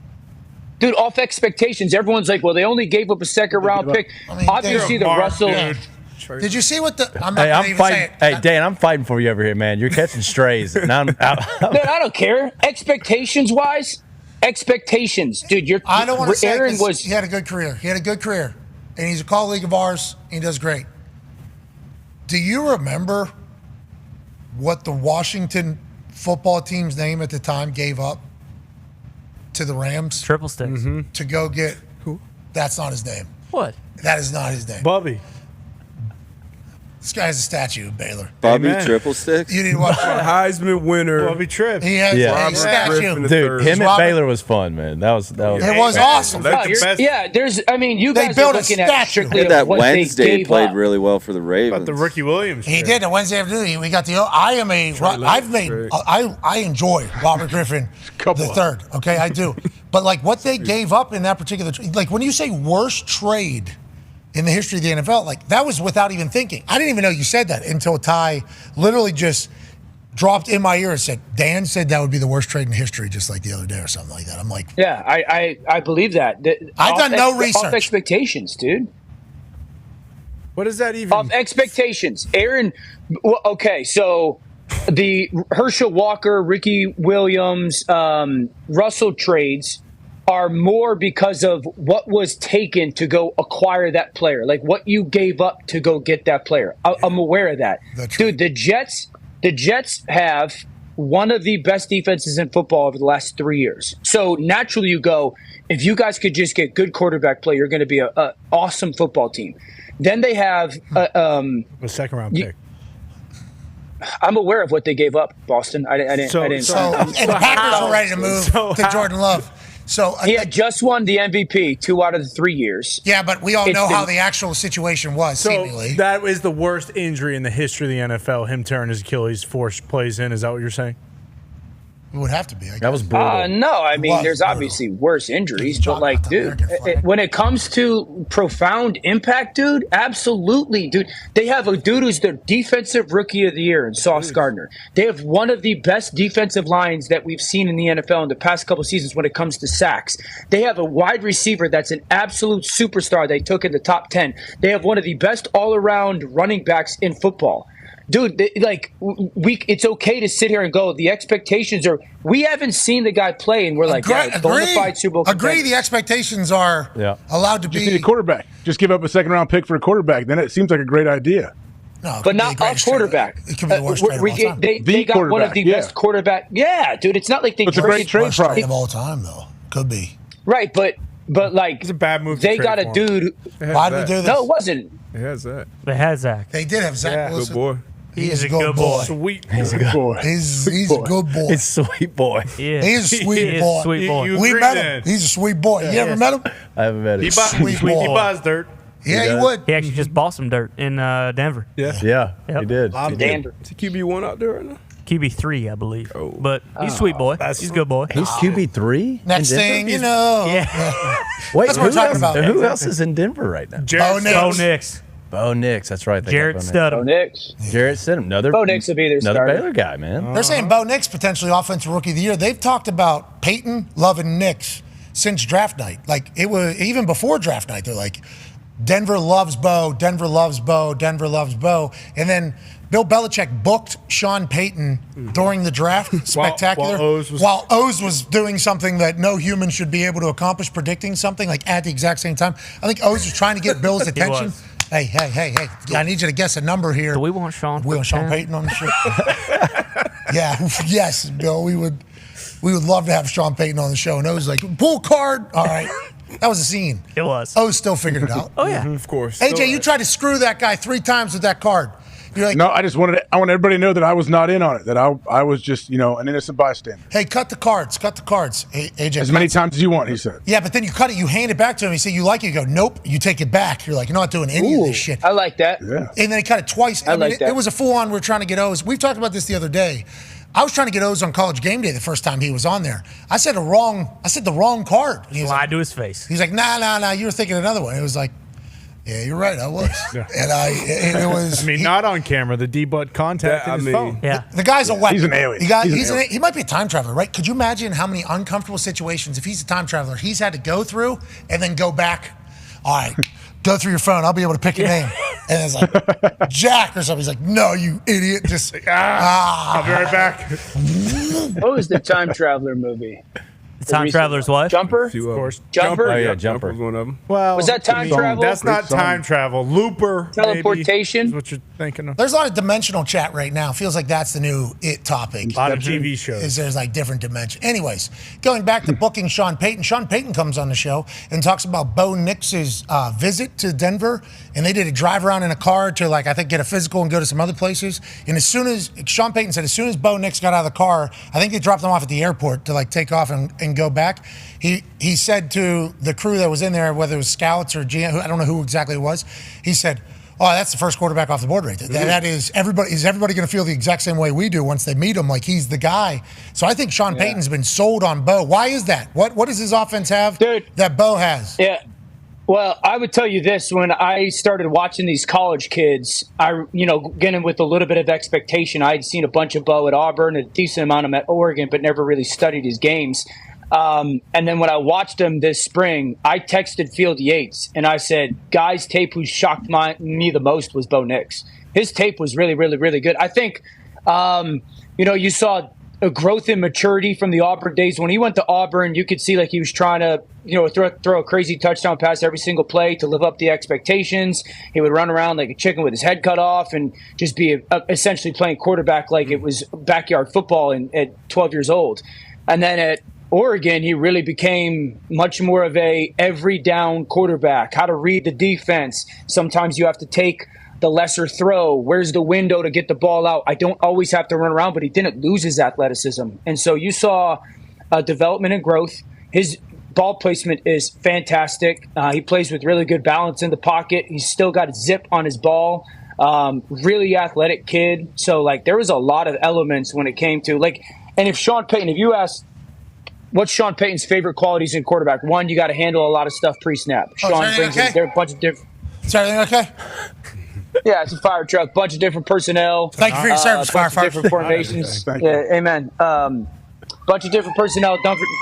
Dude, off expectations. Everyone's like, well, they only gave up a second-round pick. I mean, obviously, the Russell. Did you see what the? I'm not gonna even say it. Hey, Dan, I'm fighting for you over here, man. You're catching strays. And I'm out. Man, I don't care. Expectations-wise, dude. I don't want to say Aaron was. He had a good career. And he's a colleague of ours. And he does great. Do you remember what the Washington football team's name at the time gave up to the Rams? Triple sticks. To go get who? That's not his name. What? That is not his name. Bubby. This guy has a statue of Baylor. Bobby Triple Sticks? You need to watch Heisman winner. Bobby Tripp. He has a statue. Dude, him at Baylor was fun, man. That was It was awesome. Yeah, you guys built are a looking at statue. strictly That what Wednesday they gave played up. really well for the Ravens. About the Ricky Williams. He did. The Wednesday afternoon, we got the. I enjoy Robert Griffin the third. Okay, I do. But like what they gave up in that particular, like when you say worst trade in the history of the NFL, like that was without even thinking. I didn't even know you said that until Ty literally just dropped in my ear and said, Dan said that would be the worst trade in history, just like the other day or something like that. I'm like, yeah, I believe that. I've done no research. Off expectations, dude. What is that even? Off expectations. Aaron, okay, so the Herschel Walker, Ricky Williams, Russell trades are more because of what was taken to go acquire that player, like what you gave up to go get that player. I'm aware of that. Dude, the Jets have one of the best defenses in football over the last 3 years. So naturally you go, if you guys could just get good quarterback play, you're going to be an awesome football team. Then they have a second-round pick. I'm aware of what they gave up, Boston. I didn't. And the Packers were ready to move to Jordan Love. So he had just won the MVP 2 out of the 3 years. Yeah, but we all know how the actual situation was. So seemingly, that is the worst injury in the history of the NFL. Him tearing his Achilles 4 plays in. Is that what you're saying? It would have to be. That was brutal. No, I mean, there's obviously worse injuries, but like, dude, when it comes to profound impact, dude, absolutely, dude. They have a dude who's the defensive rookie of the year in Sauce Gardner. They have one of the best defensive lines that we've seen in the NFL in the past couple seasons when it comes to sacks. They have a wide receiver that's an absolute superstar they took in the top 10. They have one of the best all-around running backs in football. Dude, it's okay to sit here and go, the expectations are, we haven't seen the guy play, and we're like, bona fide Super Bowl contender. Agree, the expectations are allowed to be. Just need a quarterback. Just give up a second-round pick for a quarterback. Then it seems like a great idea. No, but not a quarterback. It could be the worst trade of all time. They got one of the best quarterback. Yeah, dude, it's not like they It's a great trade trade of all time, though. Could be. Right, but like, it's a bad move. They got a dude. Why did we do this? No, it wasn't. It has that. They had Zach. They did have Zach Wilson. Good boy. He's a good boy. Sweet. He's a good boy. He's a good boy. It's sweet boy. Yeah. He's a sweet boy. Sweet boy. We met him. He's a sweet boy. You ever met him? I haven't met him. He buys dirt. Yeah, he would. He actually just bought some dirt in Denver. Yeah, he did. Denver. Is he QB1 out there right now? QB3, I believe. But he's a sweet boy. He's a good boy. He's QB3. Next thing you know. Yeah. Wait, That's what we're talking about. Who else is in Denver right now? Bo Nix. Bo Nix, that's right. Jarrett Stidham. Bo Nix. Jarrett Stidham. Bo Nix will be their another starter. Baylor guy, man. They're saying Bo Nix potentially offensive rookie of the year. They've talked about Peyton, Love, and Nix since draft night. Like it was even before draft night. They're like, Denver loves Bo. Denver loves Bo. Denver loves Bo. And then Bill Belichick booked Sean Payton during the draft. Spectacular. While Oz was doing something that no human should be able to accomplish, predicting something like at the exact same time. I think Oz was trying to get Bill's attention. Hey. I need you to guess a number here. Do we want Sean? We want Sean Payton on the show. Yes, Bill. We would love to have Sean Payton on the show. And Oz was like, pull card. All right. That was a scene. It was. Oz still figured it out. Oh, yeah. Of course. AJ, you tried to screw that guy 3 times with that card. You're like, No, I want everybody to know that I was not in on it. That I was just, an innocent bystander. hey, cut the cards. Hey, AJ. As many times as you want, he said. Yeah, but then you cut it. You hand it back to him. You say you like it. You go, nope. You take it back. You're like, you're not doing any of this shit. I like that. Yeah. And then he cut it twice. I like that. It was a full-on. We're trying to get Oz. We've talked about this the other day. I was trying to get Oz on College Game Day the first time he was on there. I said the wrong card. He was Lied to his face. He's like, nah. You were thinking another one. It was like, yeah, you're right. I was. Yeah. And it was. I mean, not on camera. The D-butt contacted his phone. Yeah. The guy's a weapon. He's an alien. He might be a time traveler, right? Could you imagine how many uncomfortable situations, if he's a time traveler, he's had to go through and then go back? All right, go through your phone. I'll be able to pick a name. And it's like, Jack or something. He's like, no, you idiot. Just, I'll be right back. What was the time traveler movie? The Time Traveler's wife? Jumper? Of course. Jumper? Oh, yeah, Jumper. was one of them. Well, Was that time travel? That's not time travel. Looper. Teleportation? Maybe, is what you're thinking of. There's a lot of dimensional chat right now. Feels like that's the new it topic. A lot of TV shows. Is there's like different dimensions. Anyways, going back to booking Sean Payton. Sean Payton comes on the show and talks about Bo Nix's visit to Denver. And they did a drive around in a car to I think get a physical and go to some other places. And as soon as Sean Payton said, as soon as Bo Nix got out of the car, I think they dropped him off at the airport to take off and go back. He said to the crew that was in there, whether it was scouts or GM, I don't know who exactly it was, he said, oh, that's the first quarterback off the board right there. That is everybody. Is everybody going to feel the exact same way we do once they meet him? Like he's the guy. So I think Sean Payton's been sold on Bo. Why is that? What does his offense have that Bo has? Yeah. Well, I would tell you this. When I started watching these college kids, getting with a little bit of expectation, I had seen a bunch of Bo at Auburn, a decent amount of him at Oregon, but never really studied his games. And then when I watched him this spring, I texted Field Yates and I said, guy's tape who shocked me the most was Bo Nix. His tape was really, really, really good. I think, you saw a growth in maturity from the Auburn days. When he went to Auburn, you could see he was trying to, throw a crazy touchdown pass every single play to live up the expectations. He would run around like a chicken with his head cut off and just be essentially playing quarterback like it was backyard football at 12 years old. And then at Oregon, he really became much more of a every down quarterback, how to read the defense. Sometimes you have to take the lesser throw, where's the window to get the ball out. I don't always have to run around, but he didn't lose his athleticism. And so you saw development and growth. His ball placement is fantastic. He plays with really good balance in the pocket. He's still got a zip on his ball. Really athletic kid. So, like, there was a lot of elements when it came to, like, and if you ask what's Sean Payton's favorite qualities in quarterback, one, you got to handle a lot of stuff pre-snap. Sean brings in a bunch of different. Is everything okay? Yeah, it's a fire truck. Bunch of different personnel. Thank you for your service, firefighter. Different formations. Yeah, amen. Bunch of different personnel.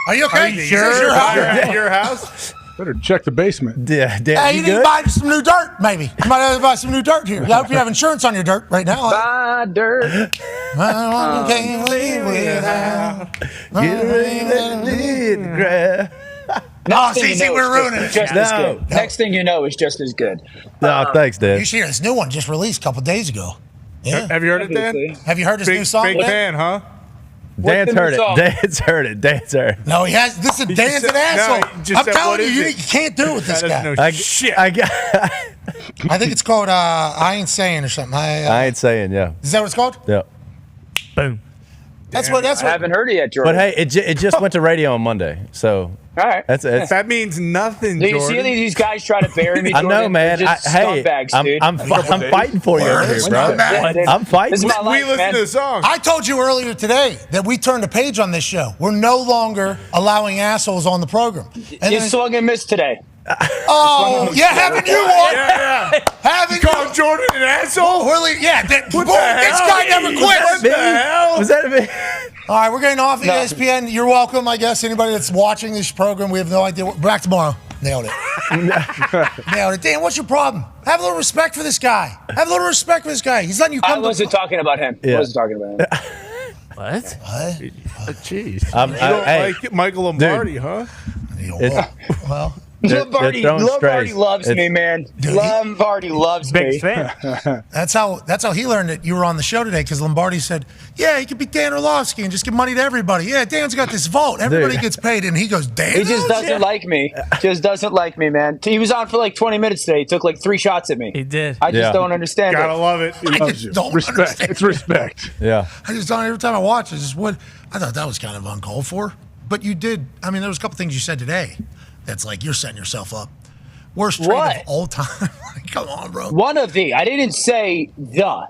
Are you okay? Are you sure? Is this your house? At your house? Better check the basement. Yeah, hey, you need to buy some new dirt, maybe. You might have to buy some new dirt here. I hope you have insurance on your dirt right now. Buy dirt. Can't live without. We're ruining it. Just as good. Next thing you know is just as good. No, thanks, Dad. You should hear this new one just released a couple days ago. Yeah. Have you heard it, Dan? Have you heard his new song? Big fan, huh? Dan's heard it. Dan's heard it. Dan's heard it. No, he has. This is Dan's an asshole. I'm telling you, you can't do it with this guy. Shit. I think it's called I Ain't Saying or something. I Ain't Saying, yeah. Is that what it's called? Yeah. Boom. That's what. I haven't heard it yet, Jordan. But hey, it just went to radio on Monday, so all right. That means nothing. Do you see these guys try to bury me? I Jordan? know, man. They're just scumbags, dude. I'm fighting for you over here, bro. I'm fighting. This is my life, we listen to the song. I told you earlier today that we turned a page on this show. We're no longer allowing assholes on the program. And you swung and missed today. Oh, yeah, haven't you won? Yeah. Haven't you called Jordan an asshole? Yeah, what the this guy hell? never quits. What the hell? Was that me? All right, we're getting off ESPN. You're welcome, I guess. Anybody that's watching this program, we have no idea. Back tomorrow. Nailed it. Nailed it. Dan, what's your problem? Have a little respect for this guy. Have a little respect for this guy. He's letting you come. I wasn't talking about him. Yeah. I wasn't talking about him. What? Jeez. You don't like Michael Lombardi, huh? Well. Lombardi loves me, man. Lombardi loves me. Big fan. That's how he learned that you were on the show today, because Lombardi said, yeah, he could be Dan Orlovsky and just give money to everybody. Yeah, Dan's got this vault. Everybody gets paid. And he goes, Dan? He just doesn't like me. Just doesn't like me, man. He was on for like 20 minutes today. He took like 3 shots at me. He did. I just don't understand Gotta it. love it. I just don't understand. It's respect. I just don't. Every time I watch it, I thought that was kind of uncalled for. But you did. I mean, there was a couple things you said today that's like you're setting yourself up. Worst trade of all time. Come on, bro. One of the. I didn't say the,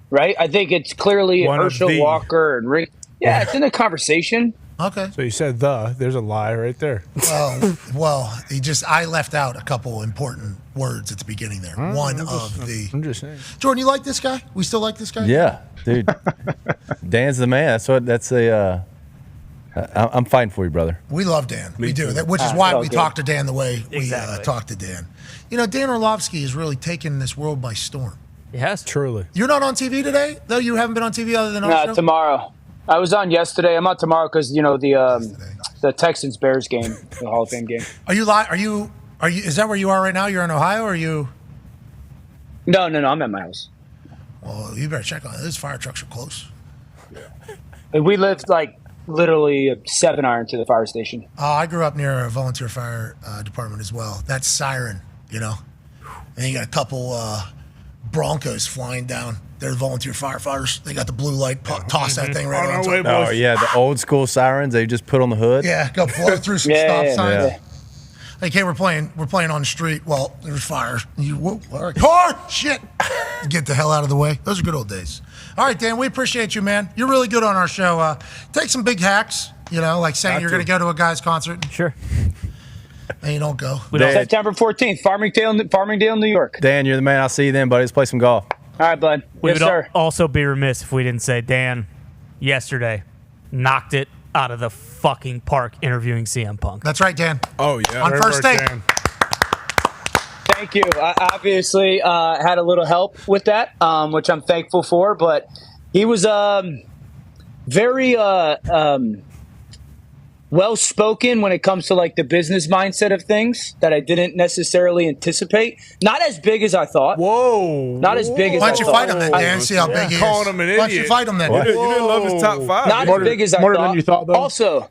right? I think it's clearly Herschel Walker and Rick. Yeah, it's in the conversation. Okay. So you said there's a lie right there. Well, I left out a couple important words at the beginning there. I'm just saying. Jordan, you like this guy? We still like this guy? Yeah, dude. Dan's the man. I'm fighting for you, brother. We love Dan. We do. Which is why we talk to Dan the way we talk to Dan. You know, Dan Orlovsky has really taken this world by storm. Yes, truly. You're not on TV today, though. You haven't been on TV other than our show? Tomorrow. I was on yesterday. I'm on tomorrow because the Texans Bears game, the Hall of Fame game. Are you live? Are you? Is that where you are right now? You're in Ohio, or are you? No. I'm at my house. Well, you better check on it. Those fire trucks are close. And we lived like literally a 7-iron to the fire station. I grew up near a volunteer fire department as well. That siren, you know, and you got a couple Broncos flying down. They're the volunteer firefighters. They got the blue light, toss that thing right on top. Oh, yeah, the old school sirens they just put on the hood. Yeah, go blow through some stop signs. Yeah. Like, hey, we're playing on the street. Well, there's fire. Car! Shit! Get the hell out of the way. Those are good old days. All right, Dan, we appreciate you, man. You're really good on our show. Take some big hacks, you know, like saying you're going to go to a guy's concert. Sure. And you don't go. September 14th, Farmingdale, New York. Dan, you're the man. I'll see you then, buddy. Let's play some golf. All right, bud. We Yes, would sir. also be remiss if we didn't say Dan yesterday knocked it out of the fucking park interviewing CM Punk. That's right, Dan. Oh, yeah. On first date. Thank you. I obviously had a little help with that, which I'm thankful for. But he was very well-spoken when it comes to like the business mindset of things that I didn't necessarily anticipate. Not as big as I thought. Whoa. Not as big as I thought. Why don't you fight him then, Dan? See how big he is. Calling him an idiot. Why don't you fight him then? You didn't love his top 5. Not as big as I More thought. than you thought, though? Also,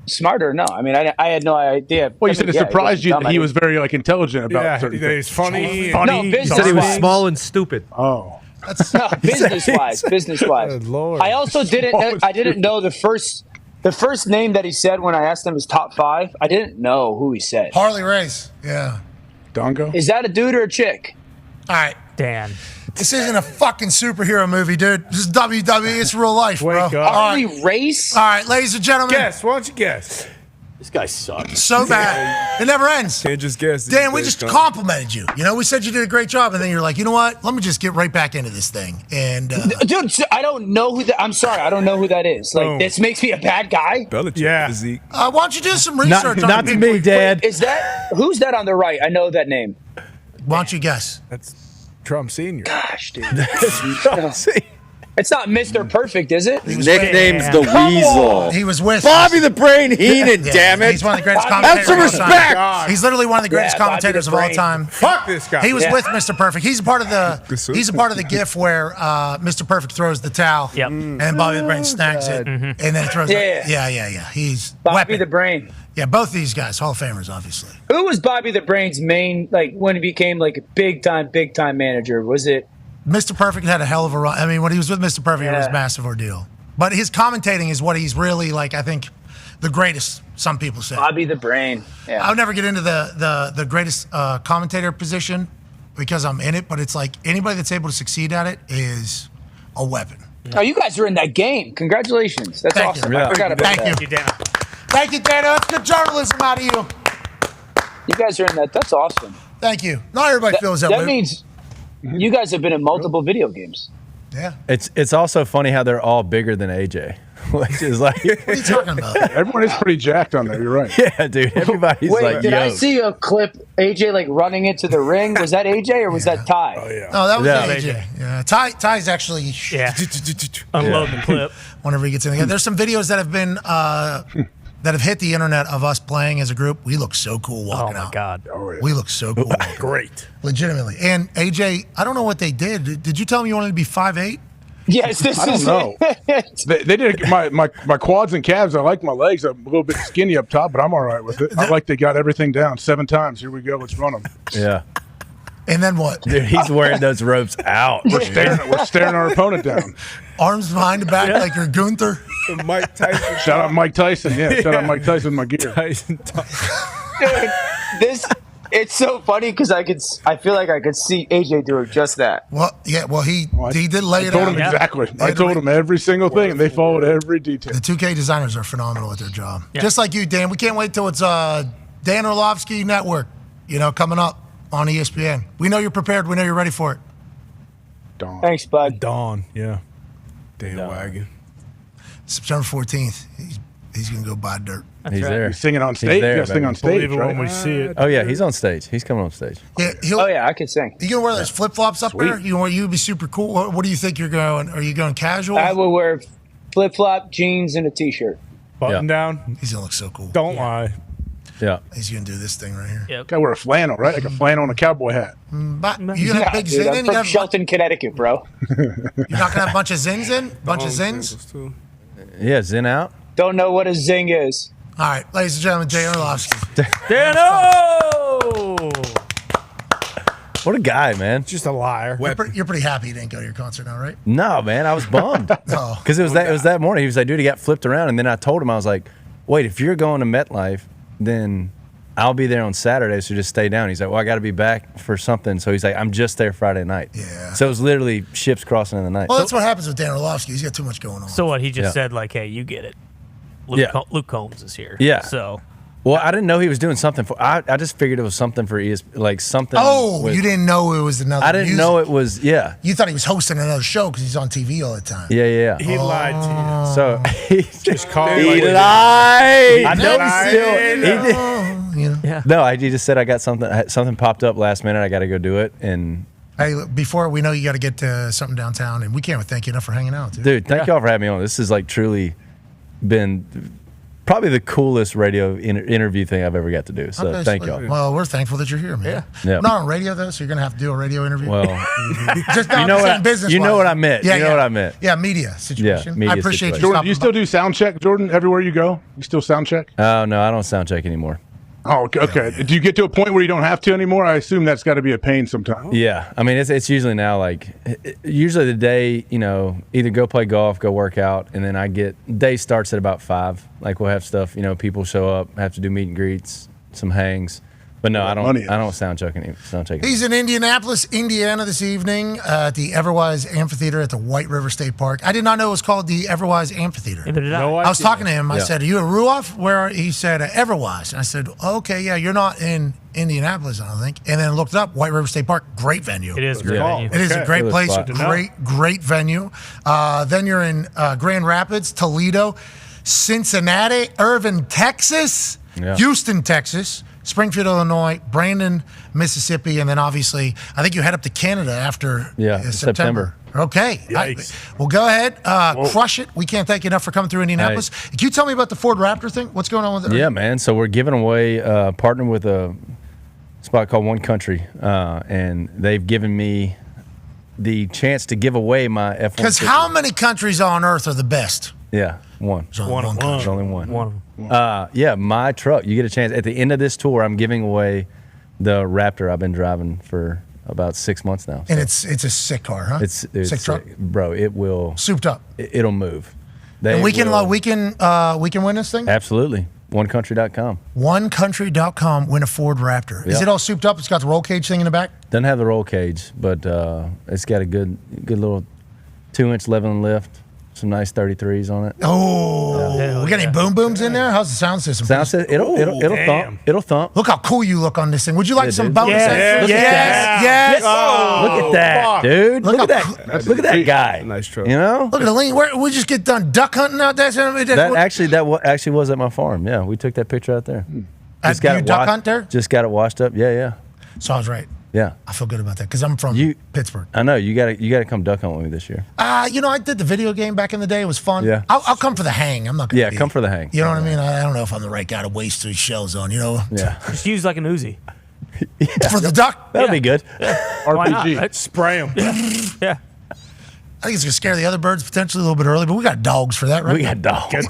smarter? No, I mean, I had no idea. Well, you I said mean, it yeah, surprised you wasn't that he dumb. was very like intelligent about Yeah, certain he's things. funny. No, He business said he was wise. small and stupid. Oh, No, business wise. Good Lord. I also didn't know the first name that he said when I asked him his top 5. I didn't know who he said. Harley Race. Yeah. Dongo. Is that a dude or a chick? All right. Dan. This isn't a fucking superhero movie, dude. This is WWE. It's real life, bro. Wake up. Harley Race? All right, ladies and gentlemen. Guess. Why don't you guess? This guy sucks. So bad. It never ends. Can't just guess. Dan, we just complimented you. You know, we said you did a great job, and then you're like, you know what? Let me just get right back into this thing. And Dude, I don't know who that. I'm sorry, I don't know who that is. Like, this makes me a bad guy. Belichick. Yeah. Physique. why don't you do some research on Not the to people- me, Dad. Is that who's that on the right? I know that name. Why don't you guess? That's Trump Senior. Gosh, dude. It's not Mr. Perfect, is it? His nickname's the Weasel. He was with Bobby the Brain Heenan, damn it. He's one of the greatest Bobby commentators. Have some of all time. respect. He's literally one of the greatest Yeah, Bobby commentators the of all Brain. time. Fuck this guy. He was Yeah. with Mr. Perfect. He's a part of the GIF where Mr. Perfect throws the towel, Yep. and then Bobby the Brain snags it, and then throws it. Yeah. Yeah. He's Bobby weapon. the Brain. Yeah, both these guys, Hall of Famers, obviously. Who was Bobby the Brain's main, like, when he became, like, a big time manager? Was it? Mr. Perfect had a hell of a run. I mean, when he was with Mr. Perfect, it was a massive ordeal. But his commentating is what he's really, like, I think, the greatest, some people say. Bobby the Brain. Yeah. I would never get into the greatest commentator position because I'm in it, but it's like anybody that's able to succeed at it is a weapon. Oh, you guys are in that game. Congratulations. That's Thank awesome. you. I forgot about Thank that. you. Thank you, Dana. That's good journalism out of you. You guys are in that. That's awesome. Thank you. Not everybody feels that way. That means you guys have been in multiple video games. Yeah. It's also funny how they're all bigger than AJ, which is like. What are you talking about? Everyone is pretty jacked on there. You're right. Yeah, dude. Everybody's Wait, like, did I yo. see a clip AJ like running into the ring? Was that AJ or was that Ty? Oh, yeah. No, that was Yeah. AJ. Yeah, Ty's actually Unloading the clip. whenever he gets in the game. There's some videos that have been that have hit the internet of us playing as a group. We look so cool walking Oh, my out. God. We look so cool. walking out. Great. Legitimately. And AJ, I don't know what they did. Did you tell him you wanted to be 5'8"? Yes, this I don't is know. They did my quads and calves. I like my legs. I'm a little bit skinny up top, but I'm all right with it. I like they got everything down 7 times. Here we go. Let's run them. Yeah. And then what? Dude, he's wearing those ropes out. We're staring our opponent down. Arms behind the back like you're Gunther. Mike Tyson. Shout out Mike Tyson. Yeah, shout out Mike Tyson with my gear. Tyson. Dude, this. It's so funny because I feel like I could see AJ doing just that. Well, yeah. Well, he did lay I it told out. him exactly. I told him every single thing, and they followed every detail. The 2K designers are phenomenal at their job. Just like you, Dan. We can't wait till it's Dan Orlovsky Network, coming up on ESPN. We know you're prepared. We know you're ready for it. Dawn. Thanks, bud. Dawn, yeah. Dan Wagon. September 14th. He's going to go buy dirt. He's there. He's singing on stage. there, You got to sing baby. on stage, Believe it right? when we see it. Oh, yeah. He's on stage. He's coming on stage. Yeah, Oh yeah, I could sing. You gonna wear those flip flops up there? You be super cool. What do you think you're going? Are you going casual? I will wear flip flop, jeans, and a t-shirt. Button down. He's gonna look so cool. Don't lie. Yeah. He's gonna do this thing right here. Yep. Got to wear a flannel, right? Like a flannel and a cowboy hat. But you gonna have big Dude, zin I'm in? You from got Shelton, Connecticut, bro. you're not gonna have a bunch of zins in? Bunch of zins? Yeah, Zen out. Don't know what a zing is. All right, ladies and gentlemen, Jay Orlovsky. Dano! What a guy, man. Just a liar. You're pretty happy you didn't go to your concert now, right? No, man, I was bummed. No. Because it was that morning. He was like, dude, he got flipped around. And then I told him, I was like, wait, if you're going to MetLife, then I'll be there on Saturday, so just stay down. He's like, well, I got to be back for something. So he's like, I'm just there Friday night. Yeah. So it was literally ships crossing in the night. Well, that's what happens with Dan Orlovsky. He's got too much going on. So what? He just Yeah. said, like, hey, you get it. Luke, Yeah. Luke Combs is here. Yeah. So. Well, I didn't know he was doing something for. I just figured it was something for like something. You didn't know it was another. I didn't music. know it was. Yeah. You thought he was hosting another show because he's on TV all the time. Yeah. He lied to you. So he Just call he it. lied. I know Lied. he still. He did. You know? Yeah. No, he just said I got something. Something popped up last minute. I got to go do it. And Hey, before we know you got to get to something downtown, and we can't thank you enough for hanging out, dude. dude, thank y'all for having me on. This has like truly been probably the coolest radio interview thing I've ever got to do. So Okay, thank y'all. Well, we're thankful that you're here, man. Yeah. We're not on radio though, so you're gonna have to do a radio interview. Well, just you know what I, business. you know what I meant. Yeah, you know what I meant. Yeah, media situation. Yeah, media I appreciate situation. you. Jordan, stopping you still by. do sound check, Jordan, everywhere you go? You still sound check? Oh no, I don't sound check anymore. Oh, okay. Do you get to a point where you don't have to anymore? I assume that's got to be a pain sometimes. Yeah, I mean it's usually now like usually the day either go play golf, go work out, and then day starts at about 5. Like we'll have stuff people show up, have to do meet and greets, some hangs, but no, I don't sound check anymore. He's in Indianapolis, Indiana this evening at the Everwise Amphitheater at the White River State Park. I did not know it was called the Everwise Amphitheater. No I was talking to him. I Yeah. said, "Are you at Ruoff?" Where he said Everwise. And I said, "Okay, yeah, you're not in Indianapolis, I don't think." And then looked it up. White River State Park, great venue. It is a great venue. It is a great Killer place, spot. great venue. Then you're in Grand Rapids, Toledo, Cincinnati, Irving, Texas, Yeah. Houston, Texas, Springfield, Illinois, Brandon, Mississippi, and then obviously I think you head up to Canada after September. Okay. Well, go ahead. Crush it. We can't thank you enough for coming through Indianapolis. Can you tell me about the Ford Raptor thing? What's going on with it? Yeah, man. So we're giving away, partnering with a spot called One Country, and they've given me the chance to give away my F-150. Because how many countries on earth are the best? Yeah, one. There's only one country. There's only one. One of them. Yeah, my truck. You get a chance. At the end of this tour, I'm giving away the Raptor I've been driving for about 6 months now. And it's a sick car, huh? It's sick truck. Bro, it will. Souped up. It'll move. And we can win this thing? Absolutely. OneCountry.com. OneCountry.com, win a Ford Raptor. Is Yeah. it all souped up? It's got the roll cage thing in the back? Doesn't have the roll cage, but it's got a good little 2-inch leveling lift. Some nice 33s on it. Oh, we got any boom booms in there? How's the sound system? Sound system, it'll thump. It'll thump. Look how cool you look on this thing. Would you like Yeah, some dude. bonus? Yes, Yes. Look at that, dude. Look at that. Look at that guy. Nice truck. You know? Look at the lean. We just get done duck hunting out there. That actually was at my farm. Yeah, we took that picture out there. Do you duck hunt there? Just got it washed up. Yeah. So I was right. Yeah. I feel good about that because I'm from Pittsburgh. I know you gotta come duck hunt with me this year. I did the video game back in the day. It was fun. Yeah. I'll come for the hang. I'm not gonna. Yeah, come for the hang. You know what I mean? I don't know if I'm the right guy to waste these shells on. Yeah. Just use like an Uzi. For the duck. That'll be good. Why not? RPG. Spray them. Yeah. I think it's gonna scare the other birds potentially a little bit early, but we got dogs for that, right? We got dogs. we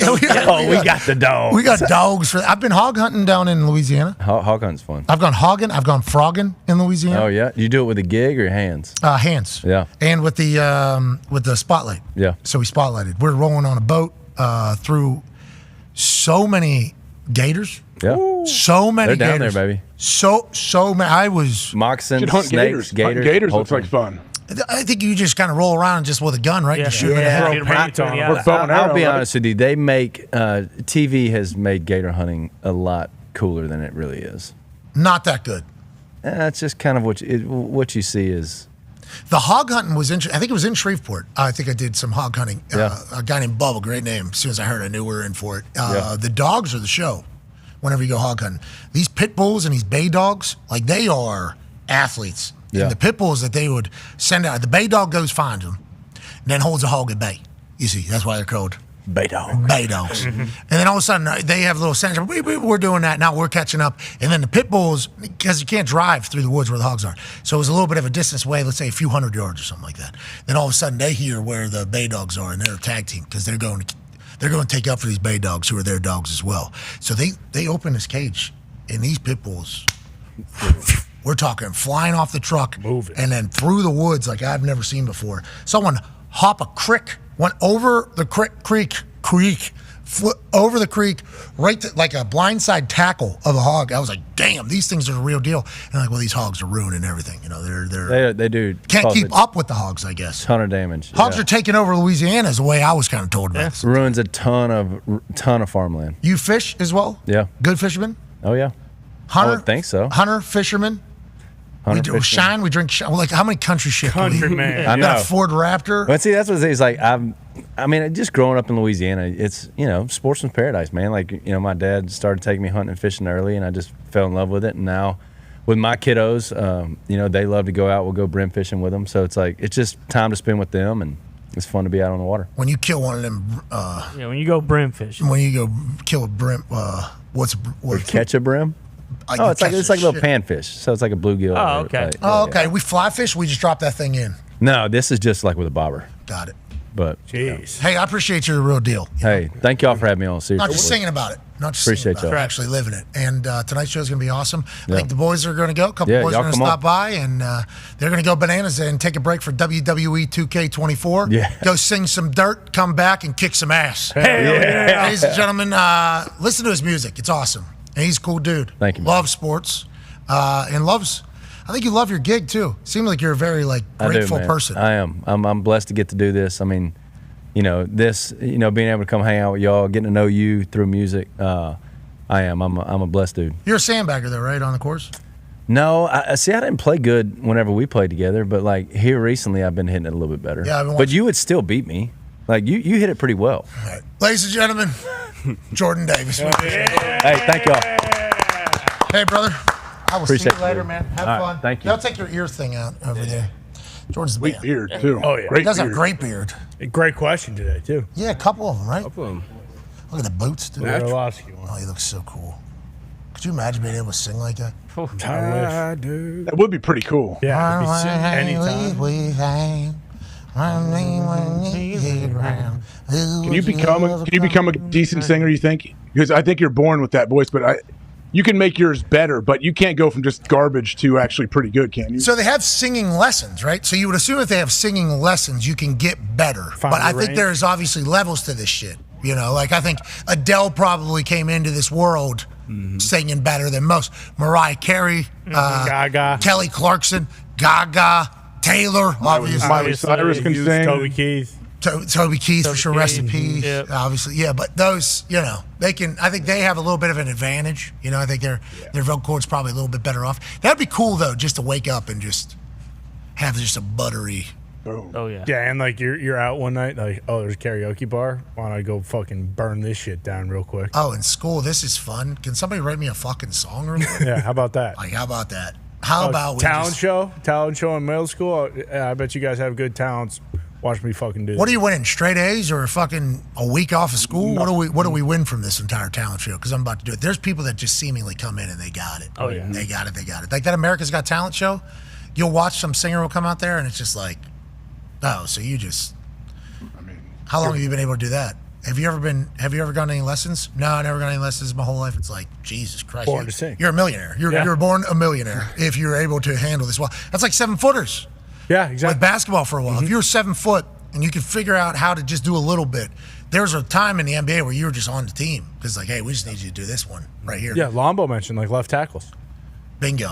got the dogs. We got dogs for that. I've been hog hunting down in Louisiana. Hog hunting's fun. I've gone hogging. I've gone frogging in Louisiana. Oh yeah. You do it with a gig or your hands? Hands. Yeah. And with the spotlight. Yeah. So we spotlighted. We're rolling on a boat through so many gators. Yeah. So many They're down gators. there, baby. So many. I was moccasins, Should hunt snakes, gators. gators. Gators whole looks like thing. fun. I think you just kind of roll around just with a gun, right? Yeah. You shoot them in the Yeah. head. Shoot 'em right to the eye. I'll be honest with you. They make TV has made gator hunting a lot cooler than it really is. Not that good. It's just kind of what you see is. The hog hunting was interesting. I think it was in Shreveport. I think I did some hog hunting. Yeah. A guy named Bubba, great name. As soon as I heard, I knew we were in for it. Yeah. The dogs are the show whenever you go hog hunting. These pit bulls and these bay dogs, like they are athletes. Yeah. And the pit bulls that they would send out, the bay dog goes finds them, and then holds a hog at bay. You see, that's why they're called bay dogs. Bay dogs. And then all of a sudden they have a little sense of, we're doing that now, we're catching up. And then the pit bulls, because you can't drive through the woods where the hogs are, so it was a little bit of a distance away, let's say a few hundred yards or something like that. Then all of a sudden they hear where the bay dogs are, and they're a tag team because they're going to take up for these bay dogs who are their dogs as well. So they open this cage, and these pit bulls, we're talking flying off the truck, Moving. and then through the woods like I've never seen before. Someone hop a creek, went over the creek, over the creek, right to, like a blindside tackle of a hog. I was like, damn, these things are the real deal. And like, well, these hogs are ruining everything. They do can't cause keep up with the hogs, I guess. ton of damage. Hogs are taking over Louisiana is the way I was kind of told about this. Ruins a ton of farmland. You fish as well? Yeah. Good fisherman? Oh yeah. Hunter? I would think so. Hunter, fisherman? We do shine. We drink shine. Like, how many country shit? Countryman. I We got know. a Ford Raptor. But see, that's what it is. Like I mean, just growing up in Louisiana, it's sportsman's paradise, man. Like my dad started taking me hunting and fishing early, and I just fell in love with it. And now, with my kiddos, they love to go out. We'll go brim fishing with them. So it's like it's just time to spend with them. And it's fun to be out on the water. When you kill one of them, when you go brim fishing. when you go kill a brim, what's Catch a brim? I It's like a little panfish, so it's like a bluegill. Oh, okay. okay. We fly fish. We just drop that thing in. No, this is just like with a bobber. Got it. But jeez. Hey, I appreciate you're the real deal. Hey, thank y'all for having me on. Seriously, Not just singing about it. Not just Appreciate singing about y'all. it. Actually living it. And tonight's show is going to be awesome. Yeah. I think the boys are going to go. A couple boys y'all are going to come stop on. by, and they're going to go bananas and take a break for WWE 2K24. Yeah. Go sing some dirt, come back, and kick some ass. yeah. Ladies and gentlemen, listen to his music. It's awesome. And he's a cool dude. Thank you, man. Loves sports. And loves... I think you love your gig, too. Seems like you're a very, grateful person. I am. I'm blessed to get to do this. I mean, being able to come hang out with y'all, getting to know you through music, I am. I'm a blessed dude. You're a sandbagger, though, right, on the course? No, I didn't play good whenever we played together, but here recently I've been hitting it a little bit better. Yeah, I've been but you would still beat me. You hit it pretty well. All right. Ladies and gentlemen, Jordan Davis. Hey, thank y'all. Hey, brother. I will Appreciate see you later, it. man. Have All right, fun. thank you. Y'all take your ear thing out over there. Jordan's the Sweet man. beard, too. Oh, yeah. He does have a great beard. Great question today, too. Yeah, a couple of them, right? Couple of 'em. Look at the boots, dude. Orlovsky one. Oh, he looks so cool. Could you imagine being able to sing like that? I do. That would be pretty cool. Yeah, if you sing anytime. Can you become a decent singer, you think? Because I think you're born with that voice, but you can make yours better, but you can't go from just garbage to actually pretty good, can you? So they have singing lessons, right? So you would assume if they have singing lessons, you can get better. But I think there's obviously levels to this shit. I think Adele probably came into this world singing better than most. Mariah Carey, Gaga, Kelly Clarkson, Gaga, Taylor, obviously. Miley Cyrus can sing. Toby Keith. Toby Keith, for sure, rest in peace. Yep. Obviously, yeah. But those, they can. I think they have a little bit of an advantage. I think their vocal cords probably a little bit better off. That'd be cool though, just to wake up and just have just a buttery. Oh yeah. Yeah, and you're out one night, there's a karaoke bar. Why don't I go fucking burn this shit down real quick? Oh, in school, this is fun. Can somebody write me a fucking song real quick? Yeah, how about that? How about that? How about we talent show in middle school? I bet you guys have good talents. Watch me fucking do What that. are you winning? Straight A's or fucking a week off of school? No. What do we win from this entire talent show? Because I'm about to do it. There's people that just seemingly come in and they got it. Oh, yeah. They got it. Like that America's Got Talent show. You'll watch some singer will come out there and it's just like, oh, so you just. How long have you been able to do that? Have you ever gone any lessons? No, I never got any lessons my whole life. It's like, Jesus Christ. Born to sing. You're a millionaire. You're born a millionaire if you're able to handle this well. That's like 7-footers. Yeah, exactly. With basketball for a while. If you're 7 foot and you can figure out how to just do a little bit, there's a time in the NBA where you were just on the team. Because we just need you to do this one right here. Yeah, Lombo mentioned left tackles. Bingo.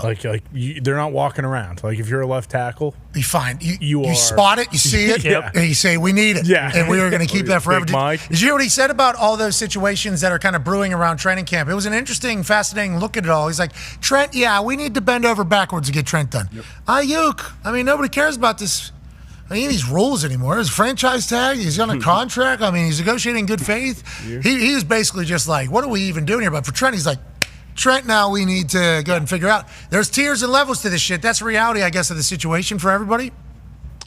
They're not walking around. If you're a left tackle, you find you are, spot it, you see it, Yep. and you say we need it. Yeah. And we are going to keep that forever. Big Mike. Did you hear what he said about all those situations that are kind of brewing around training camp? It was an interesting, fascinating look at it all. He's like, Trent, we need to bend over backwards to get Trent done. Yep. Ayuk, nobody cares about this. These rules anymore. His franchise tag, he's on a contract. He's negotiating in good faith. Yeah. He was basically just like, what are we even doing here? But for Trent, he's like, Trent, now we need to go ahead and figure out. There's tiers and levels to this shit. That's the reality, I guess, of the situation for everybody.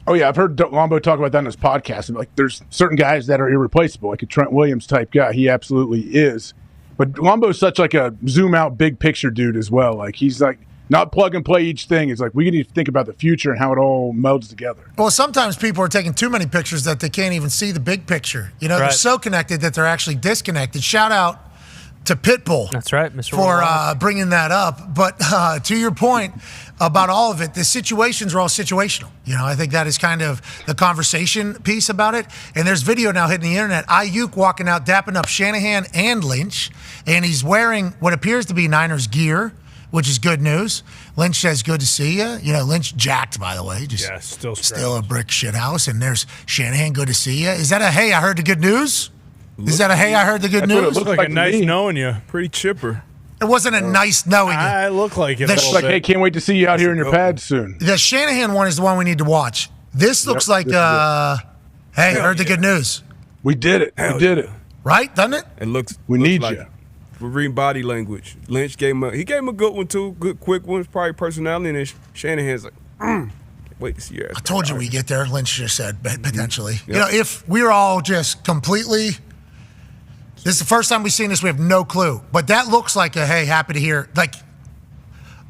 Oh, yeah. I've heard Lombo talk about that in his podcast. And there's certain guys that are irreplaceable, like a Trent Williams type guy. He absolutely is. But Lombo's such a zoom out, big picture dude as well. He's not plug and play each thing. It's we need to think about the future and how it all melds together. Well, sometimes people are taking too many pictures that they can't even see the big picture. They're Right. so connected that they're actually disconnected. Shout out to Pitbull. That's right, Mr. For bringing that up. But to your point about all of it, the situations are all situational. I think that is kind of the conversation piece about it. And there's video now hitting the internet. Ayuk walking out, dapping up Shanahan and Lynch. And he's wearing what appears to be Niners gear, which is good news. Lynch says, good to see you. Lynch jacked, by the way. Still a brick shit house. And there's Shanahan, good to see you. Is that a, hey, I heard the good news? Is that a, hey, I heard the good news? It looks like a nice knowing you. Pretty chipper. It wasn't a nice knowing you. I look like it. That's hey, can't wait to see you out here in your pads soon. The Shanahan one is the one we need to watch. This looks like, hey, I heard the good news. We did it. We did it. Right, doesn't it? It looks. We need like you. We're reading body language. Lynch gave him a good one too. Good, quick one. Probably personality. And then Shanahan's like, wait to see your ass. I told you we get there. Lynch just said potentially. Yep. You know, if we were all just completely. This is the first time we've seen this. We have no clue. But that looks like a, hey, happy to hear. Like,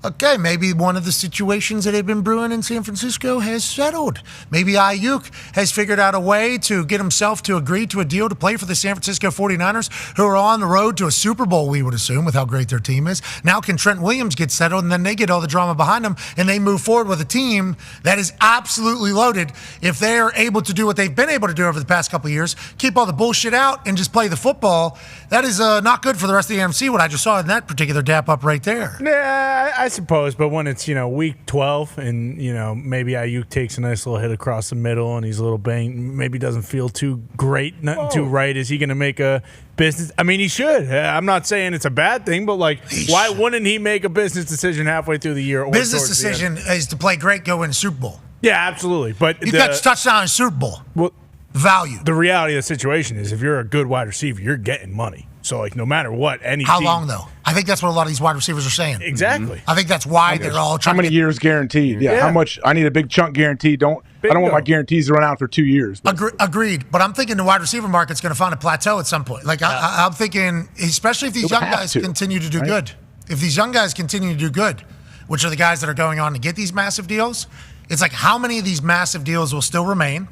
okay, maybe one of the situations that have been brewing in San Francisco has settled. Maybe Ayuk has figured out a way to get himself to agree to a deal to play for the San Francisco 49ers, who are on the road to a Super Bowl, we would assume, with how great their team is. Now can Trent Williams get settled, and then they get all the drama behind them, and they move forward with a team that is absolutely loaded. If they're able to do what they've been able to do over the past couple of years, keep all the bullshit out and just play the football, that is not good for the rest of the NFC, what I just saw in that particular dap up right there. Yeah, I suppose, but when it's, week 12 and, maybe Ayuk takes a nice little hit across the middle and he's a little banged, maybe doesn't feel too great, nothing too right, is he going to make a business? I mean, he should. I'm not saying it's a bad thing, but, why wouldn't he make a business decision halfway through the year? Or Business decision is to play great, go win the Super Bowl. Yeah, absolutely. But you got touchdown in Super Bowl. Well, value. The reality of the situation is if you're a good wide receiver, you're getting money. So, no matter what, How long, though? I think that's what a lot of these wide receivers are saying. Exactly. I think that's why they're all trying How many to years guaranteed? Yeah. How much? I need a big chunk guaranteed. I don't want my guarantees to run out for 2 years. Agreed. But I'm thinking the wide receiver market's going to find a plateau at some point. I'm thinking, especially if these young guys continue to do good. If these young guys continue to do good, which are the guys that are going on to get these massive deals, it's like how many of these massive deals will still remain?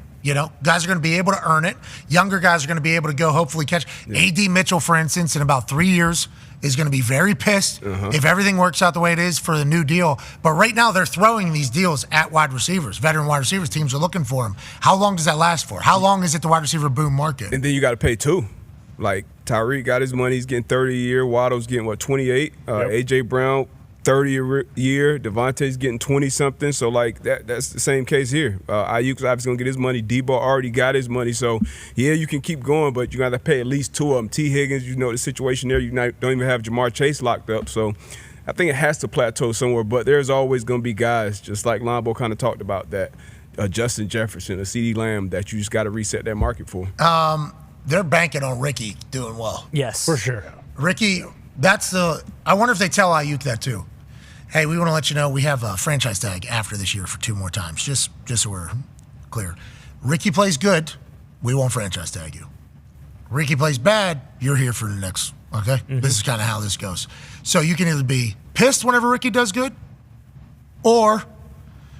Guys are going to be able to earn it. Younger guys are going to be able to go hopefully catch. A.D. Mitchell, for instance, in about 3 years is going to be very pissed if everything works out the way it is for the new deal. But right now they're throwing these deals at wide receivers. Veteran wide receivers, teams are looking for them. How long does that last for? How long is it the wide receiver boom market? And then you got to pay too. Like Tyreek got his money. He's getting 30 a year. Waddle's getting, 28? A.J. Brown, 30 a year. Devontae's getting 20-something. So, that's the same case here. Ayuk's obviously going to get his money. Debo already got his money. So, yeah, you can keep going, but you got to pay at least two of them. T. Higgins, the situation there. You don't even have Jamar Chase locked up. So, I think it has to plateau somewhere. But there's always going to be guys, just like Lombo kind of talked about, that Justin Jefferson, a CeeDee Lamb, that you just got to reset that market for. They're banking on Ricky doing well. Yes. For sure. Ricky, I wonder if they tell Ayuk that too. Hey, we want to let you know we have a franchise tag after this year for 2 more times, just so we're clear. Ricky plays good, we won't franchise tag you. Ricky plays bad, you're here for the next, okay? This is kind of how this goes. So you can either be pissed whenever Ricky does good, or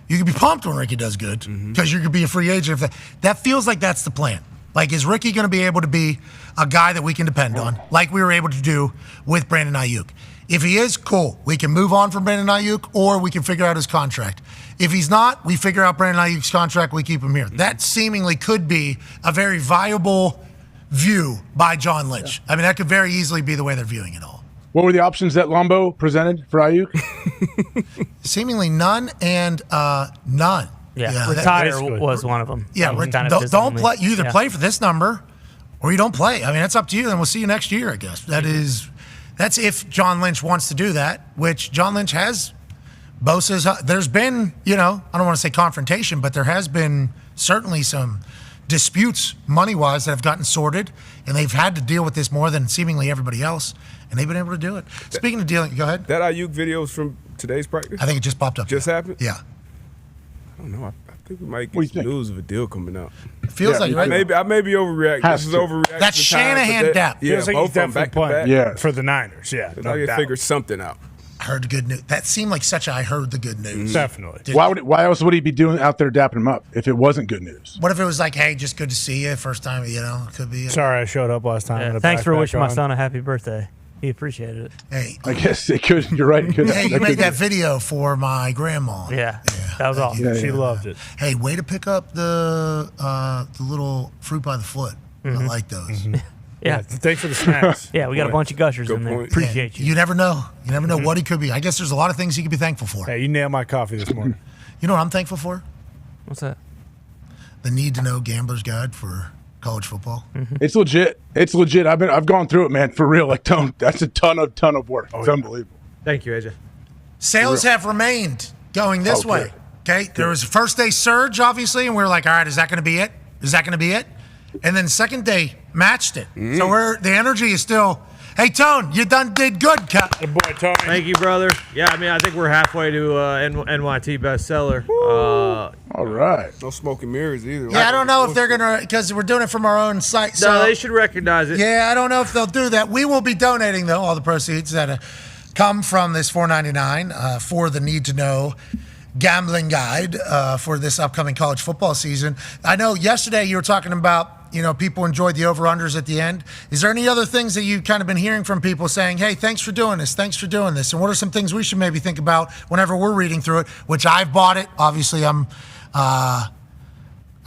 you can be pumped when Ricky does good, because you could be a free agent. That feels like that's the plan. Is Ricky going to be able to be a guy that we can depend on, like we were able to do with Brandon Ayuk? If he is, cool. We can move on from Brandon Ayuk, or we can figure out his contract. If he's not, we figure out Brandon Ayuk's contract, we keep him here. That seemingly could be a very viable view by John Lynch. I mean, that could very easily be the way they're viewing it all. What were the options that Lombo presented for Ayuk? Seemingly none and none. Yeah, retire was one of them. Yeah, don't play. You either play for this number or you don't play. I mean, that's up to you, and we'll see you next year, I guess. That's if John Lynch wants to do that, which John Lynch has. Bosa's. There's been, I don't want to say confrontation, but there has been certainly some disputes money-wise that have gotten sorted, and they've had to deal with this more than seemingly everybody else, and they've been able to do it. Speaking of dealing, go ahead. That Ayuk video is from today's practice? I think it just popped up. Just happened? Yeah. I don't know. I think we might get some news of a deal coming out. It feels like I may be overreacting. This is overreaction. That's Shanahan dap. Yeah, feels like he's definitely playing for the Niners. Yeah, I can figure something out. I heard the good news. That seemed like I heard the good news. Definitely. Why else would he be doing out there dapping him up if it wasn't good news? What if it was like, hey, just good to see you, first time, it could be. Sorry I showed up last time. Yeah, thanks for wishing my son a happy birthday. He appreciated it. Hey, I guess it could. You're right. Hey, you made that video for my grandma. Yeah, that was awesome. She loved it. Hey, way to pick up the little fruit by the foot. I like those. Yeah. Thanks for the snacks. Yeah, we got a bunch of gushers in there. Appreciate you. You never know. You never know what he could be. I guess there's a lot of things he could be thankful for. Hey, you nailed my coffee this morning. You know what I'm thankful for? What's that? The Need to Know Gambler's Guide for college football. It's legit. I've gone through it, man. For real. That's a ton of work. It's unbelievable. Thank you, AJ. Sales have remained going this way. Okay. There was a first day surge, obviously, and we were like, all right, is that going to be it? Is that going to be it? And then second day matched it. So the energy is still Hey, Tone, you did good, Cut. Hey, boy, Tony. Thank you, brother. Yeah, I mean, I think we're halfway to NYT bestseller. All right. No smoking mirrors either. Yeah, I don't know if they're going to, because we're doing it from our own site. So, No, they should recognize it. yeah, I don't know if they'll do that. We will be donating, though, all the proceeds that come from this $4.99 for the Need to Know gambling guide for this upcoming college football season. I know yesterday you were talking about, people enjoyed the over-unders at the end. Is there any other things that you've kind of been hearing from people saying, hey, thanks for doing this, and what are some things we should maybe think about whenever we're reading through it, which I've bought it. Obviously,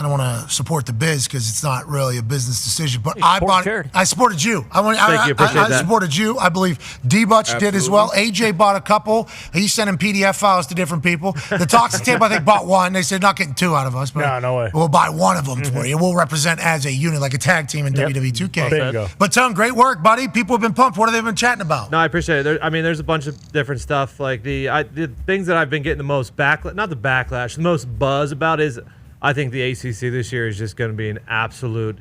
I don't want to support the biz because it's not really a business decision, but I bought it. I supported you. I supported you. I believe D-Butch did as well. AJ bought a couple. He's sending PDF files to different people. The Toxic Tape, I think, bought one. They said not getting two out of us, but no way. We'll buy one of them for you. We'll represent as a unit, like a tag team in WWE 2K. Bingo. But Tom, great work, buddy. People have been pumped. What have they been chatting about? No, I appreciate it. There's a bunch of different stuff. Like the things that I've been getting the most the most buzz about is I think the ACC this year is just going to be an absolute,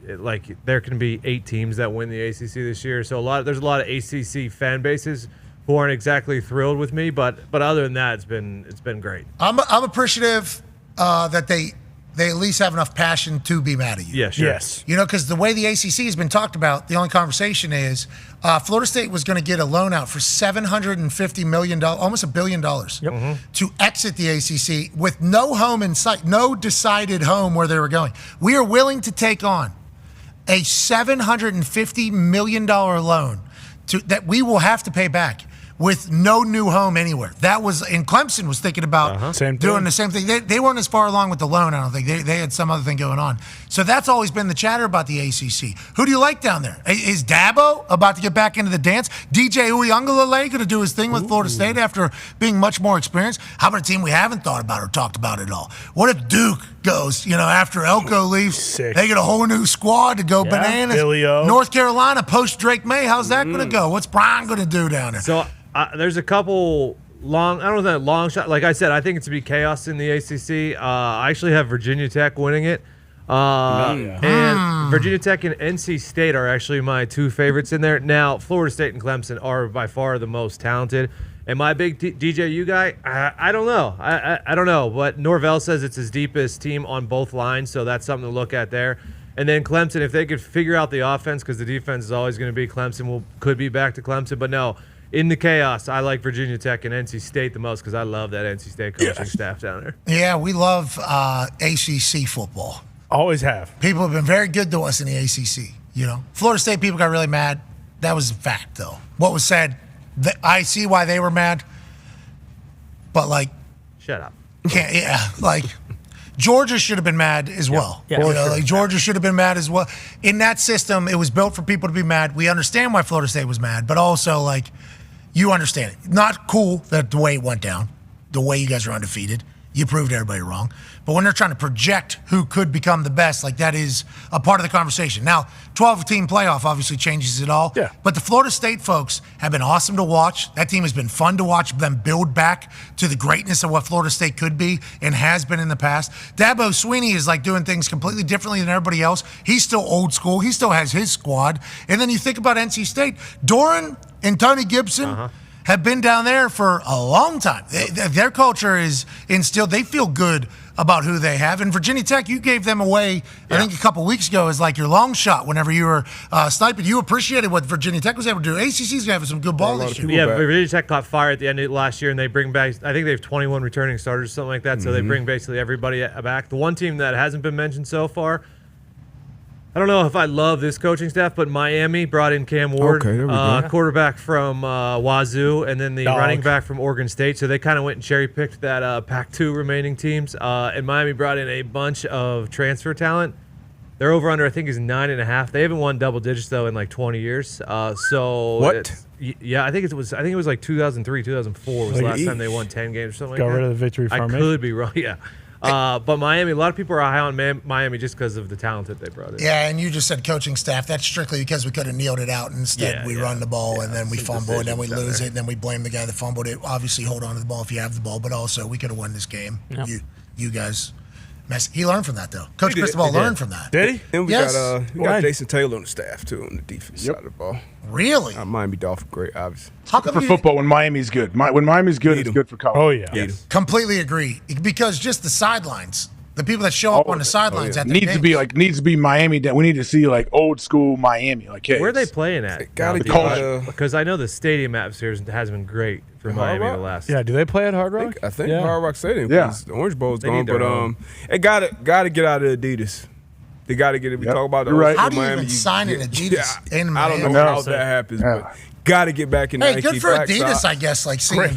there can be 8 teams that win the ACC this year. So there's a lot of ACC fan bases who aren't exactly thrilled with me, but other than that, it's been great. I'm appreciative that they at least have enough passion to be mad at you. Yeah, sure. Yes. Because the way the ACC has been talked about, the only conversation is Florida State was going to get a loan out for $750 million, almost $1 billion, to exit the ACC with no home in sight, no decided home where they were going. We are willing to take on a $750 million loan that we will have to pay back with no new home anywhere. That was, and Clemson was thinking about doing the same thing. They weren't as far along with the loan, I don't think. They had some other thing going on. So that's always been the chatter about the ACC. Who do you like down there? Is Dabo about to get back into the dance? DJ Uiagalelei going to do his thing with Florida State after being much more experienced? How about a team we haven't thought about or talked about at all? What if Duke goes, after Elko leaves, they get a whole new squad to go bananas? Billy O. North Carolina post Drake May, how's that going to go? What's Brian going to do down there? So there's a couple long shot. Like I said, I think it's to be chaos in the ACC. I actually have Virginia Tech winning it. And Virginia Tech and NC State are actually my 2 favorites in there. Now, Florida State and Clemson are by far the most talented. And my big DJU guy, I don't know. I don't know. But Norvell says it's his deepest team on both lines, so that's something to look at there. And then Clemson, if they could figure out the offense, because the defense is always going to be Clemson, could be back to Clemson. But no, in the chaos, I like Virginia Tech and NC State the most because I love that NC State coaching staff down there. Yeah, we love ACC football. Always have. People have been very good to us in the ACC. Florida State people got really mad. That was a fact, though. What was said, I see why they were mad. But shut up. Georgia should have been mad as well. Yeah. Georgia should have been mad as well. In that system, it was built for people to be mad. We understand why Florida State was mad, but also you understand it. Not cool that the way it went down, the way you guys are undefeated. You proved everybody wrong. But when they're trying to project who could become the best, that is a part of the conversation. Now, 12-team playoff obviously changes it all. Yeah. But the Florida State folks have been awesome to watch. That team has been fun to watch them build back to the greatness of what Florida State could be and has been in the past. Dabo Swinney is doing things completely differently than everybody else. He's still old school. He still has his squad. And then you think about NC State. Doran and Tony Gibson have been down there for a long time. Their culture is instilled. They feel good about who they have. And Virginia Tech, you gave them away, I think a couple weeks ago, as your long shot whenever you were sniping. You appreciated what Virginia Tech was able to do. ACC's going to have some good ball this year. Yeah, Virginia Tech caught fire at the end of last year, and they bring back, I think they have 21 returning starters, something like that, so they bring basically everybody back. The one team that hasn't been mentioned so far, I don't know if I love this coaching staff, but Miami brought in Cam Ward, quarterback from Wazoo, and then the running back from Oregon State. So they kind of went and cherry-picked that Pac-2 remaining teams. And Miami brought in a bunch of transfer talent. Their over-under, I think, is 9.5. They haven't won double digits, though, in 20 years. What? Yeah, I think it was 2003, 2004 was the last time they won 10 games or something like that. Got rid of the victory formation. I could be wrong, yeah. But Miami, a lot of people are high on Miami just because of the talent that they brought in. Yeah, and you just said coaching staff. That's strictly because we could have kneeled it out. Instead, we run the ball, and then we fumble, and then we lose it, and then we blame the guy that fumbled it. Obviously, hold on to the ball if you have the ball, but also we could have won this game. Yep. You guys He learned from that, though. Coach Cristobal learned from that. Did he? And we Yes. got Jason Taylor on the staff, too, on the defense side of the ball. Really? Miami Dolphin, great, obviously. How come For football, when Miami's good. When Miami's good, it's good for college. Oh, yeah. Yes. Completely agree. Because just the sidelines, the people that show up on the sidelines at the needs to be Miami. We need to see like old school Miami. Like, hey, Where are they playing at? Gotta Because I know the stadium atmosphere has been great for Miami the last. Yeah, do they play at Hard Rock? I think Yeah. Hard Rock Stadium. Yeah. 'Cause the Orange Bowl's They gone, need their but own. it gotta get out of Adidas. They gotta get it. We talk about the You're right. old How do you Miami. even sign an Adidas in I Miami? don't know how that happens, but gotta get back in. Hey, Nike good for facts. Adidas, I guess. Like, seeing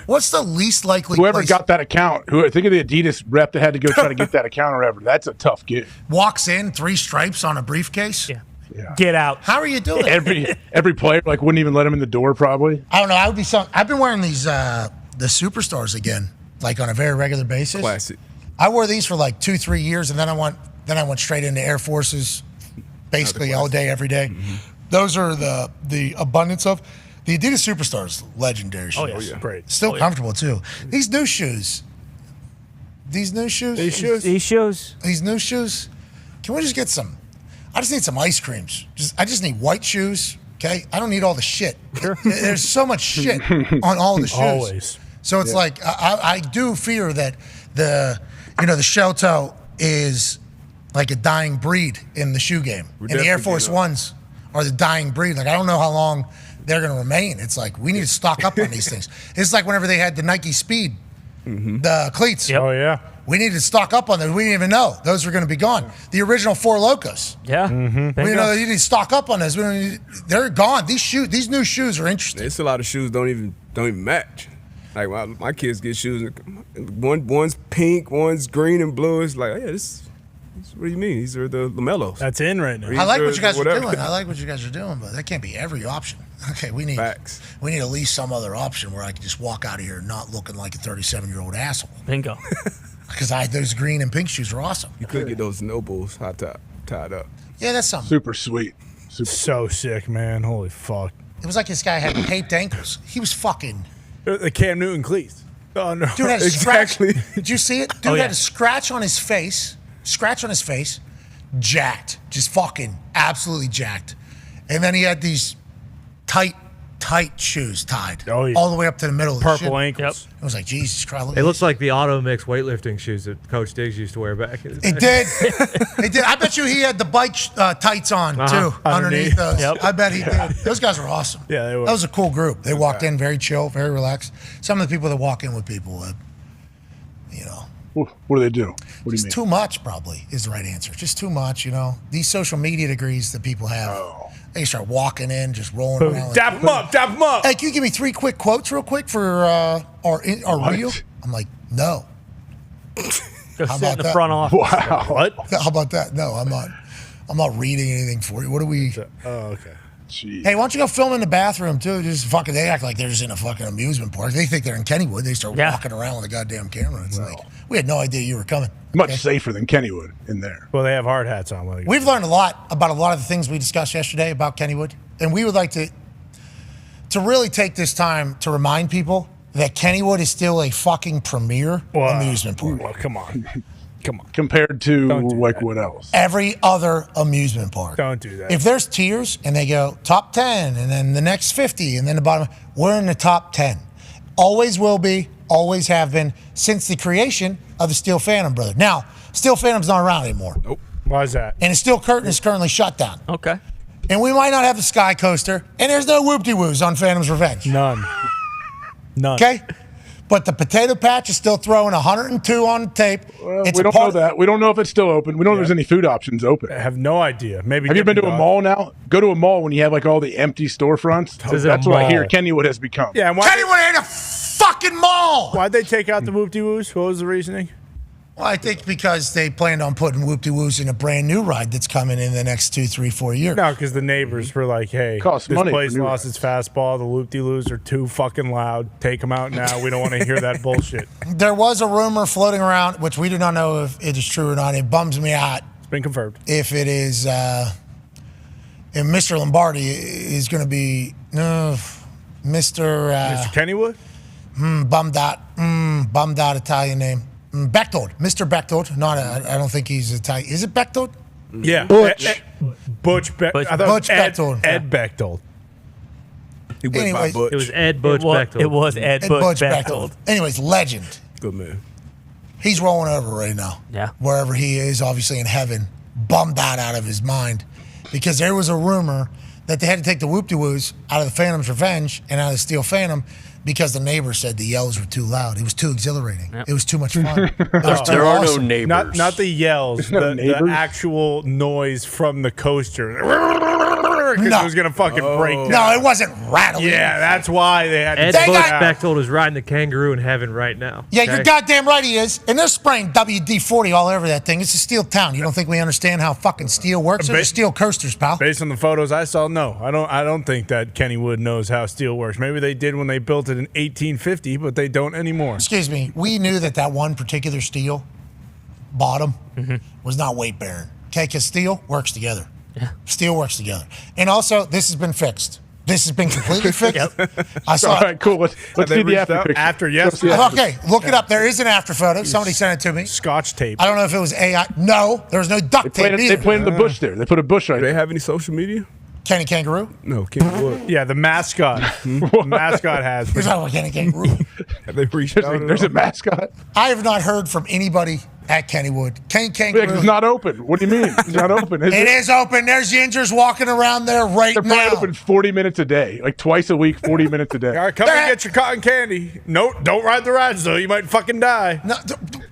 what's the least likely Whoever place got that account, think of the Adidas rep that had to go try to get that account or whatever. That's a tough gig. walks in 3 stripes on a briefcase? Yeah. Get out. How are you doing? Every player wouldn't even let him in the door probably. I don't know. I would be so. I've been wearing these the Superstars again, like on a very regular basis. Classic. I wore these for like 2-3 years, and then I went straight into Air Forces, basically all day, every day. Those are the abundance of the Adidas Superstars, legendary shoes. Oh, yeah. Great. Still comfortable too. These new shoes. These new shoes. Can we just get some? I just need some ice creams. I just need white shoes. Okay, I don't need all the shit. There's so much shit on all the shoes. Always. So it's like I do fear that the shell toe is like a dying breed in the shoe game, and the Air Force Ones are the dying breed. Like I don't know how long they're going to remain. It's like we need to stock up on these things. It's like whenever they had the Nike Speed, the cleats. Oh, yeah. We needed to stock up on those. We didn't even know those were going to be gone. The original Four Locos. Yeah. You need to stock up on those. They're gone. These new shoes are interesting. It's a lot of shoes don't even match. Like my kids get shoes. One's pink, one's green and blue. It's like, yeah, this. What do you mean? These are the LaMelos. That's in right now. I like what you guys are doing. I like what you guys are doing, but that can't be every option. Okay, we need at least some other option where I can just walk out of here not looking like a 37-year-old asshole. Bingo. Because those green and pink shoes are awesome. You could get those Nobles tied up. Yeah, that's something. Super sweet. So sick, man. Holy fuck. It was like this guy had taped ankles. He was fucking. The Cam Newton cleats. Oh no. Dude had a exactly. scratch. Did you see it? Dude had a scratch on his face. Jacked. Just fucking absolutely jacked. And then he had these tight shoes tied. All the way up to the middle of the Purple shin. ankles. It was like, Jesus Christ. It looks like the Auto Mix weightlifting shoes that Coach Diggs used to wear back in the day. It did. It did. I bet you he had the bike tights on, too, underneath those. Yep. I bet he did. Those guys were awesome. Yeah, they were. That was a cool group. They walked in very chill, very relaxed. Some of the people that walk in with people, What do they do? What do you mean? too much probably is the right answer. Just too much, These social media degrees that people have, they start walking in, just rolling around. Dap them up. Hey, can you give me 3 quick quotes real quick for our reel? I'm like, no. Go How sit in about the that? front office. Wow. What? How about that? No, I'm not reading anything for you. What do we? Oh, okay. Jeez. Hey, why don't you go film in the bathroom too? They act like they're just in a fucking amusement park. They think they're in Kennywood. They start walking around with a goddamn camera. It's like we had no idea you were coming. Much safer than Kennywood in there. Well, they have hard hats on. We've learned a lot about a lot of the things we discussed yesterday about Kennywood, and we would like to really take this time to remind people that Kennywood is still a fucking premier amusement park. Well, come on. Compared to what else? Every other amusement park. Don't do that. If there's tiers and they go top 10 and then the next 50 and then the bottom, we're in the top 10. Always will be, always have been since the creation of the Steel Phantom, brother. Now, Steel Phantom's not around anymore. Nope. Why is that? And the Steel Curtain is currently shut down. Okay. And we might not have the Sky Coaster, and there's no whoop-de-woos on Phantom's Revenge. None. Okay? But the Potato Patch is still throwing 102 on the tape. We don't know that. We don't know if it's still open. We don't know if there's any food options open. I have no idea. Maybe. Have you been to a mall now? Go to a mall when you have all the empty storefronts. That's what I hear Kennywood has become. Yeah. Kennywood ain't a fucking mall. Why'd they take out the whoop-de-woos? What was the reasoning? Well, I think because they planned on putting whoop-de-woos in a brand new ride that's coming in the next 2, 3, 4 years. No, because the neighbors were like, hey, Costs this money place for new lost its fastball. The whoop-de-loos are too fucking loud. Take them out now. We don't want to hear that bullshit. There was a rumor floating around, which we do not know if it is true or not. It bums me out. It's been confirmed. If it is, if Mr. Lombardi is going to be, Mr. Kennywood? Bummed out Italian name. Bechtold, Mr. Bechtold. I don't think he's Italian. Is it Bechtold? Yeah. Butch. Butch Bechtold. Ed Bechtold. He went by Anyways, Butch. It was Ed Butch Bechtold. It was Ed Butch Bechtold. Anyways, legend. Good man. He's rolling over right now. Yeah. Wherever he is, obviously in heaven, bummed out of his mind. Because there was a rumor that they had to take the whoop-de-woos out of the Phantom's Revenge and out of the Steel Phantom because the neighbors said the yells were too loud. It was too exhilarating. It was too much fun. It was too There are no awesome. neighbors. Not the yells, the actual noise from the coaster. Because No. it was going to fucking break down. No, it wasn't rattling. Yeah, that's why they had to Ed take Butch it out. Bechtold is riding the kangaroo in heaven right now. Yeah, okay? you're goddamn right he is. And they're spraying WD-40 all over that thing. It's a steel town. You don't think we understand how fucking steel works? They're steel coasters, pal. Based on the photos I saw, no. I don't think that Kennywood knows how steel works. Maybe they did when they built it in 1850, but they don't anymore. Excuse me. We knew that one particular steel bottom was not weight bearing. Okay, because steel works together. Yeah. Steel works together. And also, this has been fixed. This has been completely fixed. I saw All right, cool. Let's see the after picture. After, yes. Okay, look it up. There is an after photo. Somebody sent it to me. Scotch tape. I don't know if it was AI. No, there was no duct tape They either. planted the bush there. They put a bush right Do they there. have any social media? Kenny Kangaroo? No, Kennywood. Yeah, the mascot. The mascot has. You're talking about Kenny Kangaroo. Have they reached out? There's a mascot. I have not heard from anybody at Kennywood. Kenny Kangaroo. It's not open. What do you mean? It's not open. Is It is open. There's gingers walking around there right They're now. probably open 40 minutes a day, like twice a week, 40 minutes a day. All right, come and get your cotton candy. No, don't ride the rides, though. You might fucking die. No,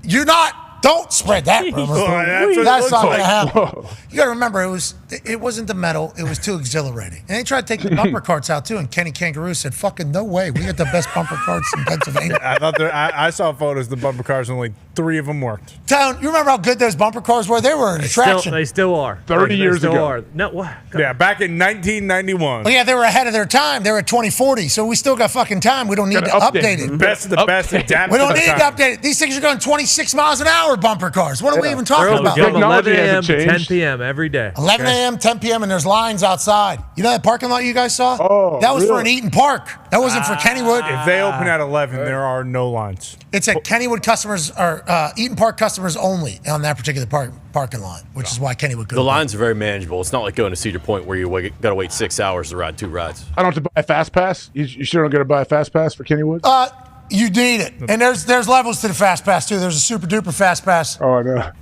you're not. Don't spread that rumor. Well, that's what it That's looks not like. going to happen. Whoa. You got to remember, it wasn't the metal. It was too exhilarating. And they tried to take the bumper carts out, too. And Kenny Kangaroo said, fucking no way. We got the best bumper carts in Pennsylvania. I saw photos of the bumper cars, and only 3 of them worked. Town, you remember how good those bumper cars were? They were an attraction. They still are. 30 years still ago. Are. No, what? Yeah, back in 1991. Well, yeah, they were ahead of their time. They were at 2040, so we still got fucking time. We don't need to update it. Best of the best. Adapted We don't to need the to time. update it. These things are going 26 miles an hour, bumper cars. What are we even They're talking open about? from 11 Technology a.m. hasn't to 10 changed. p.m. every day. 11 a.m., 10 p.m., and there's lines outside. You know that parking lot you guys saw? Oh, that was for really? an Eaton Park. That wasn't for Kennywood. If they open at 11, there are no lines. It's a Kennywood customers or Eaton Park customers only on that particular parking lot, which is why Kennywood couldn't. The lines are very manageable. It's not like going to Cedar Point where you got to wait 6 hours to ride 2 rides. I don't have to buy a fast pass. You sure don't got to buy a fast pass for Kennywood? You need it, and there's levels to the fast pass too. There's a super duper fast pass. Oh, I know.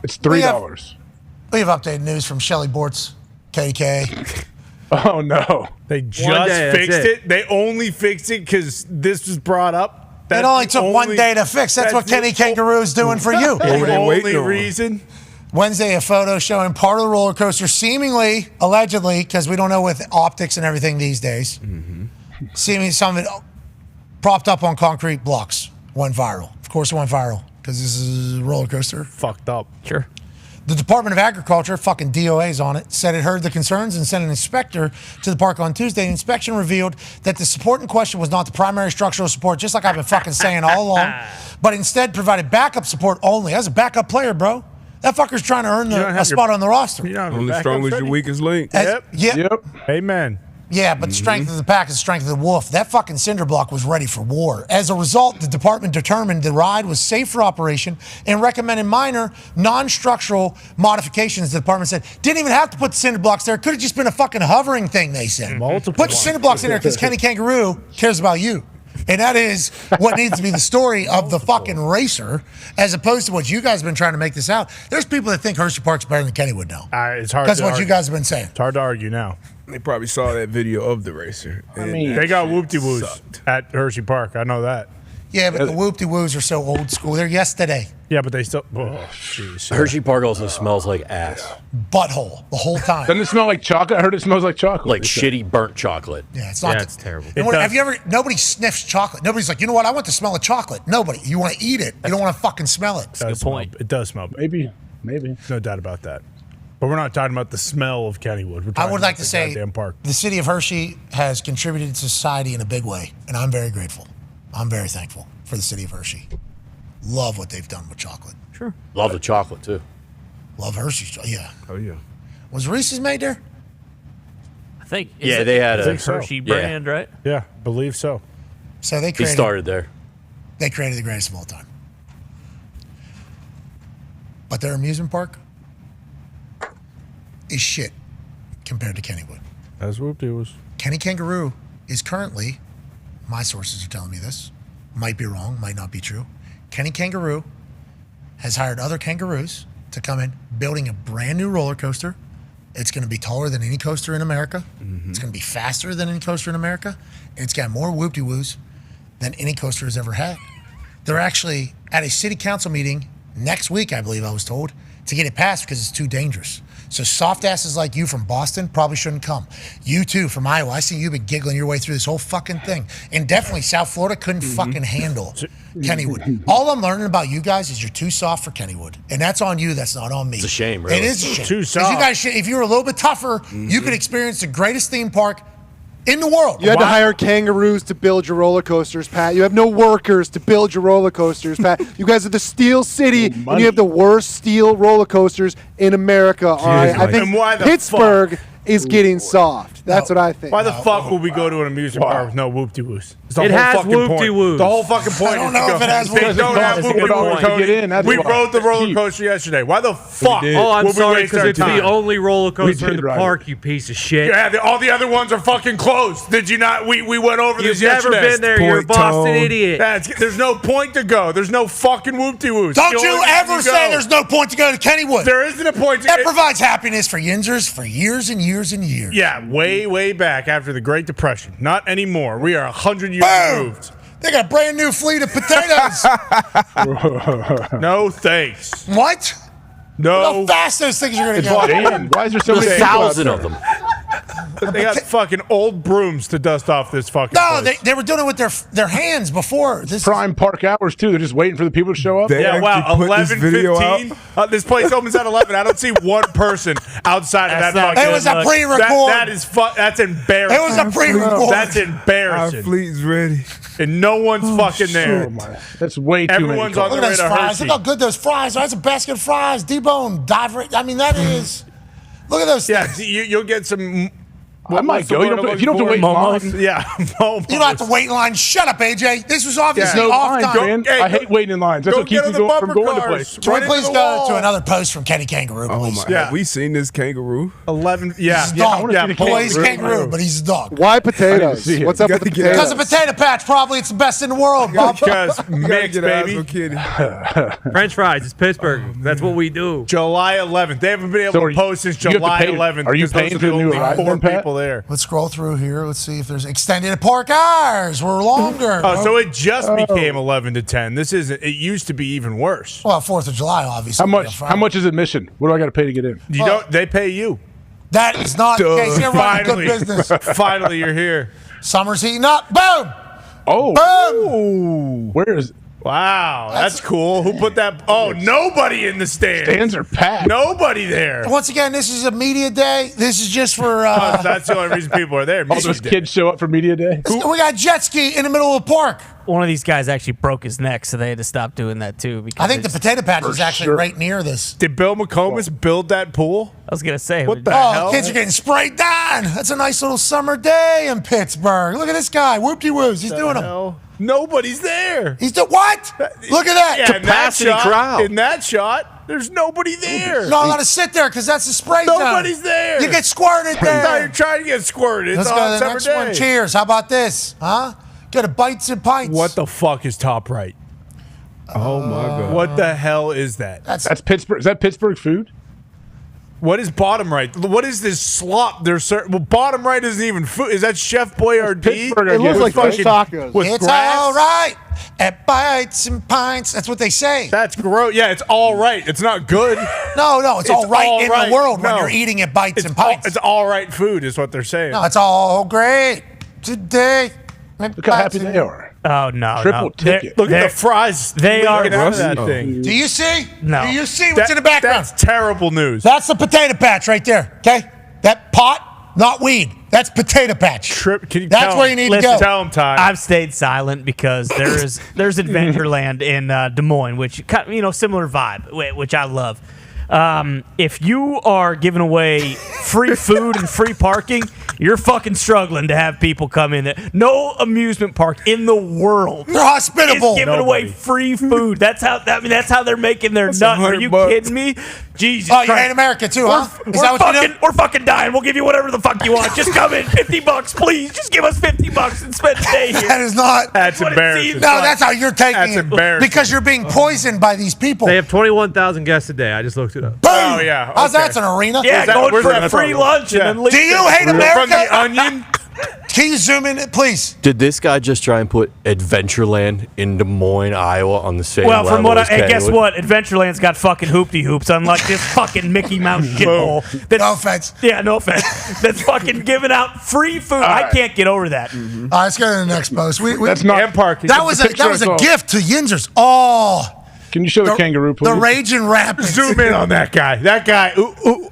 It's $3. We have updated news from Shelley Bortz, KK. Oh no! They just fixed it. They only fixed it because this was brought up. It only took one day to fix. That's what Kenny Kangaroo is doing for you. The only reason. Wednesday, a photo showing part of the roller coaster, seemingly, allegedly, because we don't know with optics and everything these days, seemingly some of it propped up on concrete blocks went viral. Of course, it went viral because this is a roller coaster. Fucked up. Sure. The Department of Agriculture, fucking DOA's on it, said it heard the concerns and sent an inspector to the park on Tuesday. The inspection revealed that the support in question was not the primary structural support, just like I've been fucking saying all along, but instead provided backup support only. As a backup player, bro. That fucker's trying to earn a spot on the roster. Only strong as your weakest link. Yep. Amen. Yeah, but the strength of the pack is the strength of the wolf. That fucking cinder block was ready for war. As a result, the department determined the ride was safe for operation and recommended minor, non-structural modifications. The department said, didn't even have to put the cinder blocks there. It could have just been a fucking hovering thing, they said. Put the cinder blocks in there because Kenny Kangaroo cares about you. And that is what needs to be the story of the fucking racer, as opposed to what you guys have been trying to make this out. There's people that think Hershey Park's better than Kennywood now. It's hard. That's what you guys have been saying. It's hard to argue now. They probably saw that video of the racer. I mean, they got whoop-de-woos at Hershey Park. I know that. Yeah, but the whoop-de-woos are so old school. They're yesterday. Yeah, but they still. Oh, jeez. Hershey Park also smells like ass. Butthole the whole time. Doesn't it smell like chocolate? I heard it smells like chocolate. Like shitty burnt chocolate. Yeah, it's not. It's terrible. Have you ever? Nobody sniffs chocolate. Nobody's like, you know what? I want the smell of chocolate. Nobody. You want to eat it. You don't want to fucking smell it. That's a good point. It does smell. Maybe. No doubt about that. But we're not talking about the smell of Kennywood. We're talking I would like about to the say goddamn park. the city of Hershey has contributed to society in a big way, and I'm very grateful. I'm very thankful for the city of Hershey. Love what they've done with chocolate. Sure. Love the chocolate, too. Love Hershey's. Yeah. Oh, yeah. Was Reese's made there? I think. Yeah, they had a Hershey brand, right? Yeah, believe so. So they He created. started there. They created the greatest of all time. but their amusement park is shit compared to Kennywood. That's what it was. Kenny Kangaroo is currently, my sources are telling me this, might be wrong, might not be true. Kenny Kangaroo has hired other kangaroos to come in, building a brand new roller coaster. It's going to be taller than any coaster in America. Mm-hmm. It's going to be faster than any coaster in America. And it's got more whoop-de-woos than any coaster has ever had. They're actually at a city council meeting next week, I believe I was told, to get it passed because it's too dangerous. So soft asses like you from Boston probably shouldn't come. You too from Iowa. I see you've been giggling your way through this whole fucking thing. And definitely South Florida couldn't fucking handle Kennywood. All I'm learning about you guys is you're too soft for Kennywood. And that's on you, that's not on me. It's a shame, really. It is a shame. Too 'Cause soft. You guys should, if you were a little bit tougher, you could experience the greatest theme park in the world. You had to hire kangaroos to build your roller coasters, Pat. You have no workers to build your roller coasters, Pat. You guys are the Steel City, and you have the worst steel roller coasters in America. All right, I think And why the Pittsburgh is getting soft. That's what I think. Why the fuck would we go to an amusement park with no whoop-de-woos? It's the It whole has fucking point. whoop-de-woos. The whole fucking point. I don't is know to if go. it has They whoop-de-woos. don't have whoop-de-woos, to Cody. get in, that's We why. rode the roller Cheap. coaster yesterday. Why the fuck Oh, I'm would we sorry, waste because our it's the time? only roller coaster in did the ride park, you piece of shit. Yeah, all the other ones are fucking closed. Did you not? We went over You've this never yesterday. been there. You're a Boston tone. idiot. There's no point to go. There's no fucking whoop-de-woos. Don't The you only ever reason say go- there's no point to go to Kennywood. There isn't a point to That provides happiness for Yinzers for years and years and years. Yeah, way back after the Great Depression. Not anymore. We are 100 years Boom! removed. They got a brand new fleet of potatoes. No thanks. What? Look No. how fast those things are going to go. Damn, why is there so many There's people out 1,000 there? of them. They got fucking old brooms to dust off this fucking No, place. they were doing it with their hands before. This Prime park hours too. They're just waiting for the people to show up. They Yeah, wow, actually put this video 11:15. This place opens at 11. I don't see one person outside of that That's not fucking. It was a pre-record. That is that's embarrassing. It was a pre-record. That's Our embarrassing. fleet's ready. And no one's fucking there. Oh my, that's way too Everyone's many. on Look the at those way to fries. Hershey. Look how good those fries are. That's a basket of fries. Debone, diver. I mean, that is. Look at those Yeah, things. you'll get some. I might go. You don't have to wait in Momos. line. Yeah, momos. You don't have to wait in line. Shut up, AJ. This was obviously No off lines, time. man. Hey, I hate waiting in lines. That's go what keeps get me on the from bumper going to cars. places. Can we Right into please the go wall. to another post from Kenny Kangaroo, Oh please? my! Yeah. Have we seen this kangaroo? 11. Yeah, He's a yeah, dog. wanna yeah. see the Boy, he's kangaroo. kangaroo, but he's a dog. Why potatoes? see it. What's up You with the gotta get Because potatoes? a potato patch, probably it's the best in the world, Bob. Because You gotta mixed, get out, baby. no kidding. French fries. It's Pittsburgh. That's what we do. July 11th. They haven't been able So to are you- post since you have to July pay- 11th. are you because those paying are for the new only ride 4 then, Pat? people there. Let's scroll through here. Let's see if there's extended park hours. We're longer. Oh, so it just became 11 to 10. This isn't. It used to be even worse. Well, 4th of July, obviously. How much? How much is admission? What do I got to pay to get in? You don't. They pay you. That is not the case. You're running good Finally, business. finally, you're here. Summer's heating up. Boom! Oh, Boom! where is Wow, that's cool. Who put that? Oh, nobody in the stands. stands are packed? Nobody there. Once again, this is a media day. This is just for. That's the only reason people are there. All those kids show up for media day. We got jet ski in the middle of the park. One of these guys actually broke his neck, so they had to stop doing that too. Because I think the it's- potato patch is For actually sure. right near this. Did Bill McComas build that pool? I was gonna say What the Oh, hell? kids are getting sprayed down. That's a nice little summer day in Pittsburgh. Look at this guy. Whoop-de-woos. He's doing them. Hell? Nobody's there. He's doing what? Look at that. Yeah, in that Capacity shot, crowd. In that shot, there's nobody there. No, I gotta sit there because that's the spray zone. Nobody's there. You get squirted Now there. you're trying to get squirted. Let's It's go on to the summer next day. one. Cheers. How about this? Huh? Get a bites and pints. What the fuck is top right? Oh my god! What the hell is that? That's That's Pittsburgh. Is that Pittsburgh food? What is bottom right? What is this slop? There's well, bottom right isn't even food. Is that Chef Boyardee? Pittsburgh, I It looks guess. like fish tacos. with it's grass? all right at bites and pints. That's what they say. That's gross. Yeah, it's all right. It's not good. No, it's all right all in right. the world when No. you're eating at bites It's and pints. it's all right food, is what they're saying. No, it's all great today. Look how happy they are. Oh no, Triple no. ticket. Look at the fries. They are leaking out of that Oh. thing. Do you see? No. Do you see what's in the background? That's terrible news. That's the potato patch right there. Okay, that pot, not weed. That's potato patch. Can you That's tell where him? you need to Listen, go. Tell him, Ty. I've stayed silent because there's Adventureland in Des Moines, which similar vibe, which I love. If you are giving away free food and free parking, you're fucking struggling to have people come in there. No amusement park in the world. They're hospitable. Is giving away free food. That's how they're making their nut. Are you kidding me? Jesus Oh, you're Christ. in America too, huh? Is that what you do? We're fucking dying. We'll give you whatever the fuck you want. Just come in. $50, please. Just give us $50 and spend a day here. That is not. That's embarrassing. No, that's how you're taking That's it. embarrassing. Because you're being poisoned by these people. They have 21,000 guests a day. I just looked it up. Boom! Oh, yeah. How's okay. that's an arena? Yeah, going for a free lunch and then leave. Do you hate America? From the Onion? Can you zoom in, please? Did this guy just try and put Adventureland in Des Moines, Iowa on the same Well, level from what as hey, guess Kennywood? what? Adventureland's got fucking hoopty hoops, unlike this fucking Mickey Mouse shithole. No offense. Yeah, no offense. That's fucking giving out free food. I can't get over that. All right, let's go to the next post. That's not parking. That was a gift to Yinzers. Oh. Can you show the kangaroo, please? The Raging Rapids. Zoom in on that guy. That guy.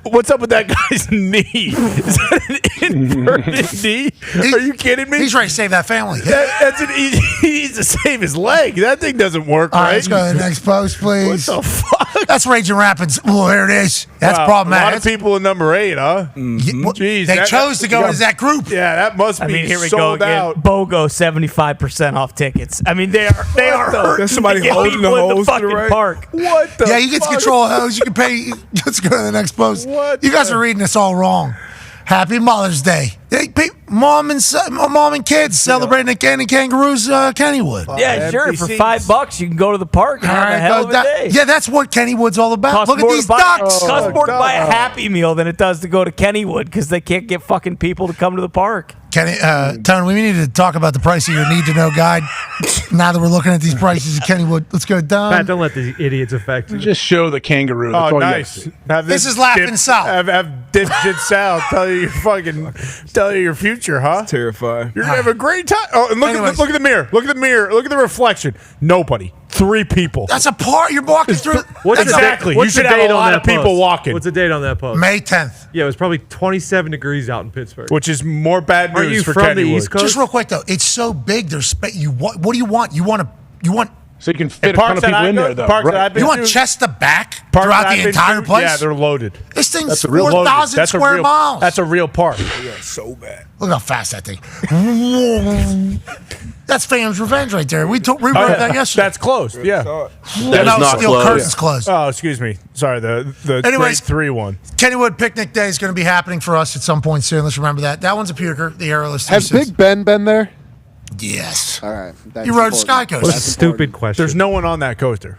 What's up with that guy's knee? Is that an inverted knee? Are you kidding me? He's ready to save that family. He needs to save his leg. That thing doesn't work, All right, right? let's go to the next post, please. What the fuck? That's Raging Rapids. Oh, there it is. That's Wow, problematic. A lot of people in number 8, huh? Jeez, They chose to go as that group. Yeah, that must be I mean, here we go sold again. out. BOGO 75% off tickets. I mean, they are hurting There's somebody to get holding people the in the hose to the fucking right. park. What the Yeah, you get to fuck? control a hose. You can pay. Let's go to the next post. What You guys the- are reading this all wrong. Happy Mother's Day. Mom and kids celebrating the Candy Kangaroos, Kennywood. Yeah, sure. For $5, you can go to the park and have a hell of a day. Yeah, that's what Kennywood's all about. Costs Look at more to these buy- ducks. Costs more to buy a Happy Meal than it does to go to Kennywood because they can't get fucking people to come to the park. Tony, we need to talk about the price of your need-to-know guide. Now that we're looking at these prices at Kennywood, let's go down. Pat, don't let these idiots affect you. Just show the kangaroo. That's Oh, all you gotta nice. see. Have This is Laughing Sal. Have dipshit Sal tell you your future, huh? Terrifying. You're gonna have a great time. Oh, and look at the mirror. Look at the mirror. Look at the reflection. Nobody. 3 people. That's a part. You're walking through. Exactly. You should have a lot of people walking. What's the date on that post? May 10th. Yeah, it was probably 27 degrees out in Pittsburgh. Which is more bad Aren't news you for from the Kennywood. East Coast? Just real quick though, it's so big. There's space. What do you want? You want So you can fit a ton of people in there, though. Parks that I've Right. been you want to- chest to back parks throughout that I've the been entire to, place? Yeah, they're loaded. This thing's That's a real 4,000 That's a square real- miles. That's a real park. Yeah, so bad. Look how fast that thing. That's Phantom's Revenge right there. We wrote that yesterday. That's closed. Yeah. no, Steel closed. Curtain's closed. Oh, excuse me. Sorry. The Anyways, grade 3 one. Kennywood Picnic Day is going to be happening for us at some point soon. Let's remember that. That one's a puker. The airless. Has 36. Big Ben been there? Yes. All right. That's You rode important. Sky Coast. What a That's stupid important. question. There's no one on that coaster.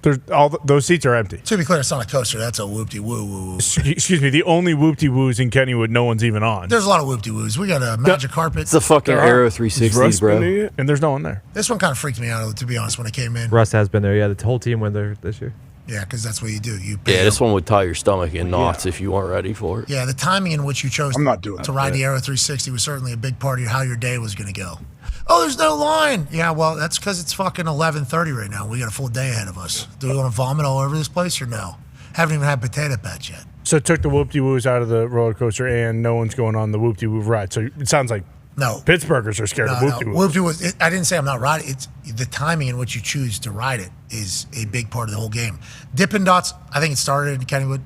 There's those seats are empty. To be clear, it's not a coaster. That's a whoop-de-woo-woo. Excuse me. The only whoop-de-woos in Kennywood, no one's even on. There's a lot of whoop-de-woos. We got a magic carpet. It's the fucking There are. Aero Is 360s, Russ bro. been there yet? And there's no one there. This one kind of freaked me out, to be honest, when it came in. Russ has been there. Yeah, the whole team went there this year. Yeah, because that's what you do. You pay Yeah, this one would tie your stomach in knots if you weren't ready for it. Yeah, the timing in which you chose I'm not doing to that. ride the Aero 360 was certainly a big part of how your day was going to go. Oh, there's no line. Yeah, well, that's because it's fucking 11:30 right now. We got a full day ahead of us. Do we want to vomit all over this place or no? Haven't even had potato patch yet. So it took the whoop-de-woos out of the roller coaster, and no one's going on the whoop-de-woo ride. So it sounds like No. Pittsburghers are scared of whoop-de-woos. Whoop-de-woos. I didn't say I'm not riding. It's the timing in which you choose to ride it is a big part of the whole game. Dippin' Dots, I think it started in Kennywood.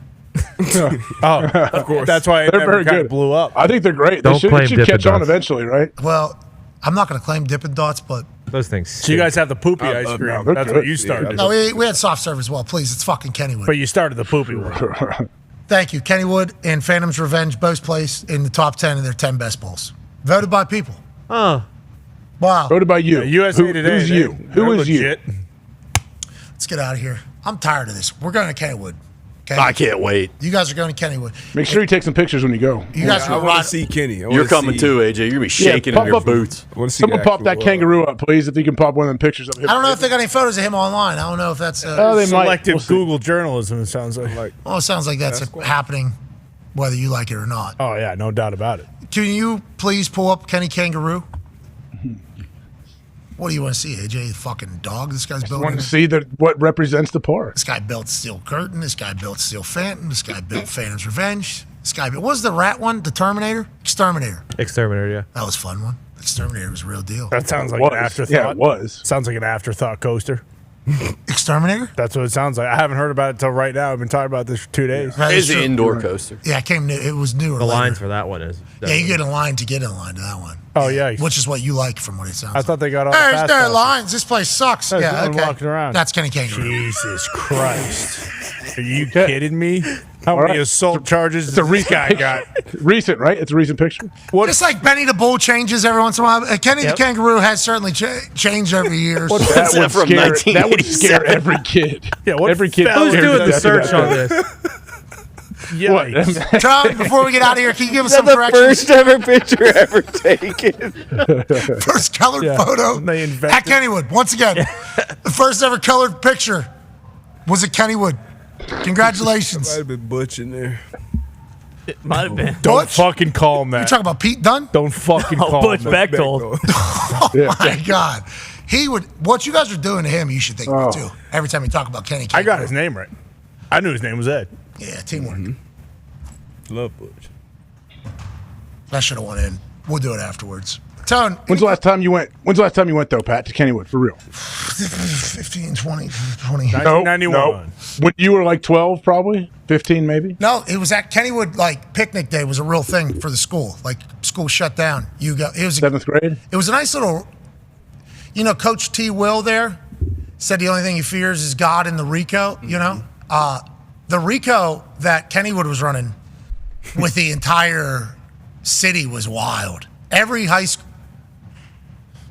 Oh, of course. That's why it They're never very kind good. of blew up. I think they're great. They Don't should, claim it should Dippin' catch on Dots. eventually, right? Well, I'm not going to claim Dippin' Dots, but Those things. So you guys have the poopy ice cream. no, they're That's good. what you started. no, we had soft serve as well. Please, it's fucking Kennywood. But you started the poopy one. Thank you. Kennywood and Phantom's Revenge both placed in the top 10 of their 10 best bowls. Voted by people. Oh. Wow. Voted by you. Yeah, USA Today. Who's you? Who is you? Let's get out of here. I'm tired of this. We're going to Kennywood. Okay? I can't wait. You guys are going to Kennywood. Make sure you take some pictures when you go. You guys I are want right. to see Kenny. You're coming too, AJ. You're gonna be shaking pop in your up- boots. I want to see Someone the pop that actual, kangaroo up, please. If you can pop one of them pictures up. I don't know if they got any photos of him online. I don't know if that's. Oh, they might. Selective We'll see. Google journalism, it sounds like. Well, it sounds like that's happening, whether you like it or not. Oh, yeah, no doubt about it. Can you please pull up Kenny Kangaroo? What do you want to see, AJ? The fucking dog this guy's I building? want to see what represents the park. This guy built Steel Curtain. This guy built Steel Phantom. This guy built Phantom's Revenge. This guy built, what was the rat one? The Terminator? Exterminator. Exterminator, yeah. That was a fun one. Exterminator was a real deal. That sounds like Was. an afterthought. Yeah, it was. Sounds like an afterthought coaster. Exterminator? That's what it sounds like. I haven't heard about it until right now. I've been talking about this for 2 days. That is It's an true. indoor coaster. Yeah, it came new. It was new. The lines for that one is. Yeah, you get in line to get in line to that one. Oh, yeah. Which is what you like from what it sounds I like. thought they got all There's the fast no passes. lines. This place sucks. There's Yeah, no one okay. walking around. That's Kenny Kangaroo. Jesus Christ. Are you kidding me? How many assault charges It's a does this recent guy picture. got? Recent, right? It's a recent picture. What? Just like Benny the Bull changes every once in a while. Kenny the Kangaroo has certainly changed every year. That would scare every kid. Yeah, what every kid. fella Who's scared doing to the death of search that on thing. this? What? Tom, before we get out of here, can you give us some the corrections? first ever picture ever taken. First colored Yeah. photo They at invented- Kennywood. Once again, the first ever colored picture was at Kennywood. Congratulations. Might have been Butch in there. It might have been. Don't Butch? fucking call him You that. talking about Pete Dunn? Don't fucking call Butch him that. Bechtold. Oh my God. He would. What you guys are doing to him, you should think of too. Every time you talk about Kenny I Kangaroo. got his name right. I knew his name was Ed. Yeah, teamwork. Love Butch. That should have went in. We'll do it afterwards. Tone, When's the last time you went? When's the last time you went though, Pat, to Kennywood for real? 15, 20. 1991. No. When you were like 12, probably 15, maybe. No, it was at Kennywood. Like picnic day was a real thing for the school. Like school shut down. You go. It was 7th grade. It was a nice little. You know, Coach T. Will there said the only thing he fears is God and the Rico. You know, the Rico that Kennywood was running with the entire city was wild. Every high school.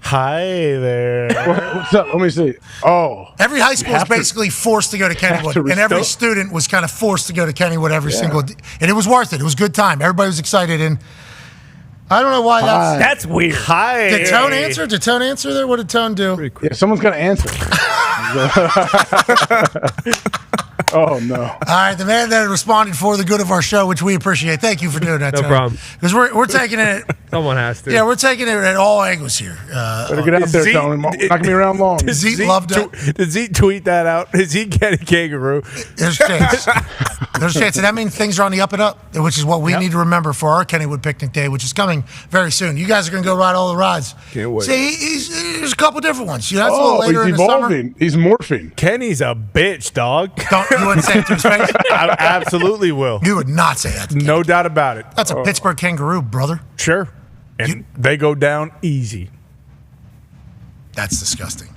Hi there. What's up? Let me see. Oh, Every high school was have to- basically forced to go to Kennywood, to and every restore- student was kind of forced to go to Kennywood every single day. And it was worth it. It was a good time. Everybody was excited, and I don't know why that's. That's weird. Hi. Did Tone answer? Did Tone answer there? What did Tone do? Yeah, someone's got to answer. Oh no! All right, the man that responded for the good of our show, which we appreciate. Thank you for doing that. No Tone. problem. Because we're taking it. Someone has to. Yeah, we're taking it at all angles here. Better get out there, Zeke- Tony. Not gonna be around long. Zeke loved it. Did Zeke tweet that out? Is he Kenny Kangaroo? There's a chance. There's a chance. And that means things are on the up and up, which is what we need to remember for our Kennywood Picnic Day, which is coming very soon. You guys are going to go ride all the rides. Can't wait. See, there's a couple different ones. You know, that's a little Oh, later he's in the summer. evolving. He's morphing. Kenny's a bitch, dog. You wouldn't say it to his face? I absolutely will. You would not say that. No doubt about it. That's a Pittsburgh Kangaroo, brother. Sure. And they go down easy. That's disgusting.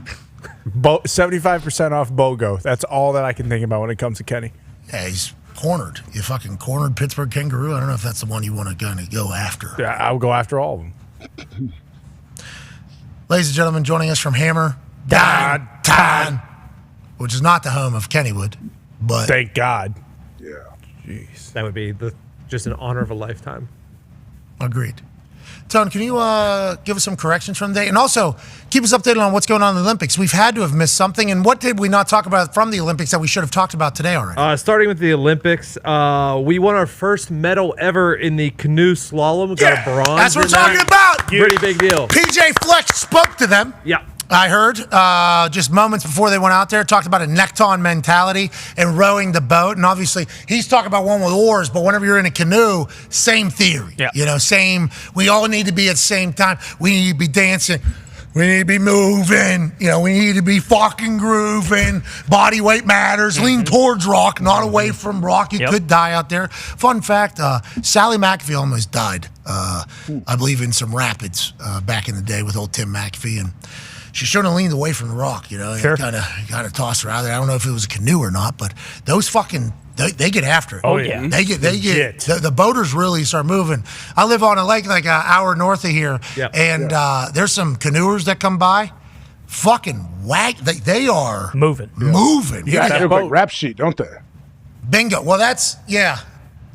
75% off BOGO. That's all that I can think about when it comes to Kenny. Yeah, he's cornered. You fucking cornered Pittsburgh Kangaroo. I don't know if that's the one you want to kind of go after. Yeah, I would go after all of them. Ladies and gentlemen, joining us from Hammer, Dahn, which is not the home of Kennywood, but Thank God. That would be just an honor of a lifetime. agreed. Tone, can you give us some corrections from the day? And also, keep us updated on what's going on in the Olympics. We've had to have missed something. And what did we not talk about from the Olympics that we should have talked about today already? Starting with the Olympics, we won our first medal ever in the canoe slalom. We got a bronze. That's what we're in talking that. about. Pretty big deal. PJ Flex spoke to them. Yeah. I heard just moments before they went out there, talked about a necktie mentality and rowing the boat. And obviously, he's talking about one with oars, but whenever you're in a canoe, same theory. Yeah. You know, same. We all need to be at the same time. We need to be dancing. We need to be moving. You know, we need to be fucking grooving. Body weight matters. Lean towards rock, not away from rock. You could die out there. Fun fact, Sally McAfee almost died, I believe, in some rapids back in the day with old Tim McAfee. And she shouldn't have leaned away from the rock, you know. Sure. Kind of tossed her out there. I don't know if it was a canoe or not, but those fucking they get after it. Oh, yeah. They get the boaters really start moving. I live on a lake like an hour north of here, and there's some canoers that come by, fucking they are moving. Yeah, they look like rap sheet, don't they? Bingo. Well, that's yeah.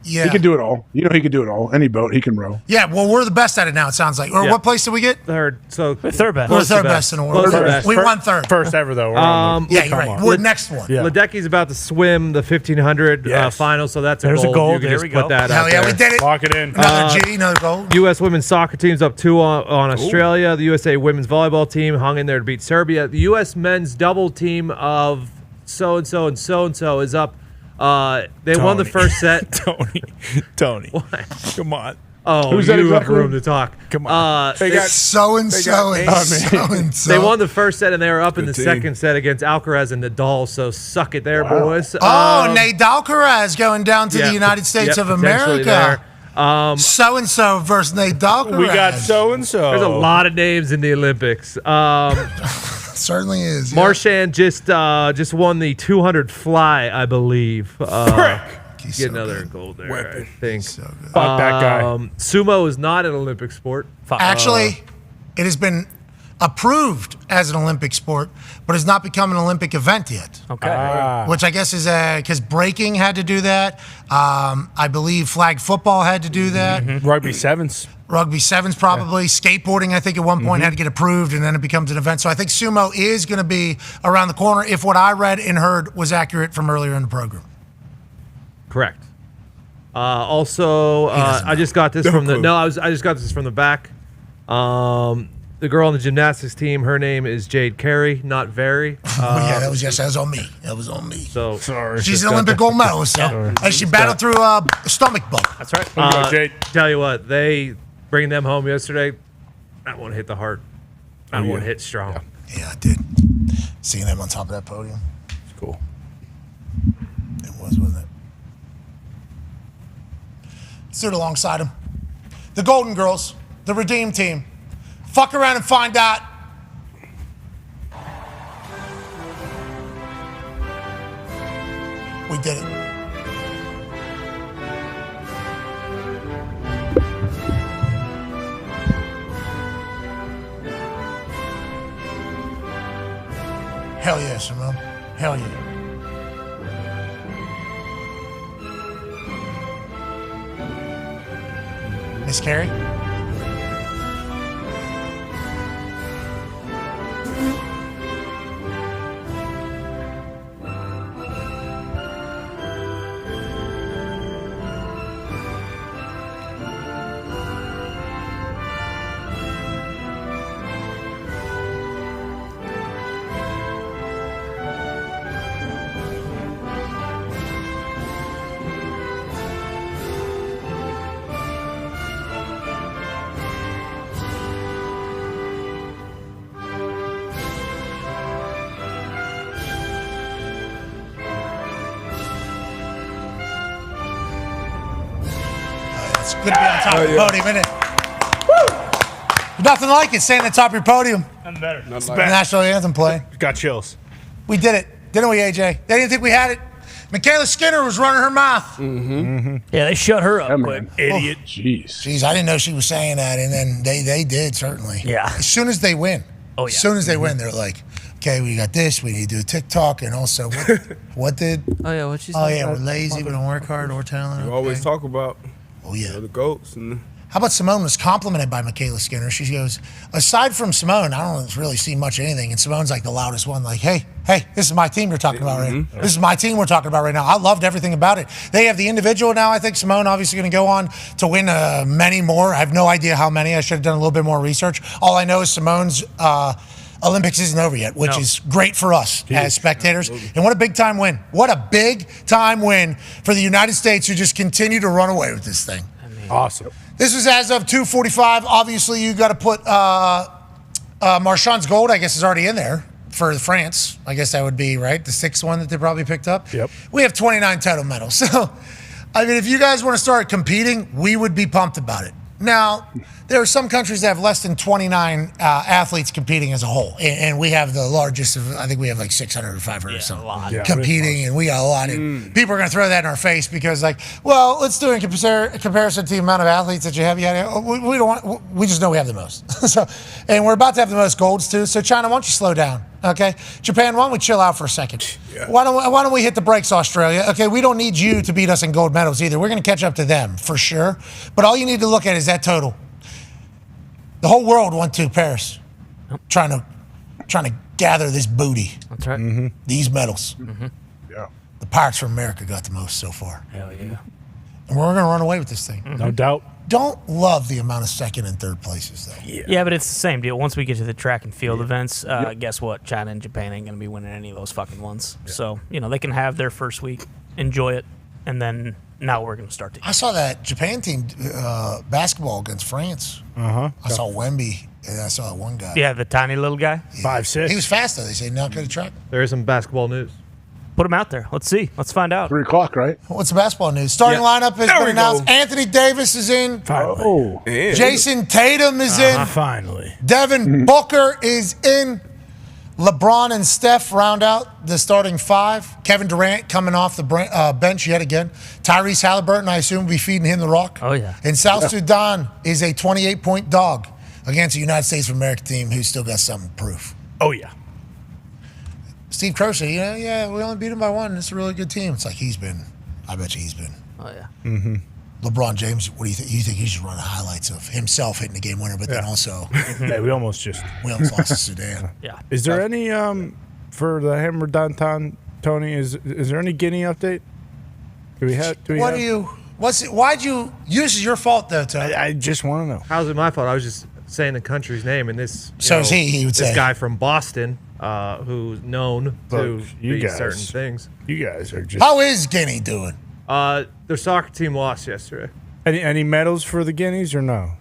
He can do it all. You know, he can do it all. Any boat, he can row. Yeah, well, we're the best at it now, it sounds like. Or what place did we get? Third. So third best. We're the third best in the world. We won third. First ever, though. We're on the- Yeah, you're right. We're next one. Yeah. Ledecky's about to swim the 1500 final, so that's There's a goal. goal. You can There just we put go. that Hell out yeah, there. we did it. Lock it in. Another G, another goal. U.S. women's soccer team's up 2 on Australia. The USA women's volleyball team hung in there to beat Serbia. The U.S. men's double team of so-and-so and so-and-so is up. They won the first set. Tony. What? Come on. Oh, Who's you that have exactly? room to talk. Come on. They got so-and-so and so-and-so. They won the first set, and they were up in the team. second set against Alcaraz and Nadal, so suck it there, boys. Nate Alcaraz going down to the United States of America. So-and-so versus Nate Alcaraz. We got so-and-so. There's a lot of names in the Olympics. Certainly is. Marchand just won the 200 fly, I believe. Get another gold there, I think. Fuck that guy. Sumo is not an Olympic sport. Actually, it has been approved as an Olympic sport, but has not become an Olympic event yet. Okay. Which I guess is because breaking had to do that. I believe flag football had to do that. Rugby sevens. Rugby sevens probably. Skateboarding, I think, at one point had to get approved, and then it becomes an event. So I think sumo is going to be around the corner if what I read and heard was accurate from earlier in the program. Correct. Also, I just got this from the. No, I just got this from the back. The girl on the gymnastics team, her name is Jade Carey, not Very. That was on me. That was on me. So sorry. She's an Olympic gold medalist. So she battled through a stomach bug. That's right. Jade. Tell you what, they bringing them home yesterday. That one hit the heart. That one hit strong. Yeah, I did. Seeing them on top of that podium. It's cool. It was, wasn't it? Stood alongside them. The Golden Girls, the Redeem Team. Fuck around and find out. We did it. Hell yeah, Simone. Hell yeah. Miss Carey? It's good to be on top of the podium, isn't it? Woo! Nothing like it, standing at the top of your podium. Nothing better. The national anthem playing. Got chills. We did it, didn't we, AJ? They didn't think we had it. Michaela Skinner was running her mouth. Yeah, they shut her up quick. Idiot. Jeez, I didn't know she was saying that, and then they did, certainly. Yeah. As soon as they win. Oh, yeah. As soon as they win, they're like, okay, we got this, we need to do TikTok, and also, what did? Oh, yeah, what she Oh, said? yeah, we're lazy, we don't work hard or talented. We always talk about the goats. And How about Simone was complimented by Michaela Skinner? She goes, aside from Simone, I don't really see much of anything. And Simone's like the loudest one, like, hey, this is my team you're talking about right now. This is my team we're talking about right now. I loved everything about it. They have the individual now. I think Simone obviously going to go on to win many more. I have no idea how many. I should have done a little bit more research. All I know is Simone's Olympics isn't over yet, which is great for us as spectators. And what a big time win. What a big time win for the United States, who just continue to run away with this thing. Awesome. This was as of 2:45. Obviously, you got to put Marchand's gold, I guess, is already in there for France. I guess that would be, right, the sixth one that they probably picked up. Yep. We have 29 total medals. So, I mean, if you guys want to start competing, we would be pumped about it. Now, there are some countries that have less than 29 athletes competing as a whole, and we have the largest of, I think we have like 600 or 500 or something competing, and we got a lot. And people are going to throw that in our face because, like, well, let's do it in comparison to the amount of athletes that you have. We don't want. We just know we have the most. So, and we're about to have the most golds too. So, China, why don't you slow down? Okay, Japan, why don't we chill out for a second? Yeah. Why don't we hit the brakes, Australia? Okay, we don't need you to beat us in gold medals either. We're going to catch up to them for sure. But all you need to look at is that total. The whole world went to Paris, trying to gather this booty. That's right. These medals. Yeah. The Pirates from America got the most so far. Hell yeah. And we're going to run away with this thing. No doubt. Don't love the amount of second and third places, though. Yeah, but it's the same deal. Once we get to the track and field events, guess what? China and Japan ain't going to be winning any of those fucking ones. So, they can have their first week, enjoy it, and then now we're going to start to. I saw that Japan team basketball against France. I saw Wemby, and I saw that one guy. Yeah, the tiny little guy. 5'6". He was fast, though. They say not good at track. There is some basketball news. Put him out there. Let's see. Let's find out. 3 o'clock, right? What's the basketball news? Starting lineup has been announced. Anthony Davis is in. Finally. Jason Tatum is in. Finally. Devin Booker is in. LeBron and Steph round out the starting 5. Kevin Durant coming off the bench yet again. Tyrese Halliburton, I assume, will be feeding him the rock. Oh, yeah. And South Sudan is a 28-point dog against the United States of America team who's still got something to prove. Oh, yeah. Steve Kerr said, we only beat him by 1. It's a really good team. It's like I bet you he's been. Oh, yeah. Mm-hmm. LeBron James, what do you think? You think he should run highlights of himself hitting the game winner, but then also Hey, we almost lost to Sudan. Yeah. Is there any for the Hammer Downtown, Tony? Is there any Guinea update? Do we have? Why'd you? This is your fault though, Tony. I just want to know. How's it my fault? I was just saying the country's name, and this. So is he. He would this say. guy from Boston, who's known to you be guys- certain things. You guys are just. How is Guinea doing? Their soccer team lost yesterday. Any medals for the Guineas or no?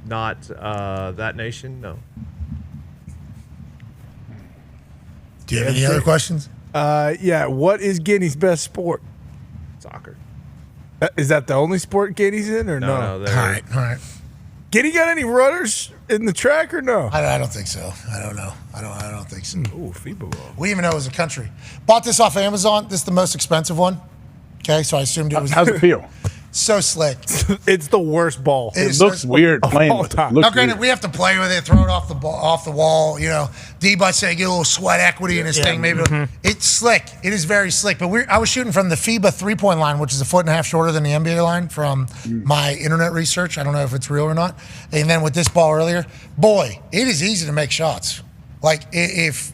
Not that nation, no. Do you have any other questions? Yeah. What is Guinea's best sport? Soccer. Is that the only sport Guinea's in or no? All right. Guinea got any runners in the track or no? I don't think so. I don't know. I don't think so. Ooh, FIBA ball. We didn't even know it was a country. Bought this off Amazon. This is the most expensive one. Okay, so I assumed it was. How's it feel? So slick. It's the worst ball. It looks weird playing with it. Now, granted, we have to play with it, throw it off the wall. D-Bud said get a little sweat equity in this thing. Maybe it's slick. It is very slick. But I was shooting from the FIBA 3-point line, which is a 1.5 shorter than the NBA line from my internet research. I don't know if it's real or not. And then with this ball earlier, boy, it is easy to make shots. Like if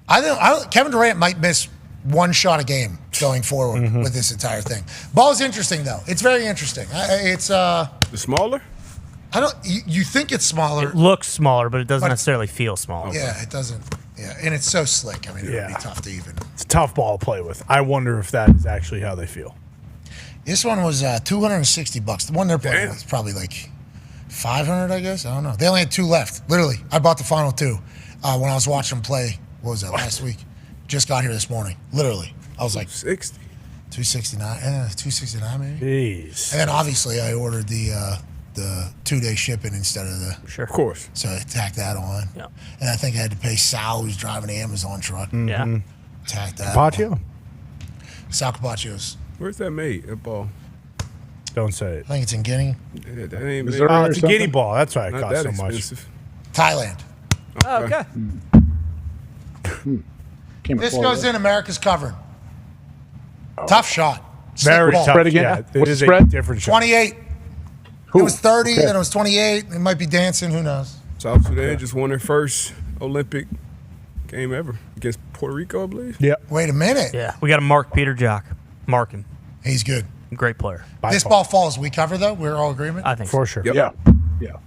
Kevin Durant might miss one shot a game going forward with this entire thing. Ball is interesting though. It's very interesting. It's smaller. I don't. You think it's smaller? It looks smaller, but it doesn't necessarily feel small. Yeah, it doesn't. Yeah, and it's so slick. I mean, it would be tough to even. It's a tough ball to play with. I wonder if that is actually how they feel. This one was $260. The one they're playing with is probably like $500, I guess. I don't know. They only had 2 left. Literally, I bought the final 2 when I was watching them play. What was that last week? Just got here this morning. Literally, I was like 60, 269. 269 maybe. Jeez. And then obviously I ordered the 2-day shipping instead of the. Sure. Of course. So I tacked that on. Yeah. And I think I had to pay Sal, who's driving the Amazon truck. Yeah. Tack that. Carpaccio? Sal Carpaccio's. Where's that made? That ball. Don't say it. I think it's in Guinea. Yeah, that ain't Missouri made. or It's a something? Guinea ball. That's why it Not costs that so much. expensive. Thailand. Oh, okay. This goes in America's covering. Tough shot. Slick Very ball. tough. Spread again? Yeah, it What's is the a spread? different shot. 28. It was 30, then it was 28. It might be dancing. Who knows? South Sudan just won their first Olympic game ever against Puerto Rico, I believe. Yeah. Wait a minute. Yeah, we got to mark Peter Jock. Mark him. He's good. Great player. This ball falls. We cover, though? We're all agreement? I think For so. sure. Yep. Yeah.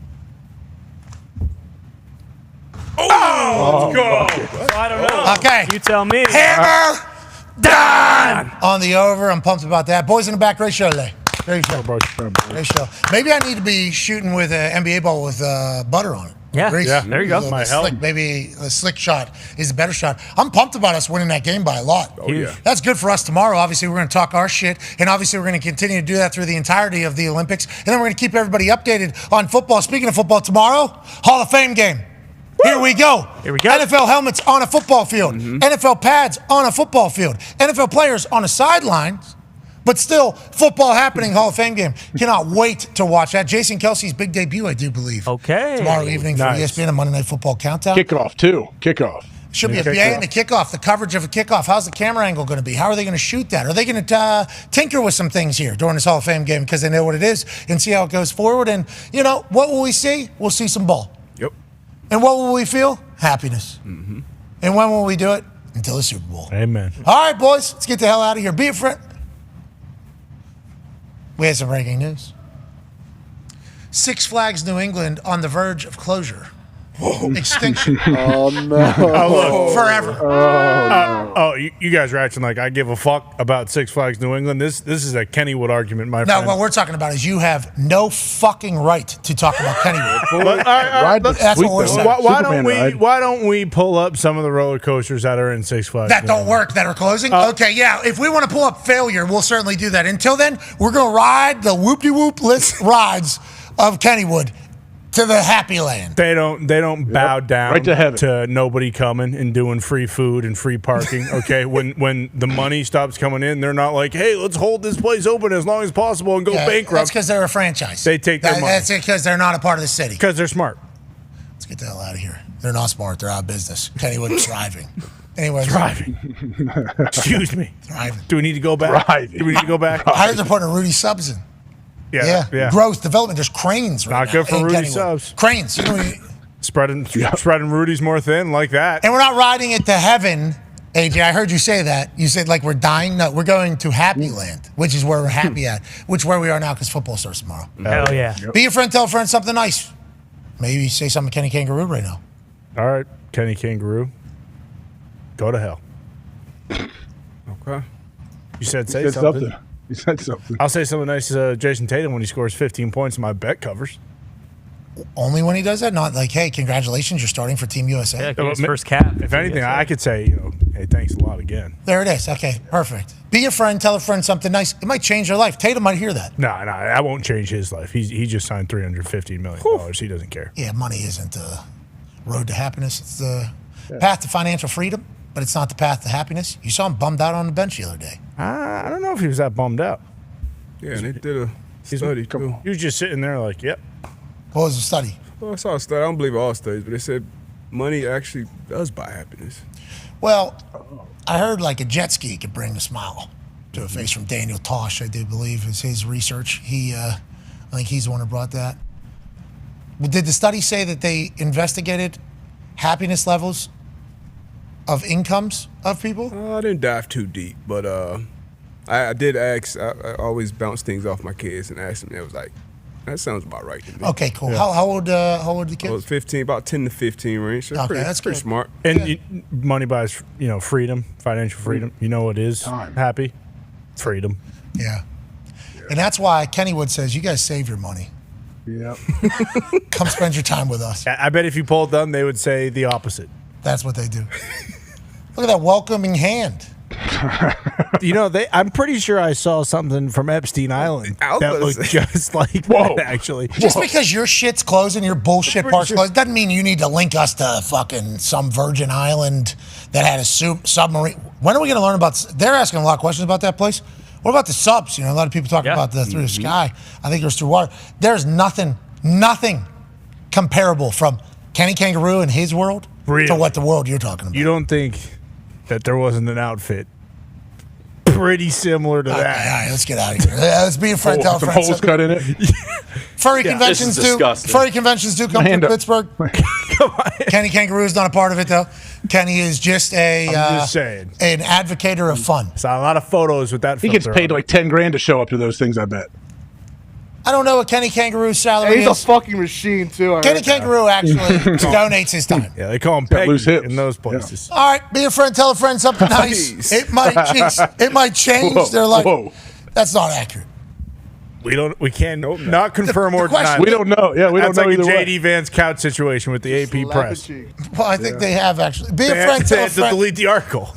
Oh, let's go. I don't know. Okay. You tell me. Hammer Dahn on the over. I'm pumped about that. Boys in the back, great show today. Great show. Great show. Maybe I need to be shooting with an NBA ball with butter on it. Yeah. Grease. Yeah, there you go. A little Might bit help. slick. Maybe a slick shot is a better shot. I'm pumped about us winning that game by a lot. Oh, yeah. That's good for us tomorrow. Obviously, we're going to talk our shit, and obviously, we're going to continue to do that through the entirety of the Olympics. And then we're going to keep everybody updated on football. Speaking of football, tomorrow, Hall of Fame game. Here we go. Here we go. NFL helmets on a football field. NFL pads on a football field. NFL players on the sidelines. But still, football happening, Hall of Fame game. Cannot wait to watch that. Jason Kelsey's big debut, I do believe. Okay. Tomorrow evening for Nice. ESPN and Monday Night Football Countdown. Kickoff, too. Kickoff. Should be a BA in the kickoff, the coverage of a kickoff. How's the camera angle going to be? How are they going to shoot that? Are they going to tinker with some things here during this Hall of Fame game because they know what it is and see how it goes forward? And, what will we see? We'll see some ball. Yep. And what will we feel? Happiness. And when will we do it? Until the Super Bowl. Amen. All right, boys, let's get the hell out of here. Be a friend. We had some breaking news. Six Flags New England on the verge of closure. Extinction. Oh, no. Forever. Oh, no. Oh, you guys are acting like I give a fuck about Six Flags New England. This is a Kennywood argument, my No, friend. what we're talking about is you have no fucking right to talk about Kennywood. That's what we're saying. Why don't we pull up some of the roller coasters that are in Six Flags? That don't work, that are closing? Okay, yeah. If we want to pull up failure, we'll certainly do that. Until then, we're going to ride the whoop-de-whoop list rides of Kennywood to the Happy Land. They don't bow down Right to heaven. to nobody coming and doing free food and free parking. Okay, when the money stops coming in, they're not like, hey, let's hold this place open as long as possible and go bankrupt. That's because they're a franchise. They take their money. That's because they're not a part of the city. Because they're smart. Let's get the hell out of here. They're not smart. They're out of business. Kennywood is thriving. Anyway, Thriving. Excuse me. Thriving. Do we need to go back? Thriving. Do we need to go back? I heard they're putting Rudy Subs in. Yeah. Growth, development. There's cranes right Not now good for in Rudy Kennywood. Subs. Cranes. You know, Spreading Rudy's more thin like that. and we're not riding it to heaven, AJ. I heard you say that. You said like we're dying. No, we're going to Happy Land, which is where we're happy at, which is where we are now because football starts tomorrow. Hell yeah. Be your friend, tell a friend something nice. Maybe say something to Kenny Kangaroo right now. All right, Kenny Kangaroo. Go to hell. Okay. You said You said something. You said something. I'll say something nice to Jason Tatum when he scores 15 points and my bet covers. Only when he does that, not like, hey, congratulations, you're starting for Team USA. Yeah, get his first cap. If anything, I could say, hey, thanks a lot again. There it is. Okay, perfect. Be your friend, tell a friend something nice. It might change their life. Tatum might hear that. No, I won't change his life. He just signed $350 million. He doesn't care. Yeah, money isn't the road to happiness. It's the path to financial freedom, but it's not the path to happiness. You saw him bummed out on the bench the other day. I don't know if he was that bummed out. Yeah, and they did a study too. He was just sitting there like, yep. What was the study? Well, I saw a study. I don't believe all studies, but they said money actually does buy happiness. Well, I heard like a jet ski could bring a smile to a face from Daniel Tosh, I do believe, is his research. I think he's the one who brought that. Did the study say that they investigated happiness levels of incomes of people? I didn't dive too deep, but I did ask. I always bounce things off my kids and ask them. They was like, that sounds about right to me. Okay, cool. Yeah. How old are the kids? I was 15, about 10 to 15 range. So okay, that's pretty good. smart. And money buys, freedom, financial freedom. You know what is happy? Freedom. Yeah. And that's why Kennywood says, you guys save your money. Yep. Come spend your time with us. I bet if you polled them, they would say the opposite. That's what they do. Look at that welcoming hand. I'm pretty sure I saw something from Epstein Island that looked just like that, actually. Just because your shit's closed and your bullshit part's closed doesn't mean you need to link us to fucking some Virgin Island that had a submarine. When are we going to learn about? They're asking a lot of questions about that place. What about the subs? A lot of people talking about the through the sky. I think it was through water. There's nothing comparable from Kenny Kangaroo and his world to what the world you're talking about. You don't think that there wasn't an outfit pretty similar to that? All right, let's get out of here. Let's be a friend. Tell a Some friend. holes cut in it. Furry conventions do. Furry conventions do come to Pittsburgh. Kenny Kangaroo is not a part of it though. Kenny is just I'm just saying. an advocator of fun. Saw a lot of photos with that. He gets paid like $10,000 to show up to those things, I bet. I don't know what Kenny Kangaroo's salary He's a is. fucking machine too. Kenny Kangaroo actually donates his time. Yeah, they call him Peggy in those places. All right, be a friend, tell a friend something nice. It might change their life. Whoa. That's not accurate. We can't not confirm or deny. We don't know. Yeah, we don't know either either like way. a JD Vance couch situation with the AP press. Well, I think they have actually. Be a They friend, tell a had to friend. delete the article.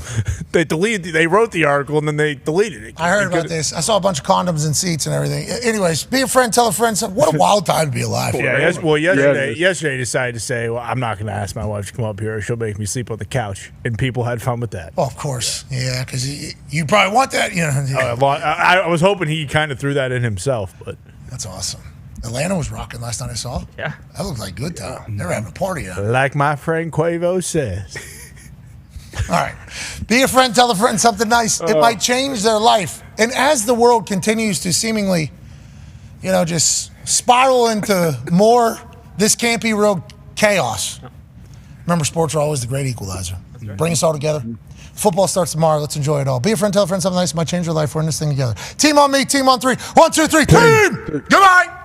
They wrote the article and then they deleted it. I heard about this. I saw a bunch of condoms and seats and everything. Anyways, be a friend, tell a friend something. What a wild time to be alive. Yesterday decided to say, well, I'm not going to ask my wife to come up here. She'll make me sleep on the couch. And people had fun with that. Well, of course. Yeah, because you probably want that. I was hoping he kind of threw that in himself, but. That's awesome. Atlanta was rocking last time I saw. Yeah. That looked like a good time. They were having a party out. Like my friend Quavo says. All right. Be a friend, tell a friend something nice. It might change their life. And as the world continues to seemingly, just spiral into more this can't be real chaos. Remember, sports are always the great equalizer. Bring us all together. Football starts tomorrow. Let's enjoy it all. Be a friend, tell a friend something nice. It might change your life. We're in this thing together. Team on me, team on three. 1, 2, 3, team! Goodbye!